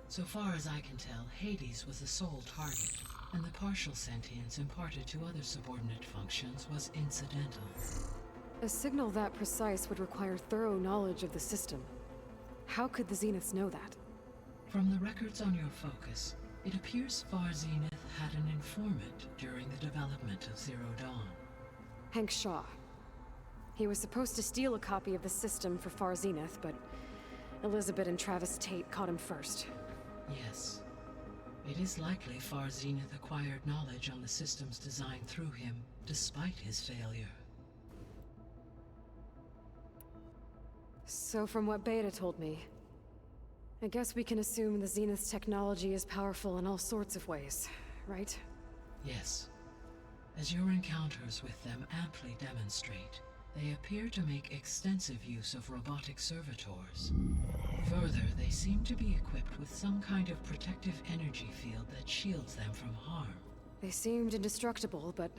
Speaker 16: So far as I can tell, Hades was the sole target, and the partial sentience imparted to other subordinate functions was incidental.
Speaker 2: A signal that precise would require thorough knowledge of the system. How could the Zeniths know that?
Speaker 16: From the records on your focus, it appears Far Zenith had an informant during the development of Zero Dawn.
Speaker 2: Hank Shaw. He was supposed to steal a copy of the system for Far Zenith, but Elizabeth and Travis Tate caught him first.
Speaker 16: Yes. It is likely Far Zenith acquired knowledge on the systems designed through him, despite his failure.
Speaker 2: So from what Beta told me, I guess we can assume the Zenith's technology is powerful in all sorts of ways, right?
Speaker 16: Yes. As your encounters with them amply demonstrate, they appear to make extensive use of robotic servitors. Further, they seem to be equipped with some kind of protective energy field that shields them from harm.
Speaker 2: They seemed indestructible, but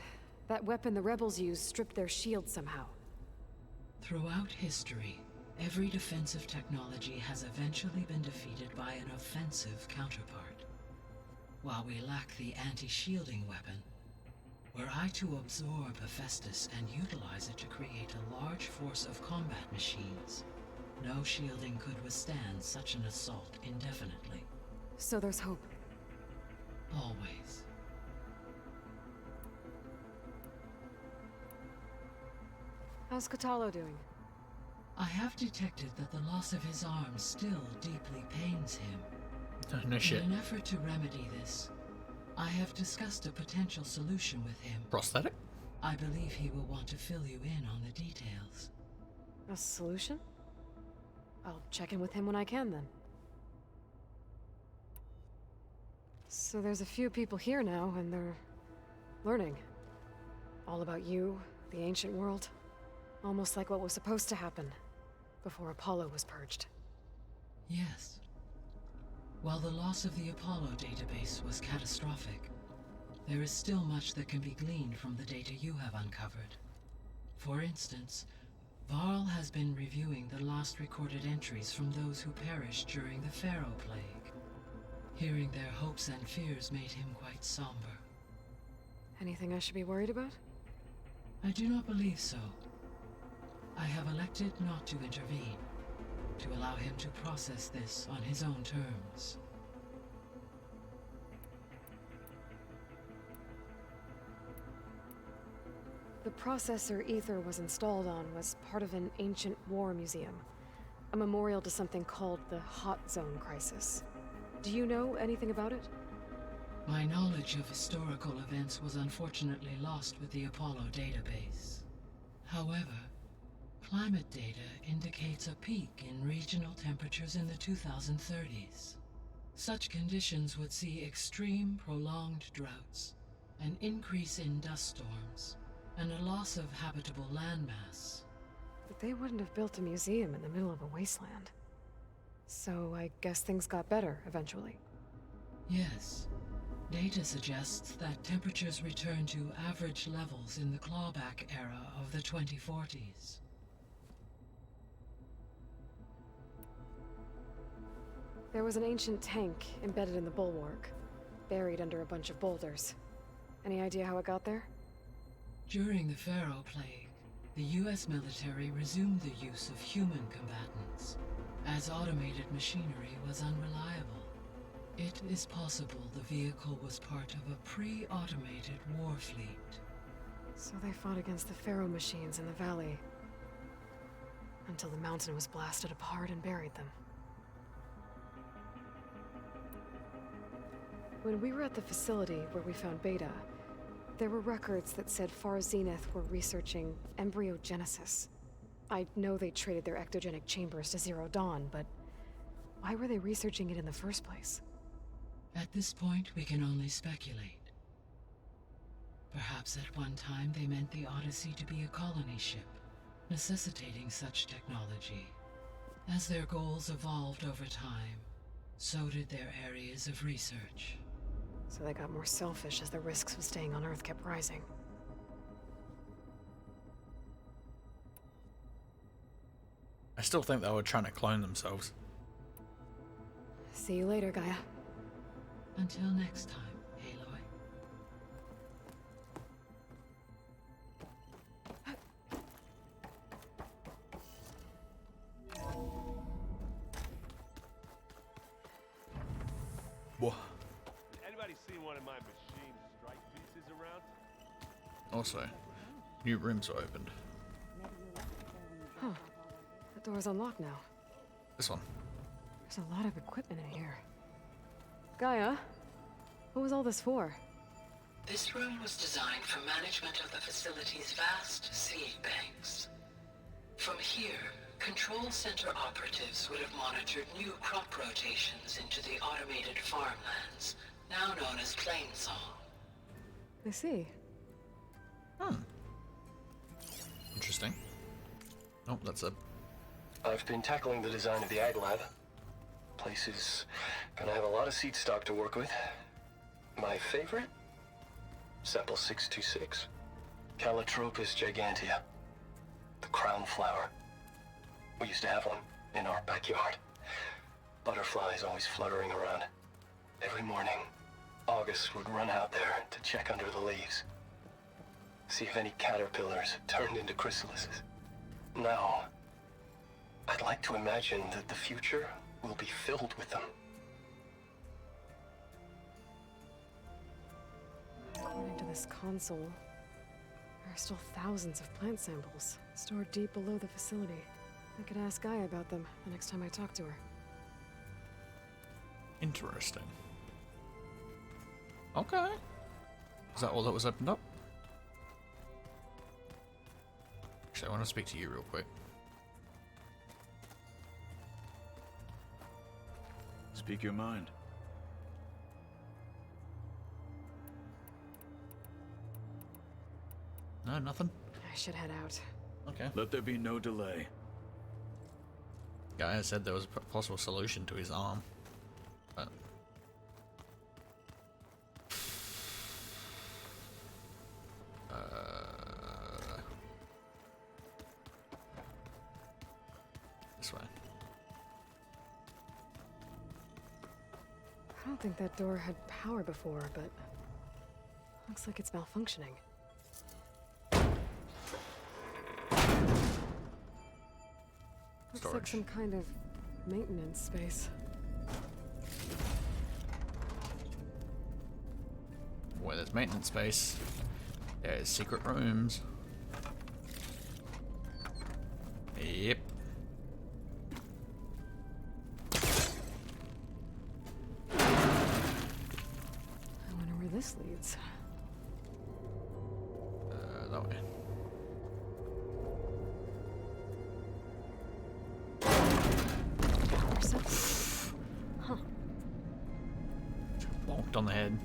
Speaker 2: that weapon the rebels used stripped their shield somehow.
Speaker 16: Throughout history, every defensive technology has eventually been defeated by an offensive counterpart. While we lack the anti-shielding weapon, were I to absorb Hephaestus and utilize it to create a large force of combat machines, no shielding could withstand such an assault indefinitely.
Speaker 2: So there's hope.
Speaker 16: Always.
Speaker 2: How's Catalo doing?
Speaker 16: I have detected that the loss of his arm still deeply pains him.
Speaker 1: No shit.
Speaker 16: In an effort to remedy this, I have discussed a potential solution with him.
Speaker 1: Prosthetic?
Speaker 16: I believe he will want to fill you in on the details.
Speaker 2: A solution? I'll check in with him when I can, then. So there's a few people here now, and they're learning. All about you, the ancient world. Almost like what was supposed to happen before Apollo was purged.
Speaker 16: Yes. While the loss of the Apollo database was catastrophic, there is still much that can be gleaned from the data you have uncovered. For instance, Varl has been reviewing the last recorded entries from those who perished during the Pharaoh Plague. Hearing their hopes and fears made him quite somber.
Speaker 2: Anything I should be worried about?
Speaker 16: I do not believe so. I have elected not to intervene, to allow him to process this on his own terms.
Speaker 2: The processor Ether was installed on was part of an ancient war museum, a memorial to something called the Hot Zone Crisis. Do you know anything about it?
Speaker 16: My knowledge of historical events was unfortunately lost with the Apollo database. However, climate data indicates a peak in regional temperatures in the 2030s. Such conditions would see extreme, prolonged droughts, an increase in dust storms, and a loss of habitable landmass.
Speaker 2: But they wouldn't have built a museum in the middle of a wasteland. So I guess things got better eventually.
Speaker 16: Yes. Data suggests that temperatures return to average levels in the clawback era of the 2040s.
Speaker 2: There was an ancient tank embedded in the bulwark, buried under a bunch of boulders. Any idea how it got there?
Speaker 16: During the Pharaoh Plague, the US military resumed the use of human combatants, as automated machinery was unreliable. It is possible the vehicle was part of a pre-automated war fleet.
Speaker 2: So they fought against the Pharaoh machines in the valley, until the mountain was blasted apart and buried them. When we were at the facility where we found Beta, there were records that said Far Zenith were researching embryogenesis. I know they traded their ectogenic chambers to Zero Dawn, but why were they researching it in the first place?
Speaker 16: At this point, we can only speculate. Perhaps at one time they meant the Odyssey to be a colony ship, necessitating such technology. As their goals evolved over time, so did their areas of research.
Speaker 2: So they got more selfish as the risks of staying on Earth kept rising.
Speaker 1: I still think they were trying to clone themselves.
Speaker 2: See you later, Gaia.
Speaker 16: Until next time, Aloy.
Speaker 1: Whoa.
Speaker 11: Anybody seen one of my machine strike pieces around?
Speaker 1: Also, new rooms are opened.
Speaker 2: Huh. The door's unlocked now.
Speaker 1: This one.
Speaker 2: There's a lot of equipment in here. Gaia, what was all this for?
Speaker 16: This room was designed for management of the facility's vast seed banks. From here, control center operatives would have monitored new crop rotations into the automated farmlands, now known as Plainsong.
Speaker 2: I see.
Speaker 1: Interesting. Oh, that's a...
Speaker 20: I've been tackling the design of the Ag Lab. Place is gonna have a lot of seed stock to work with. My favorite? Sample 626. Calotropis gigantea. The crown flower. We used to have one in our backyard. Butterflies always fluttering around. Every morning, August would run out there to check under the leaves. See if any caterpillars turned into chrysalises. Now, I'd like to imagine that the future will be filled with them.
Speaker 2: According to this console, there are still thousands of plant samples stored deep below the facility. I could ask Gaia about them the next time I talk to her.
Speaker 1: Interesting. Okay. Is that all that was opened up? Actually, I want to speak to you real quick.
Speaker 17: Speak your mind.
Speaker 1: No, nothing?
Speaker 2: I should head out.
Speaker 1: Okay.
Speaker 17: Let there be no delay.
Speaker 1: Gaia said there was a possible solution to his arm. But...
Speaker 2: don't think that door had power before, but looks like it's malfunctioning. Looks like
Speaker 1: Storage.
Speaker 2: some kind of maintenance space.
Speaker 1: Where there's maintenance space, there's secret rooms. Yep.
Speaker 2: I wonder where this leads.
Speaker 1: That way.
Speaker 2: Huh.
Speaker 1: Bonked on the head.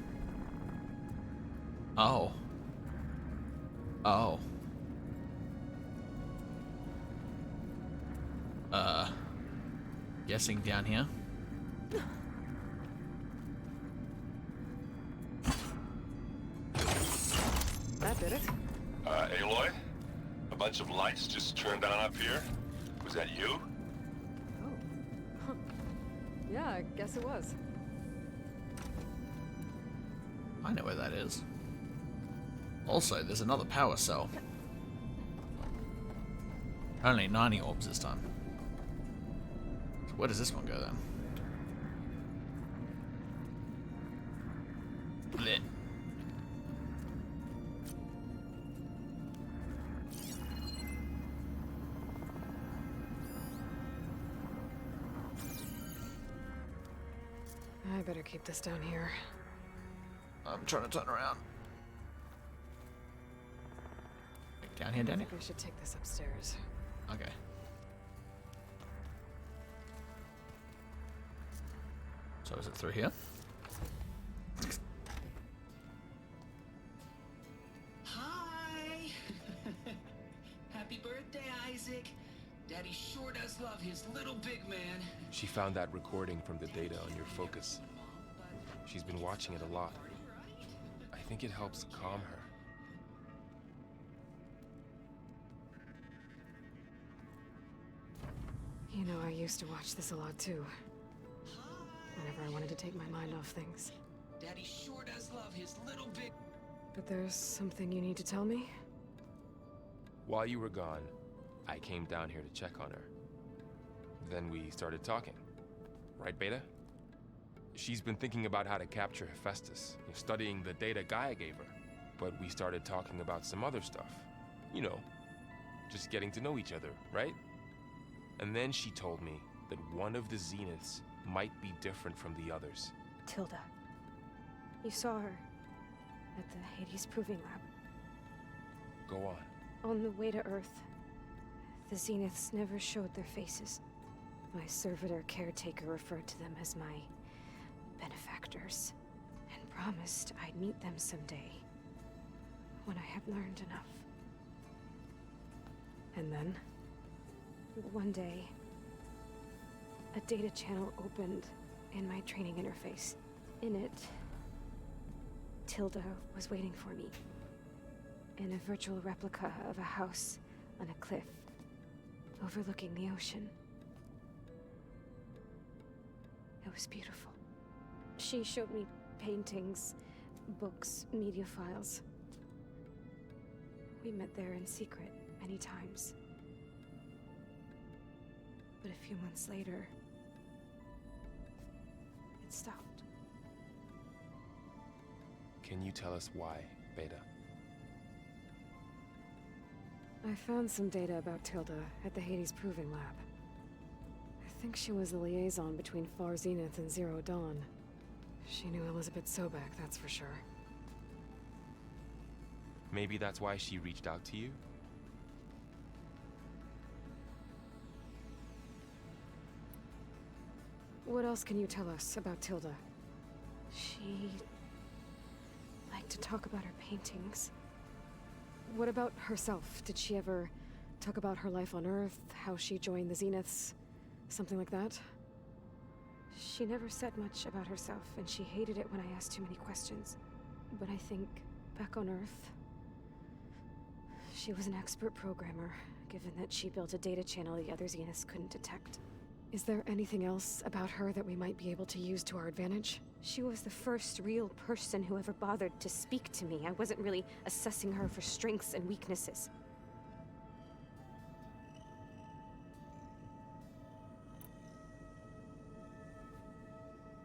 Speaker 1: Oh. Oh. Guessing down here.
Speaker 2: That did it.
Speaker 11: Aloy? A bunch of lights just turned on up here? Was that you?
Speaker 2: Oh. Huh. Yeah, I guess it was.
Speaker 1: I know where that is. Also, there's another power cell. Only 90 orbs this time. So where does this one go then? Blech.
Speaker 2: I better keep this down here.
Speaker 1: I'm trying to turn around. Down here,
Speaker 2: I
Speaker 1: Danny?
Speaker 2: think I should take this upstairs.
Speaker 1: Okay. So is it through here?
Speaker 9: Hi! Happy birthday, Isaac. Daddy sure does love his little big man.
Speaker 4: She found that recording from the data on your focus. She's been watching it a lot. I think it helps calm her.
Speaker 2: You know, I used to watch this a lot too. Whenever I wanted to take my mind off things.
Speaker 9: Daddy sure does love his little big...
Speaker 2: But there's something you need to tell me?
Speaker 4: While you were gone, I came down here to check on her. Then we started talking. Right, Beta? She's been thinking about how to capture Hephaestus, studying the data Gaia gave her. But we started talking about some other stuff. You know, just getting to know each other, right? And then she told me that one of the Zeniths might be different from the others.
Speaker 5: Tilda. You saw her at the Hades Proving Lab.
Speaker 4: Go on.
Speaker 5: On the way to Earth, the Zeniths never showed their faces. My servitor caretaker referred to them as my benefactors, and promised I'd meet them someday, when I had learned enough.
Speaker 2: And then?
Speaker 5: One day, a data channel opened in my training interface. In it, Tilda was waiting for me, in a virtual replica of a house on a cliff, overlooking the ocean. It was beautiful. She showed me paintings, books, media files. We met there in secret many times. But a few months later, it stopped.
Speaker 4: Can you tell us why, Beta?
Speaker 2: I found some data about Tilda at the Hades Proving Lab. I think she was the liaison between Far Zenith and Zero Dawn. She knew Elizabeth Sobek, that's for sure.
Speaker 4: Maybe that's why she reached out to you?
Speaker 2: What else can you tell us about Tilda? She liked to talk about her paintings. What about herself? Did she ever talk about her life on Earth, how she joined the Zeniths, something like that?
Speaker 5: She never said much about herself, and she hated it when I asked too many questions. But I think, back on Earth, she was an expert programmer, given that she built a data channel the other Zeniths couldn't detect.
Speaker 2: Is there anything else about her that we might be able to use to our advantage?
Speaker 5: She was the first real person who ever bothered to speak to me. I wasn't really assessing her for strengths and weaknesses.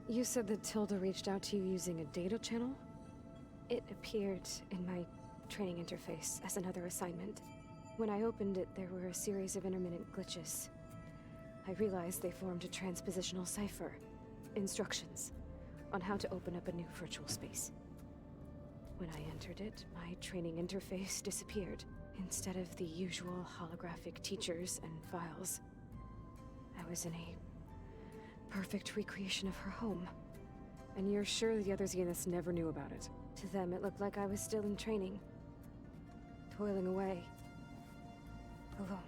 Speaker 2: You said that Tilda reached out to you using a data channel?
Speaker 5: It appeared in my training interface as another assignment. When I opened it, there were a series of intermittent glitches. I realized they formed a transpositional cipher. Instructions on how to open up a new virtual space. When I entered it, my training interface disappeared. Instead of the usual holographic teachers and files, I was in a perfect recreation of her home.
Speaker 2: And you're sure the other Zeniths never knew about it?
Speaker 5: To them, it looked like I was still in training. Toiling away. Alone.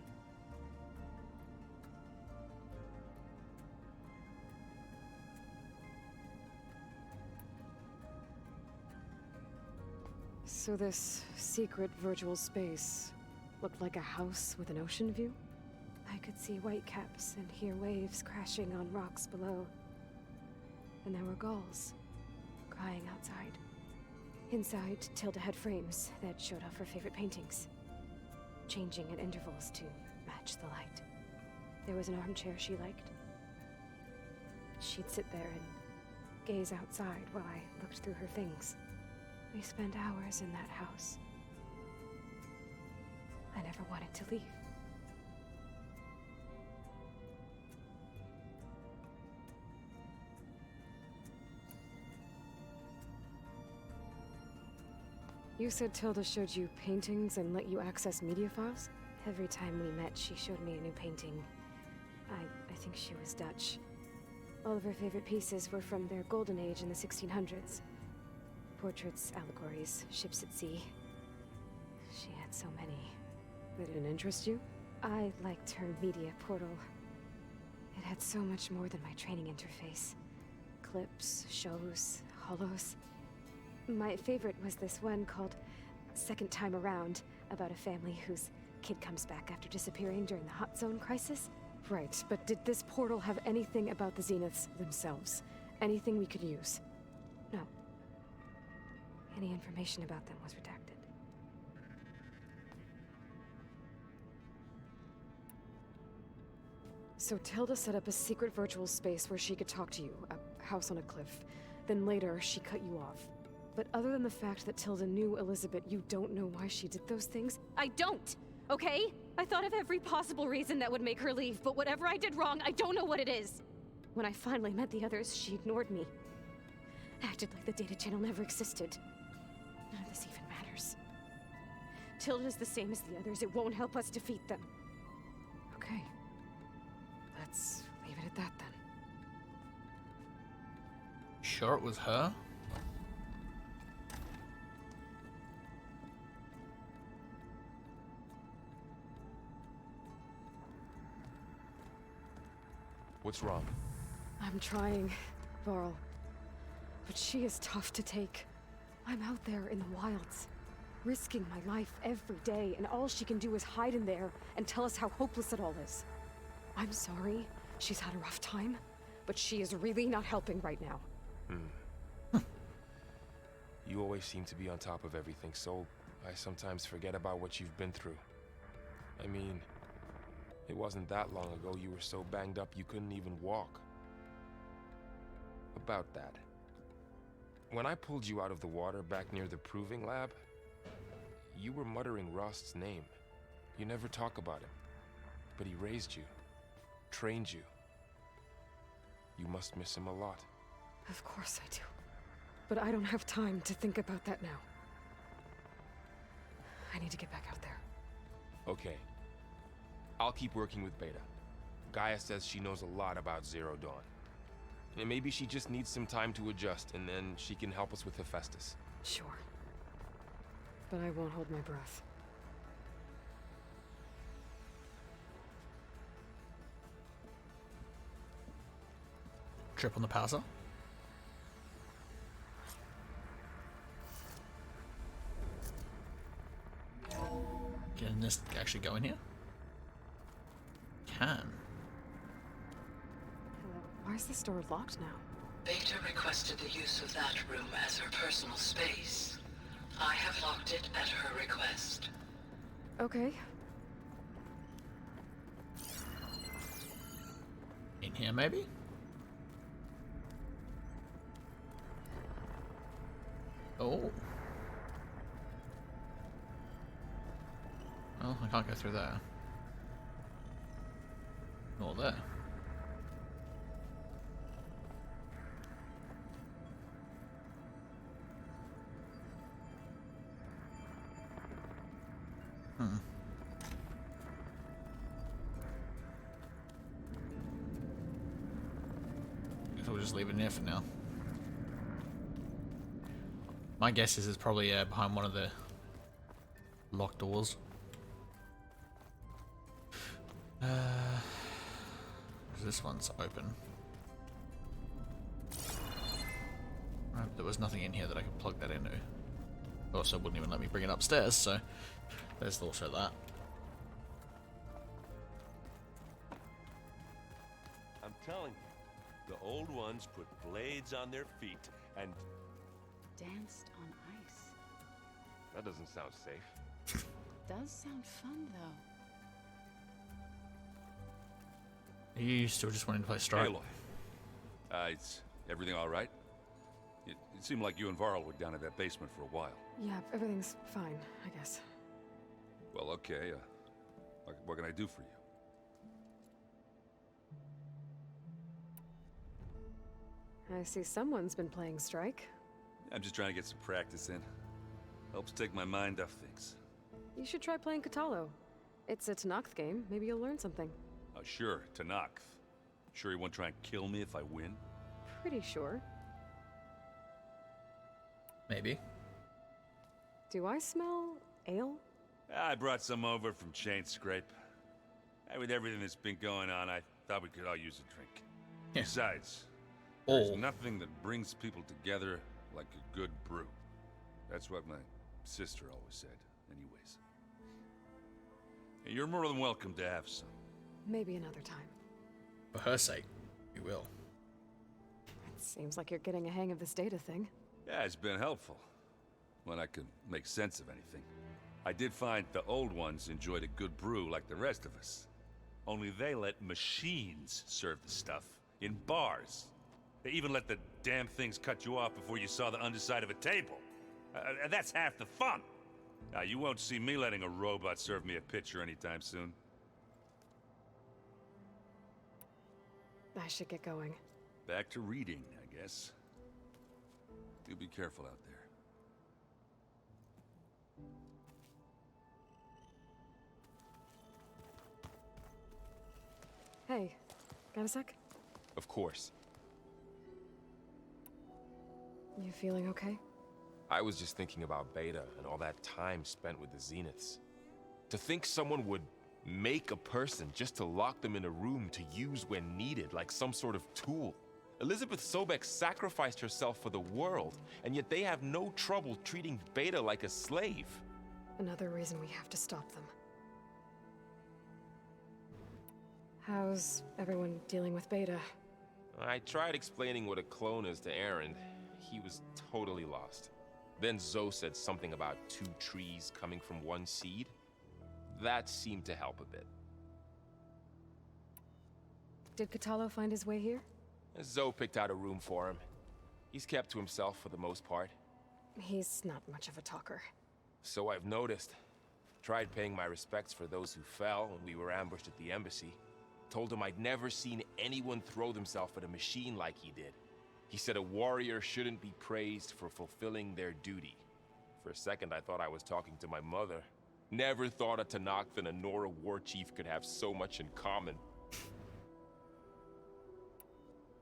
Speaker 2: So this secret virtual space looked like a house with an ocean view?
Speaker 5: I could see whitecaps and hear waves crashing on rocks below. And there were gulls crying outside. Inside, Tilda had frames that showed off her favorite paintings, changing at intervals to match the light. There was an armchair she liked. She'd sit there and gaze outside while I looked through her things. We spent hours in that house. I never wanted to leave.
Speaker 2: You said Tilda showed you paintings and let you access media files?
Speaker 5: Every time we met, she showed me a new painting. I think she was Dutch. All of her favorite pieces were from their golden age in the 1600s. Portraits, allegories, ships at sea. She had so many.
Speaker 2: They didn't interest you?
Speaker 5: I liked her media portal. It had so much more than my training interface. Clips, shows, holos. My favorite was this one called Second Time Around, about a family whose kid comes back after disappearing during the Hot Zone crisis.
Speaker 2: Right, but did this portal have anything about the Zeniths themselves? Anything we could use?
Speaker 5: No. Any information about them was redacted.
Speaker 2: So Tilda set up a secret virtual space where she could talk to you, a house on a cliff. Then later, she cut you off. But other than the fact that Tilda knew Elizabeth, you don't know why she did those things?
Speaker 5: I don't! Okay? I thought of every possible reason that would make her leave, but whatever I did wrong, I don't know what it is. When I finally met the others, she ignored me. Acted like the data channel never existed. None of this even matters. Tilda's the same as the others. It won't help us defeat them.
Speaker 2: Okay. Let's leave it at that then.
Speaker 1: Sure it was her?
Speaker 4: What's wrong?
Speaker 2: I'm trying, Varl. But she is tough to take. I'm out there in the wilds, risking my life every day, and all she can do is hide in there and tell us how hopeless it all is. I'm sorry, she's had a rough time, but she is really not helping right now.
Speaker 4: You always seem to be on top of everything, so I sometimes forget about what you've been through. I mean, it wasn't that long ago you were so banged up you couldn't even walk. About that. When I pulled you out of the water back near the proving lab, you were muttering Rost's name. You never talk about him. But he raised you, trained you. You must miss him a lot.
Speaker 2: Of course I do. But I don't have time to think about that now. I need to get back out there.
Speaker 4: Okay. I'll keep working with Beta. Gaia says she knows a lot about Zero Dawn. And maybe she just needs some time to adjust, and then she can help us with Hephaestus.
Speaker 2: Sure. But I won't hold my breath.
Speaker 1: Trip on the passer. Can this actually go in here? Can.
Speaker 2: is this door locked now?
Speaker 16: Beta requested the use of that room as her personal space. I have locked it at her request.
Speaker 2: Okay.
Speaker 1: In here, maybe? Oh. Well, I can't go through there. Nor there. Guess we'll just leave it in here for now. My guess is it's probably behind one of the locked doors. This one's open. Right, there was nothing in here that I could plug that into. Also, wouldn't even let me bring it upstairs, so there's also that.
Speaker 11: I'm telling you, the old ones put blades on their feet and...
Speaker 12: Danced on ice.
Speaker 4: That doesn't sound safe.
Speaker 12: Does sound fun, though.
Speaker 1: Are you still just wanting to play Strike?
Speaker 19: Aloy. Is everything all right? It seemed like you and Varl were down in that basement for a while.
Speaker 2: Yeah, everything's fine, I guess.
Speaker 19: Well, okay. What can I do for you?
Speaker 2: I see someone's been playing Strike.
Speaker 19: I'm just trying to get some practice in. Helps take my mind off things.
Speaker 2: You should try playing Katalo. It's a Tenakth game. Maybe you'll learn something.
Speaker 19: Oh, sure, Tenakth. Sure you won't try and kill me if I win?
Speaker 2: Pretty sure.
Speaker 1: Maybe.
Speaker 2: Do I smell ale?
Speaker 19: I brought some over from Chain Scrape. With everything that's been going on, I thought we could all use a drink.
Speaker 1: Yeah.
Speaker 19: Besides, there's nothing that brings people together like a good brew. That's what my sister always said, anyways. You're more than welcome to have some.
Speaker 2: Maybe another time.
Speaker 1: For her sake, we will.
Speaker 2: It seems like you're getting a hang of this data thing.
Speaker 19: Yeah, it's been helpful. When I could make sense of anything. I did find the old ones enjoyed a good brew like the rest of us. Only they let machines serve the stuff in bars. They even let the damn things cut you off before you saw the underside of a table. That's half the fun. Now, you won't see me letting a robot serve me a pitcher anytime soon.
Speaker 2: I should get going.
Speaker 19: Back to reading, I guess. You be careful out there.
Speaker 2: Hey, got a sec?
Speaker 4: Of course.
Speaker 2: You feeling okay?
Speaker 18: I was just thinking about Beta and all that time spent with the Zeniths. To think someone would make a person just to lock them in a room to use when needed, like some sort of tool. Elizabeth Sobek sacrificed herself for the world, and yet they have no trouble treating Beta like a slave.
Speaker 2: Another reason we have to stop them. How's everyone dealing with Beta?
Speaker 18: I tried explaining what a clone is to Aaron. He was totally lost. Then Zoe said something about 2 trees coming from 1 seed. That seemed to help a bit.
Speaker 2: Did Katalo find his way here?
Speaker 18: Zoe picked out a room for him. He's kept to himself for the most part.
Speaker 2: He's not much of a talker.
Speaker 18: So I've noticed. Tried paying my respects for those who fell when we were ambushed at the embassy. Told him I'd never seen anyone throw themselves at a machine like he did. He said a warrior shouldn't be praised for fulfilling their duty. For a second, I thought I was talking to my mother. Never thought a Tenakth and a Nora war chief could have so much in common.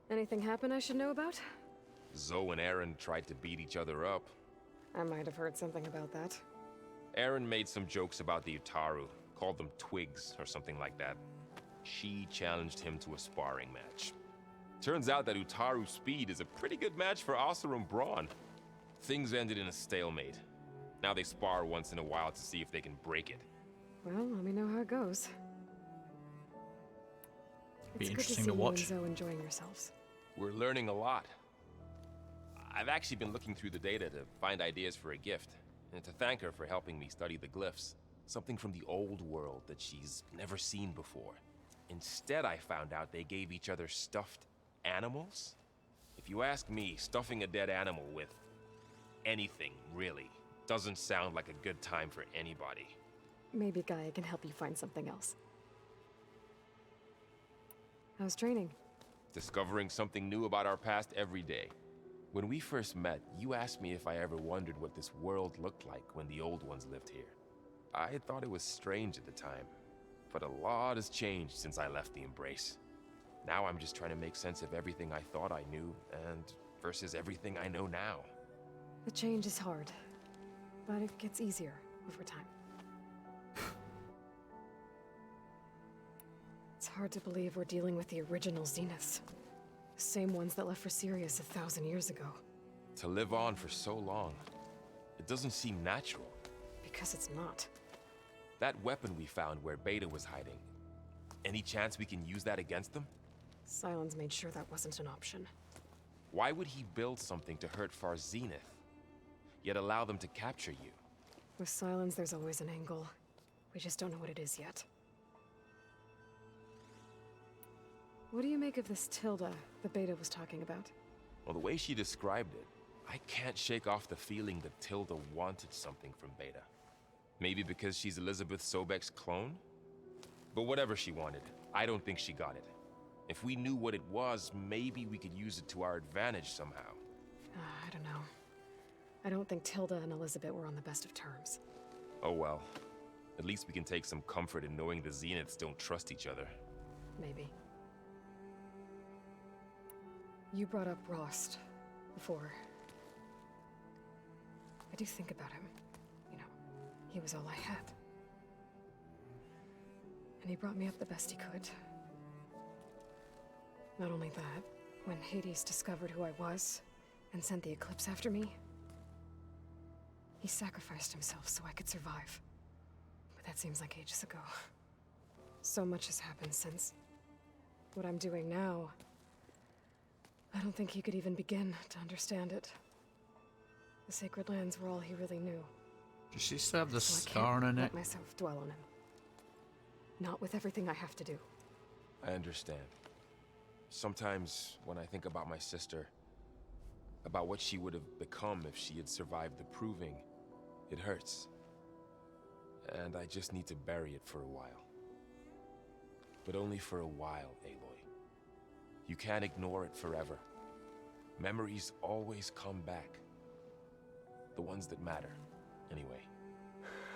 Speaker 2: Anything happen I should know about?
Speaker 18: Zoe and Aaron tried to beat each other up.
Speaker 2: I might have heard something about that.
Speaker 18: Aaron made some jokes about the Utaru, called them twigs or something like that. She challenged him to a sparring match. Turns out that Utaru speed is a pretty good match for Oseram brawn. Things ended in a stalemate. Now they spar once in a while to see if they can break it.
Speaker 2: Well, let me know how it goes.
Speaker 1: Be
Speaker 2: It's good to
Speaker 1: interesting
Speaker 2: see
Speaker 1: to watch.
Speaker 2: you and Zoe enjoying yourselves.
Speaker 18: We're learning a lot. I've actually been looking through the data to find ideas for a gift, and to thank her for helping me study the glyphs. Something from the old world that she's never seen before. Instead, I found out they gave each other stuffed animals. If you ask me, stuffing a dead animal with anything, really, doesn't sound like a good time for anybody.
Speaker 2: Maybe Gaia can help you find something else. How's training?
Speaker 18: Discovering something new about our past every day. When we first met, you asked me if I ever wondered what this world looked like when the old ones lived here. I had thought it was strange at the time, but a lot has changed since I left the Embrace. Now I'm just trying to make sense of everything I thought I knew, and versus everything I know now.
Speaker 2: The change is hard, but it gets easier over time. It's hard to believe we're dealing with the original Zeniths. The same ones that left for Sirius 1,000 years ago.
Speaker 18: To live on for so long, it doesn't seem natural.
Speaker 2: Because it's not.
Speaker 18: That weapon we found where Beta was hiding, any chance we can use that against them?
Speaker 2: Sylens made sure that wasn't an option.
Speaker 18: Why would he build something to hurt Far Zenith, yet allow them to capture you?
Speaker 2: With Sylens, there's always an angle. We just don't know what it is yet. What do you make of this Tilda the Beta was talking about?
Speaker 18: Well, the way she described it, I can't shake off the feeling that Tilda wanted something from Beta. Maybe because she's Elizabeth Sobek's clone? But whatever she wanted, I don't think she got it. If we knew what it was, maybe we could use it to our advantage somehow.
Speaker 2: I don't know. I don't think Tilda and Elizabeth were on the best of terms.
Speaker 18: Oh well. At least we can take some comfort in knowing the Zeniths don't trust each other.
Speaker 2: Maybe. You brought up Rost before. I do think about him. You know, he was all I had. And he brought me up the best he could. Not only that, when Hades discovered who I was and sent the Eclipse after me, he sacrificed himself so I could survive. But that seems like ages ago. So much has happened since. What I'm doing now, I don't think he could even begin to understand it. The Sacred Lands were all he really knew.
Speaker 1: Does she still have the
Speaker 2: So
Speaker 1: scar on her neck?
Speaker 2: let myself dwell on him. Not with everything I have to do.
Speaker 18: I understand. Sometimes, when I think about my sister, about what she would have become if she had survived the Proving, it hurts. And I just need to bury it for a while. But only for a while, Aloy. You can't ignore it forever. Memories always come back. The ones that matter, anyway.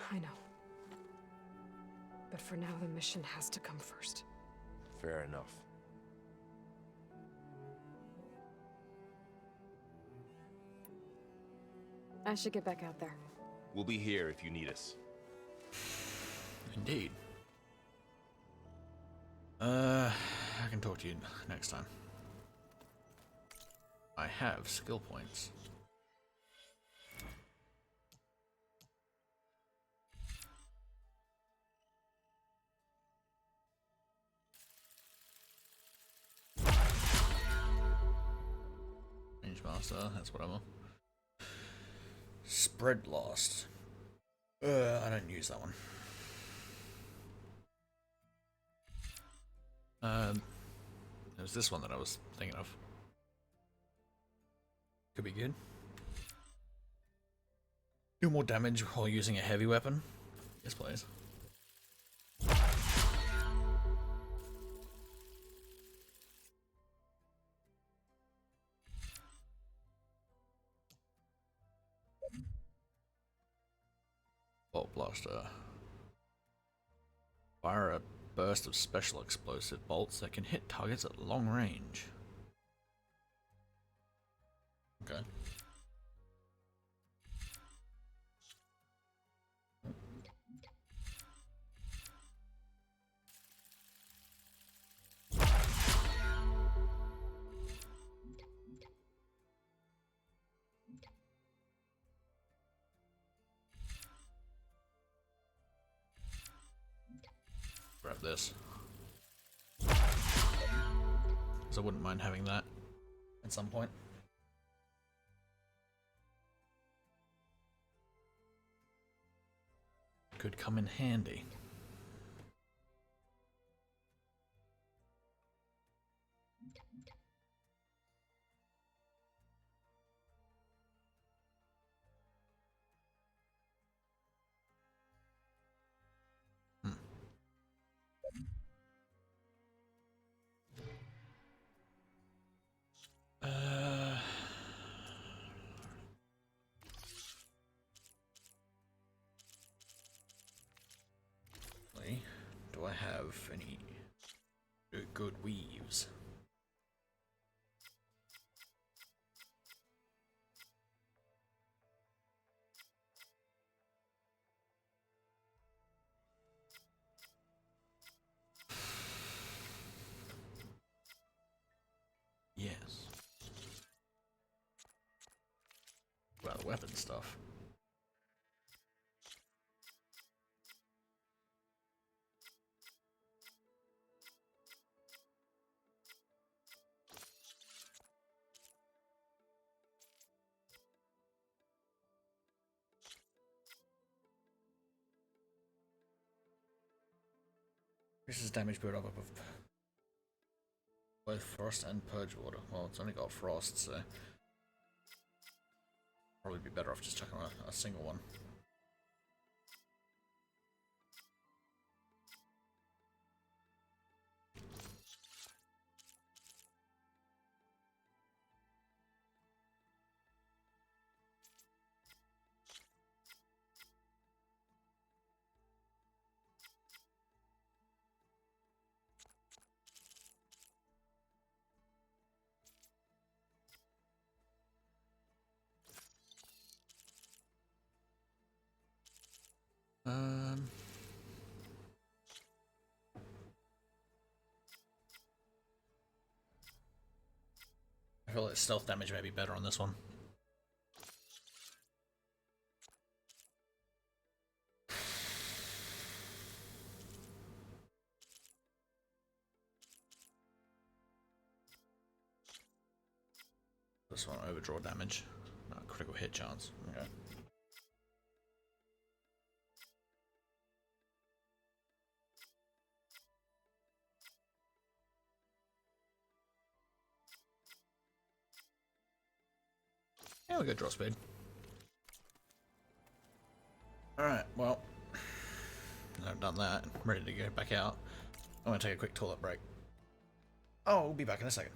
Speaker 2: I know. But for now, the mission has to come first.
Speaker 18: Fair enough.
Speaker 2: I should get back out there.
Speaker 18: We'll be here if you need us.
Speaker 1: Indeed. I can talk to you next time. I have skill points. Range master, that's what I'm on. Spread lost. I don't use that one. It was this one that I was thinking of. Could be good. Do more damage while using a heavy weapon? Yes, please. Bolt blaster. Fire a burst of special explosive bolts that can hit targets at long range. Okay. Grab this. Because I wouldn't mind having that. at some point. Could come in handy. Do I have any good weaves? Yes. Well, the weapon stuff. This is damage build up of both frost and purge water. Well, it's only got frost, so probably be better off just chucking a single one. I feel like stealth damage may be better on this one. This one overdraw damage, critical hit chance. Okay. Yeah, we got draw speed. Alright, well, I've done that. I'm ready to go back out. I'm gonna take a quick toilet break. Oh, we'll be back in a second.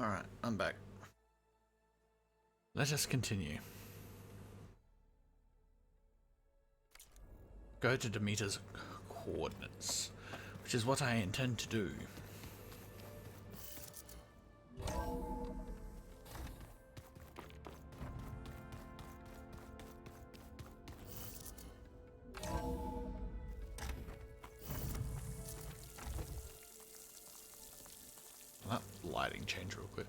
Speaker 1: Alright, I'm back. Let us continue. Go to Demeter's coordinates, which is what I intend to do. That lighting change real quick.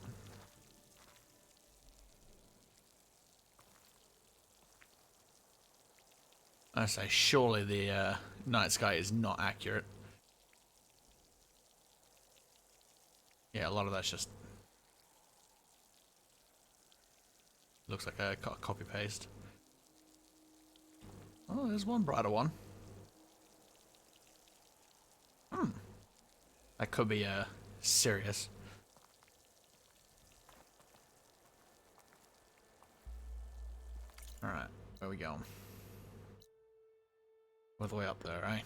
Speaker 1: I say, surely the night sky is not accurate. Yeah, a lot of that's just looks like a copy paste. Oh, there's one brighter one. That could be serious. All right, where we going? All the way up there, right?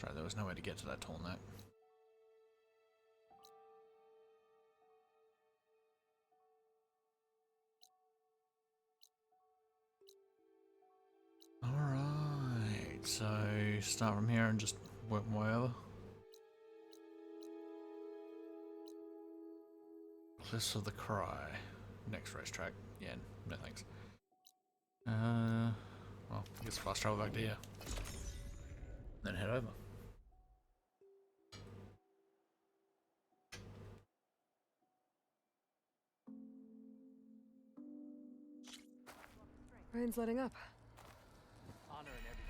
Speaker 1: Sorry, there was no way to get to that tall neck. Alright, so start from here and just work my way over. Cliffs of the Cry. Next racetrack. Yeah, no thanks. Well, I guess fast travel back to here. Then head over.
Speaker 2: Rain's letting up.
Speaker 8: Honor and everything.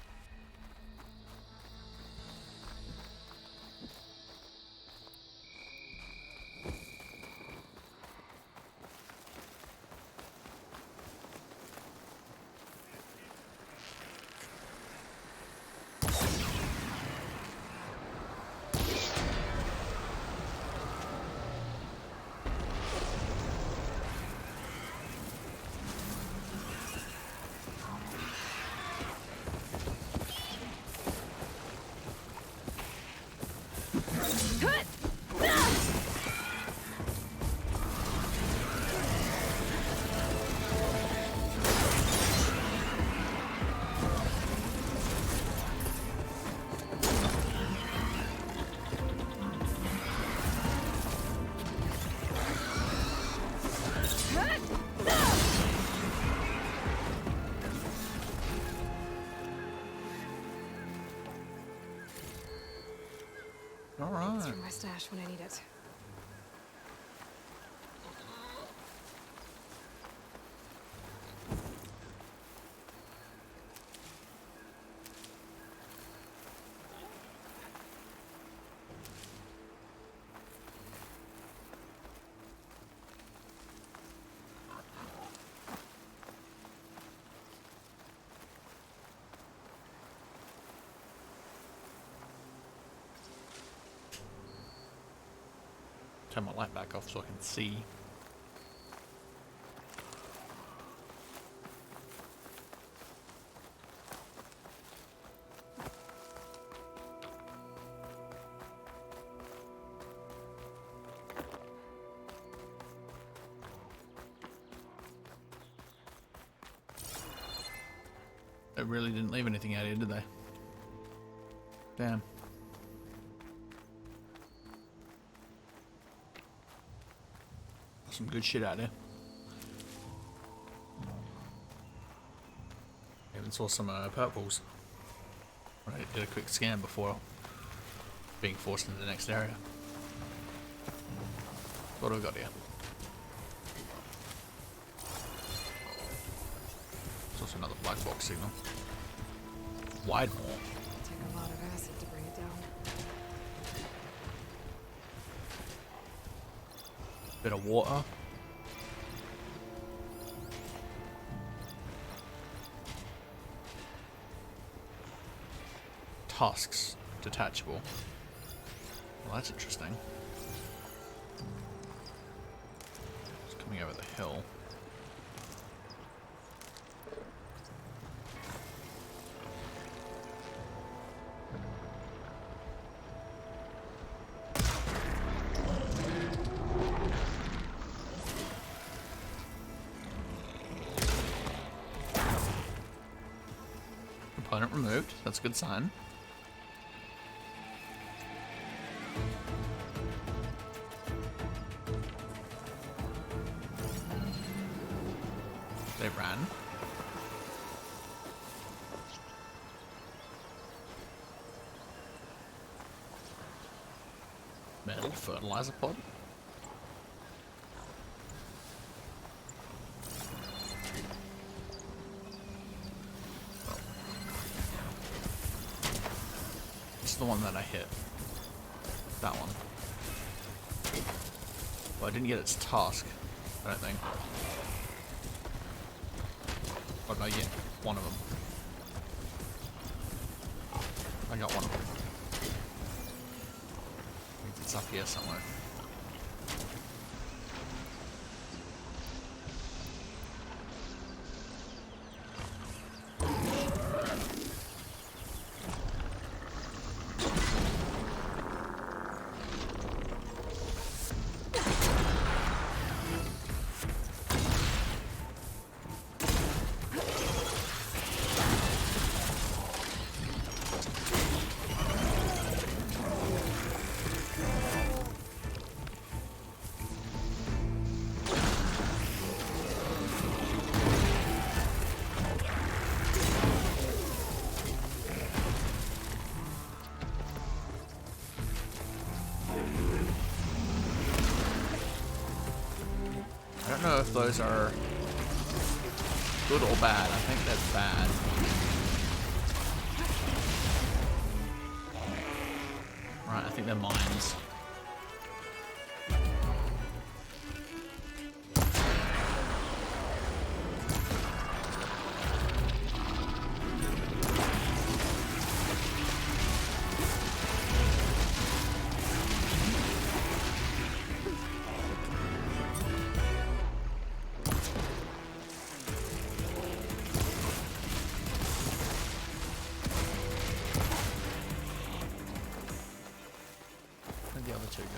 Speaker 1: Alright.
Speaker 2: It's from my stash when I need it.
Speaker 1: Turn my light back off so I can see. They really didn't leave anything out here, did they? Damn. Some good shit out there. Even saw some purples. I did a quick scan before being forced into the next area. What have we got here? It's also another black box signal. Widemore.
Speaker 2: Take a lot of acid to bring it down.
Speaker 1: Bit of water. Tusks detachable. Well, that's interesting. It's coming over the hill. Component removed. That's a good sign. They ran. Metal fertilizer pod. This is the one that I hit. That one. Well, I didn't get its task, I don't think. What did I get? One of them. I got one of them. I think it's up here somewhere. I don't know if those are good or bad. I think they're bad. Right, I think they're mines. Where'd the other two go?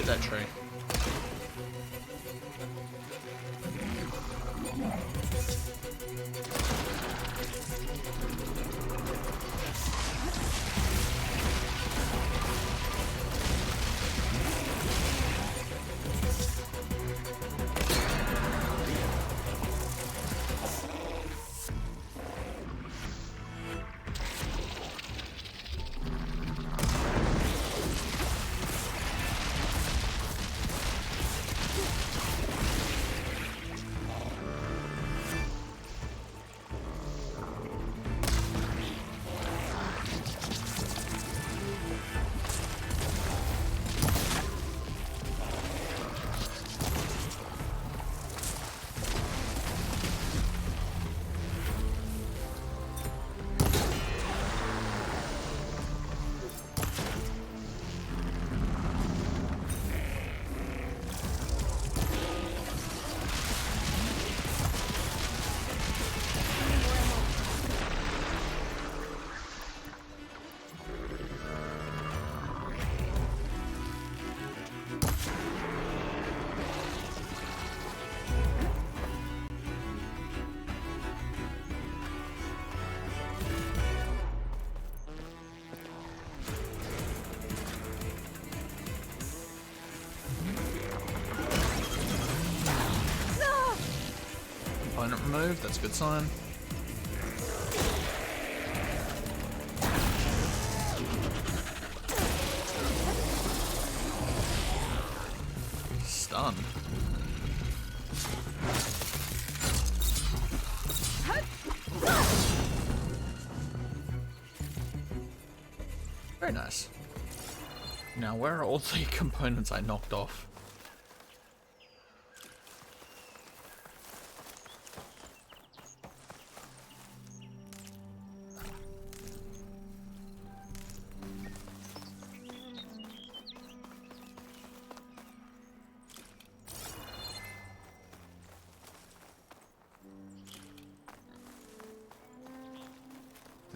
Speaker 1: That tree. move. That's a good sign. Stunned. Very nice. Now, where are all the components I knocked off?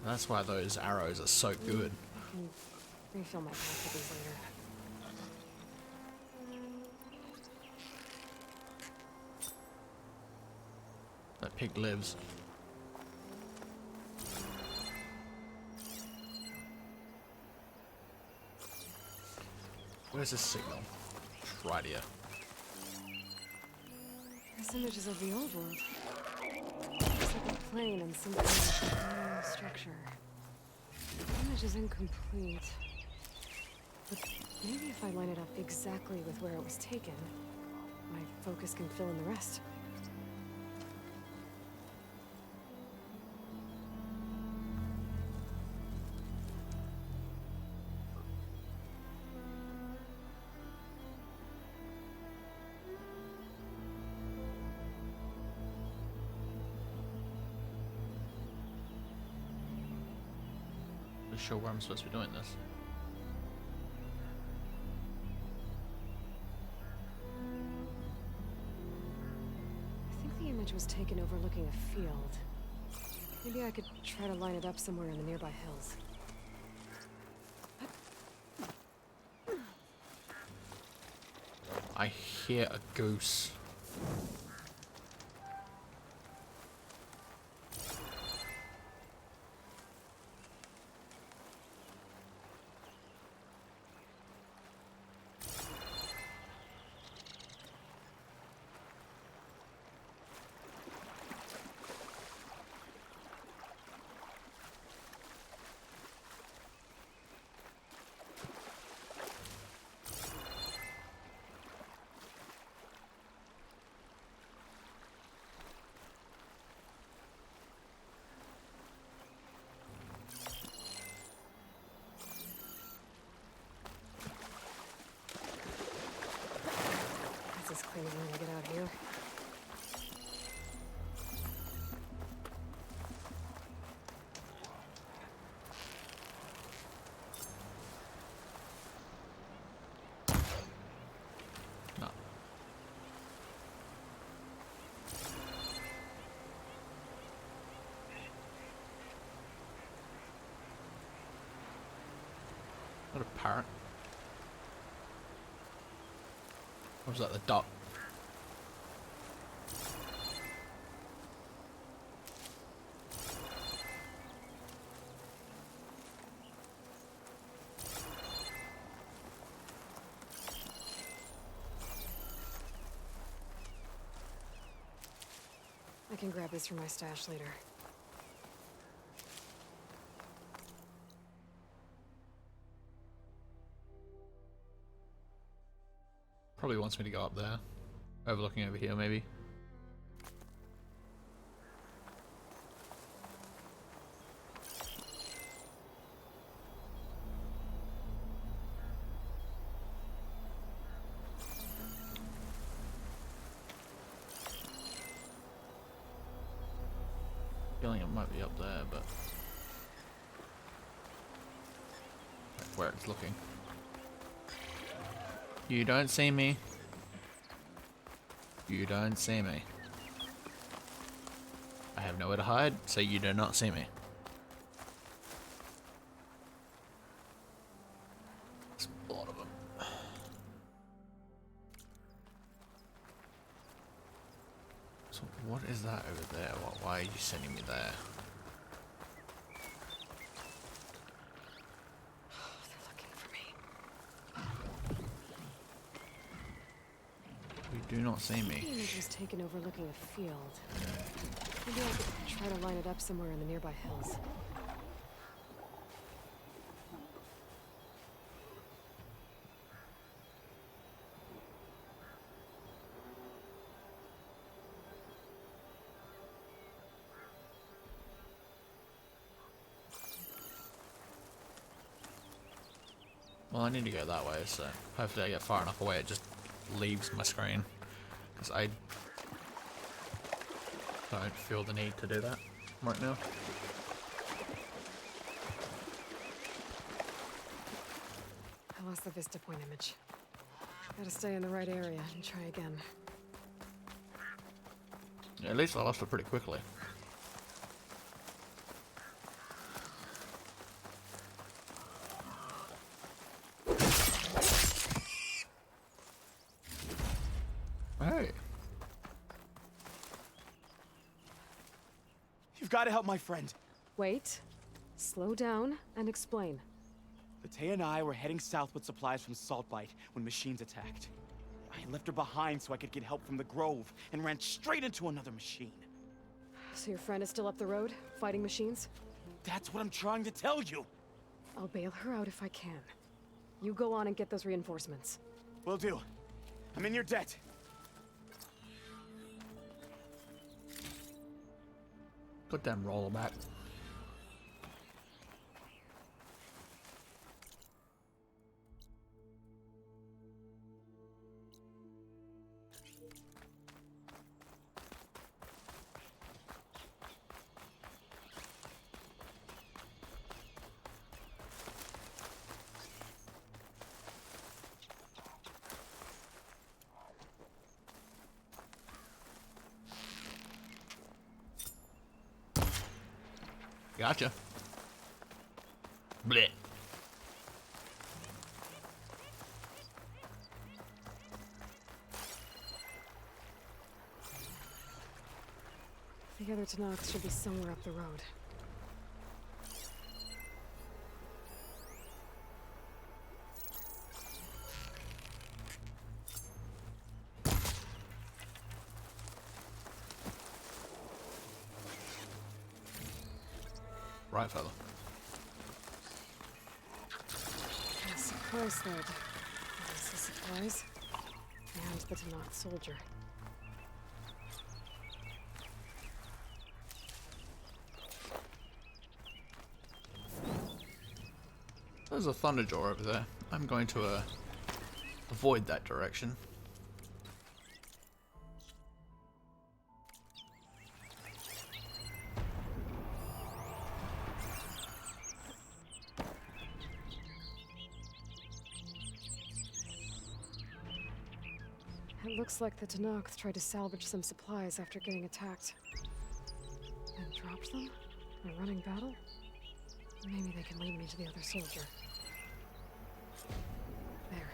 Speaker 1: That's why those arrows are so good.
Speaker 2: I can refill my pack with these later.
Speaker 1: That pig lives. Where's this signal? It's right here.
Speaker 2: There's images of the old world. Looks like a plane and some kind of structure. The image is incomplete. But maybe if I line it up exactly with where it was taken, my focus can fill in the rest.
Speaker 1: Not sure where I'm supposed to be doing this.
Speaker 2: I think the image was taken overlooking a field. Maybe I could try to line it up somewhere in the nearby hills.
Speaker 1: I hear a goose.
Speaker 2: This is crazy when I get out here.
Speaker 1: No. What a parrot. Or was that the duck?
Speaker 2: I can grab this from my stash later.
Speaker 1: Probably wants me to go up there. Overlooking over here, maybe. Feeling it might be up there, but like where it's looking. You don't see me. You don't see me. I have nowhere to hide, so you do not see me. There's a lot of them. So what is that over there? Why are you sending me there? You do not see me.
Speaker 2: The image was taken overlooking a field. Maybe I could try to line it up somewhere in the nearby hills.
Speaker 1: Well, I need to go that way, so hopefully I get far enough away it just leaves my screen. Because I don't feel the need to do that right now.
Speaker 2: I lost the Vista Point image. Gotta stay in the right area and try again.
Speaker 1: Yeah, at least I lost it pretty quickly. Hey.
Speaker 14: You've got to help my friend.
Speaker 2: Wait. Slow down and explain.
Speaker 14: Latea and I were heading south with supplies from Saltbite when machines attacked. I left her behind so I could get help from the Grove and ran straight into another machine.
Speaker 2: So your friend is still up the road, fighting machines?
Speaker 14: That's what I'm trying to tell you.
Speaker 2: I'll bail her out if I can. You go on and get those reinforcements.
Speaker 14: Will do. I'm in your debt.
Speaker 1: Put them roller back. Gotcha. Blech.
Speaker 2: The other Tanakh should be somewhere up the road.
Speaker 1: Right, fella.
Speaker 2: A supply sled. There's the supplies. And the Tanakh soldier.
Speaker 1: There's a Thunderjaw over there. I'm going to avoid that direction.
Speaker 2: It looks like the Tanakh tried to salvage some supplies after getting attacked. And dropped them? In a running battle? Maybe they can lead me to the other soldier. There.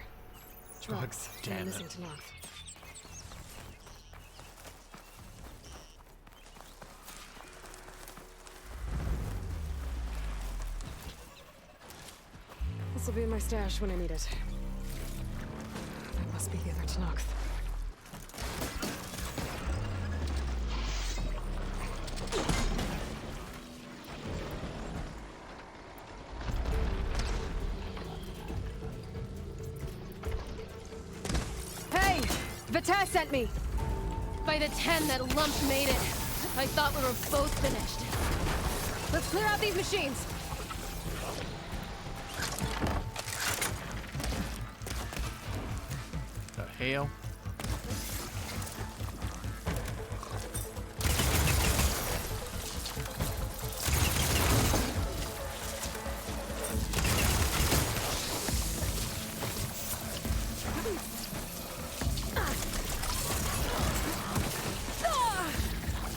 Speaker 2: Trucks.
Speaker 1: damn
Speaker 2: Missing
Speaker 1: it.
Speaker 2: Tanakh. This'll be in my stash when I need it. That must be the other Tanakh. Hey! Vita sent me!
Speaker 7: By the 10, that lump made it. I thought we were both finished.
Speaker 2: Let's clear out these machines!
Speaker 1: The hell?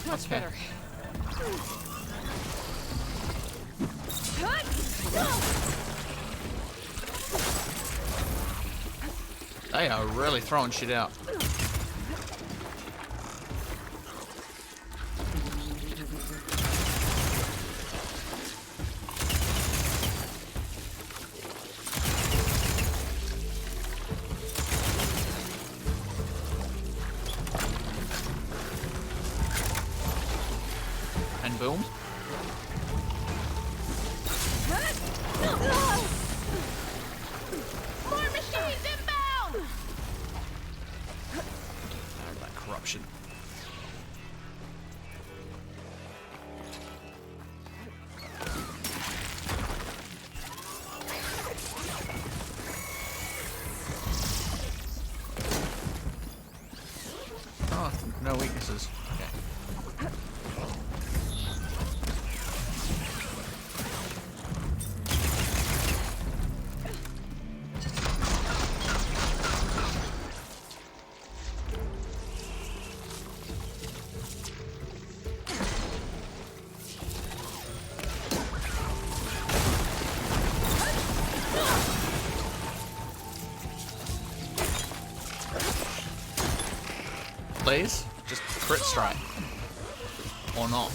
Speaker 2: Much better.
Speaker 1: They are really throwing shit out.
Speaker 7: More machines inbound!
Speaker 1: That corruption. Oh, no weaknesses. Okay. Please, just crit strike. Or not.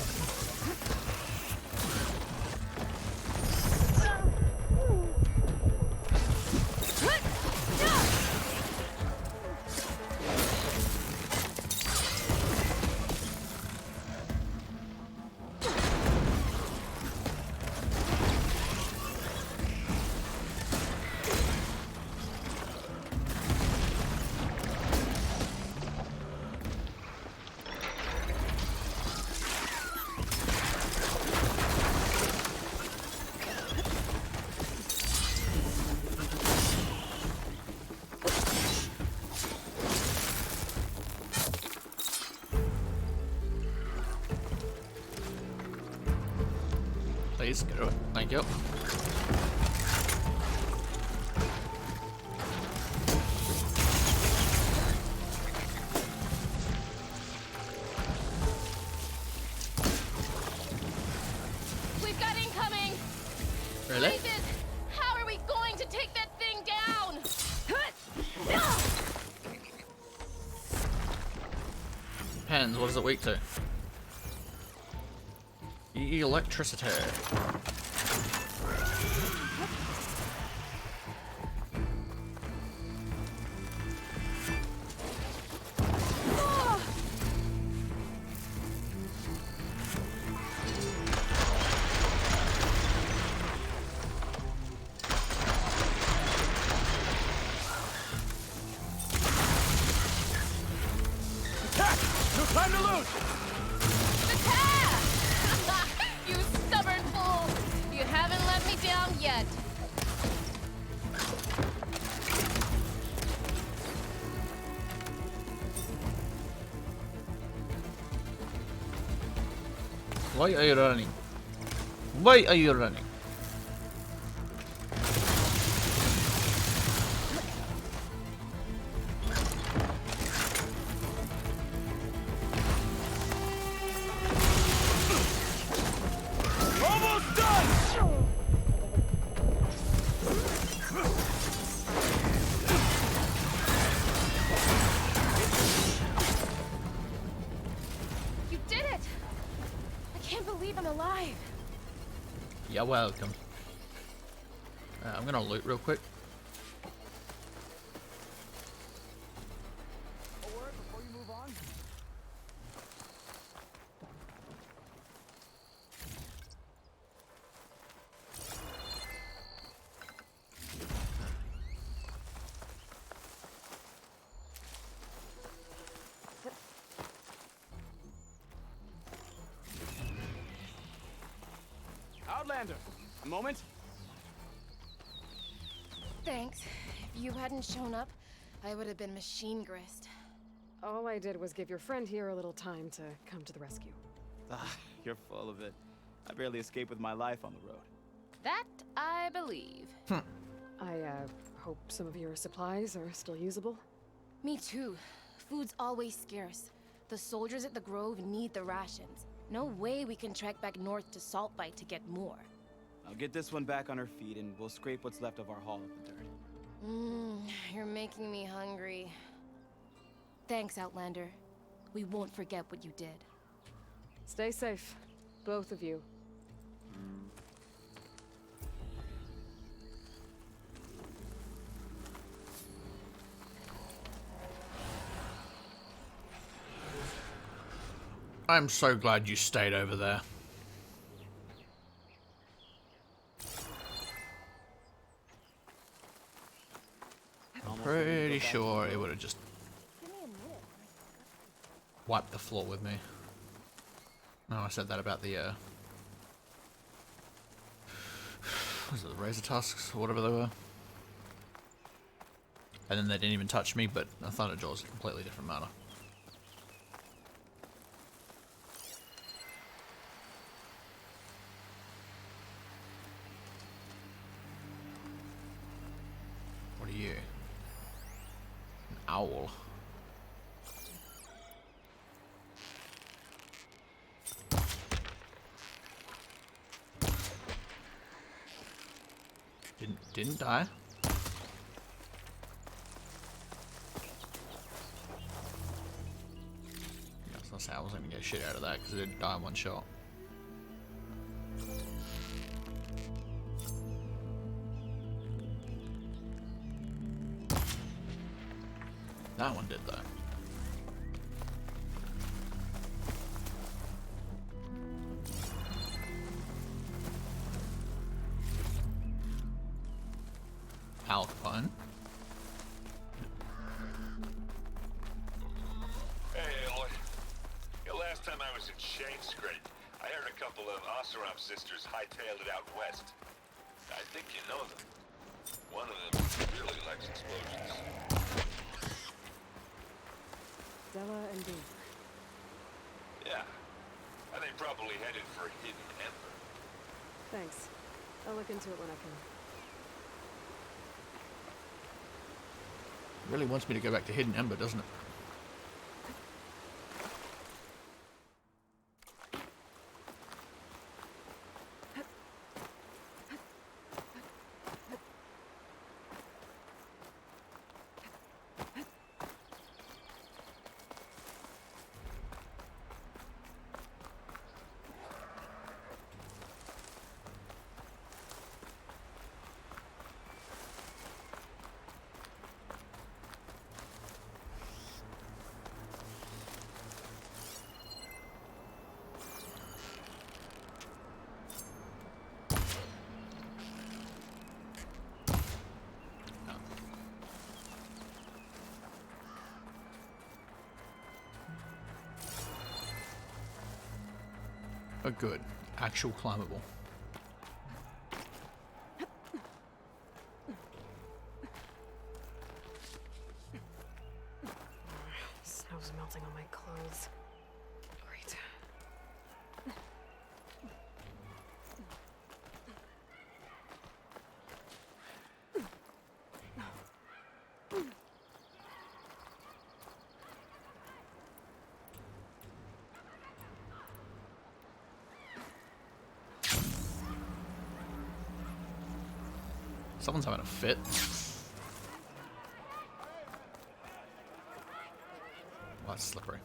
Speaker 1: Please, get it. Thank you.
Speaker 7: We've got incoming!
Speaker 1: Really?
Speaker 7: Nathan, how are we going to take that thing down?
Speaker 1: Depends, what is it weak to? Electricity.
Speaker 14: No time to lose!
Speaker 7: You stubborn fool! You haven't let me down yet.
Speaker 1: Why are you running? Why are you running?
Speaker 14: Almost done!
Speaker 7: You did it! I can't believe I'm alive.
Speaker 1: You're welcome. I'm gonna loot real quick.
Speaker 14: A word before you move on? Outlander, a moment.
Speaker 7: Thanks. If you hadn't shown up, I would have been machine grist.
Speaker 2: All I did was give your friend here a little time to come to the rescue.
Speaker 14: Ah, you're full of it. I barely escaped with my life on the road.
Speaker 7: That I believe.
Speaker 2: I hope some of your supplies are still usable.
Speaker 7: Me too. Food's always scarce. The soldiers at the Grove need the rations. No way we can trek back north to Saltbite to get more.
Speaker 14: I'll get this one back on her feet and we'll scrape what's left of our haul of the dirt.
Speaker 7: You're making me hungry. Thanks, Outlander. We won't forget what you did.
Speaker 2: Stay safe, both of you.
Speaker 1: I'm so glad you stayed over there. pretty sure it would have just wiped the floor with me. No, I said that about the, was it the razor tusks, or whatever they were? And then they didn't even touch me, but a Thunderjaw is a completely different matter. What are you? An owl. Didn't die. I was gonna say I wasn't gonna get shit out of that because it didn't die in one shot. That one did though. Alpine.
Speaker 11: Hey, Aloy. The last time I was in Shane Scrape, I heard a couple of Oseram sisters hightailed it out west. I think you know them. One of them really likes explosions.
Speaker 2: Della and Dee.
Speaker 11: Yeah. And they probably headed for Hidden Ember.
Speaker 2: Thanks. I'll look into it when I can.
Speaker 1: Really wants me to go back to Hidden Ember, doesn't it? But good. Actual climbable.
Speaker 2: Snow's melting on my clothes. Great.
Speaker 1: Someone's having a fit. Oh, that's slippery.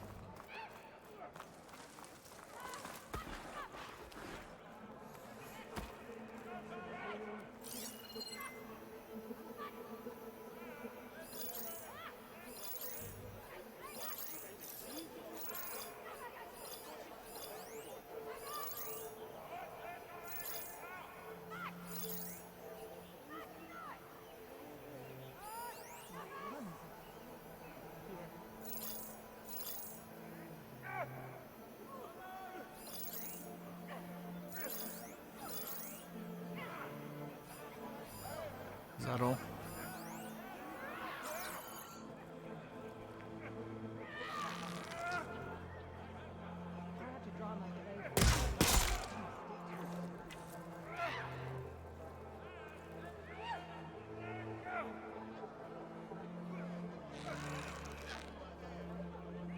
Speaker 1: Is that all?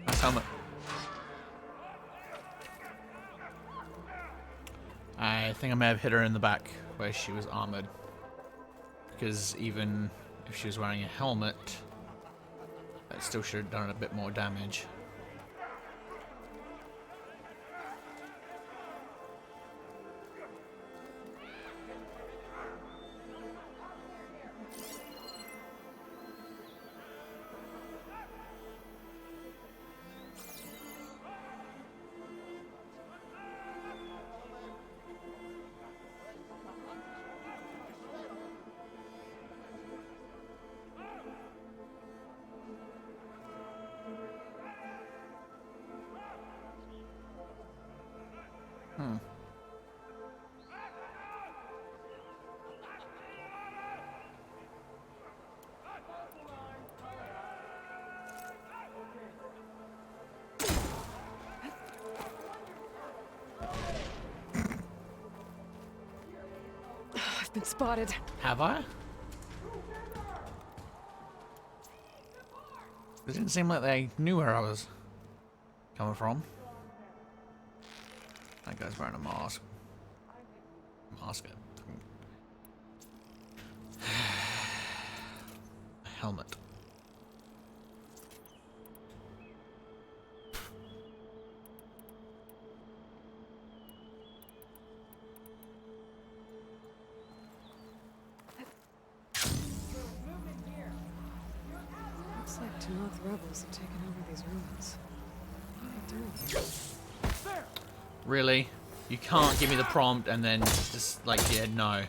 Speaker 1: Nice helmet. I think I may have hit her in the back where she was armored. Because even if she was wearing a helmet, that still should have done a bit more damage.
Speaker 2: I've been spotted.
Speaker 1: Have I? It didn't seem like they knew where I was coming from. That guy's wearing a mask. Mask it. A helmet.
Speaker 2: Looks like Tanoth rebels have taken over these ruins. What are they doing here?
Speaker 1: Really? You can't give me the prompt and then just like, yeah, no.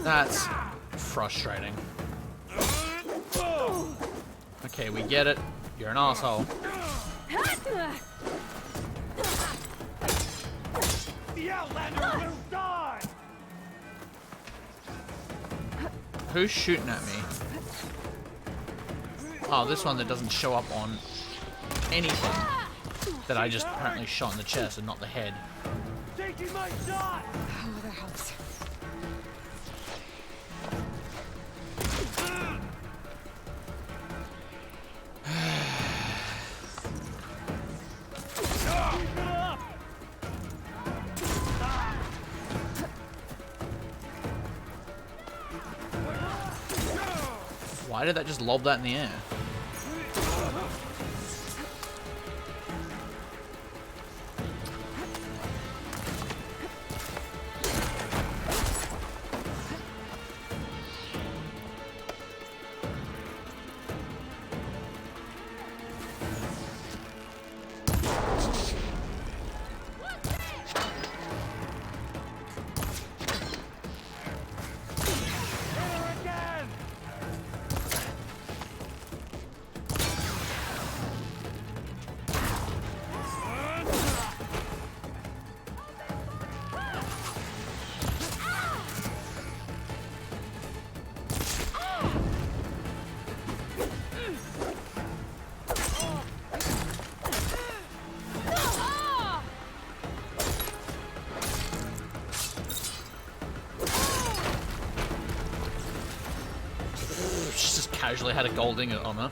Speaker 1: That's frustrating. Okay, we get it. You're an asshole.
Speaker 14: The Outlander will die!
Speaker 1: Who's shooting at me? Oh, this one that doesn't show up on anything. That I just apparently shot in the chest and not the head.
Speaker 14: Taking my shot!
Speaker 2: Oh, that helps.
Speaker 1: Why did that just lob that in the air? She just casually had a gold ingot on her.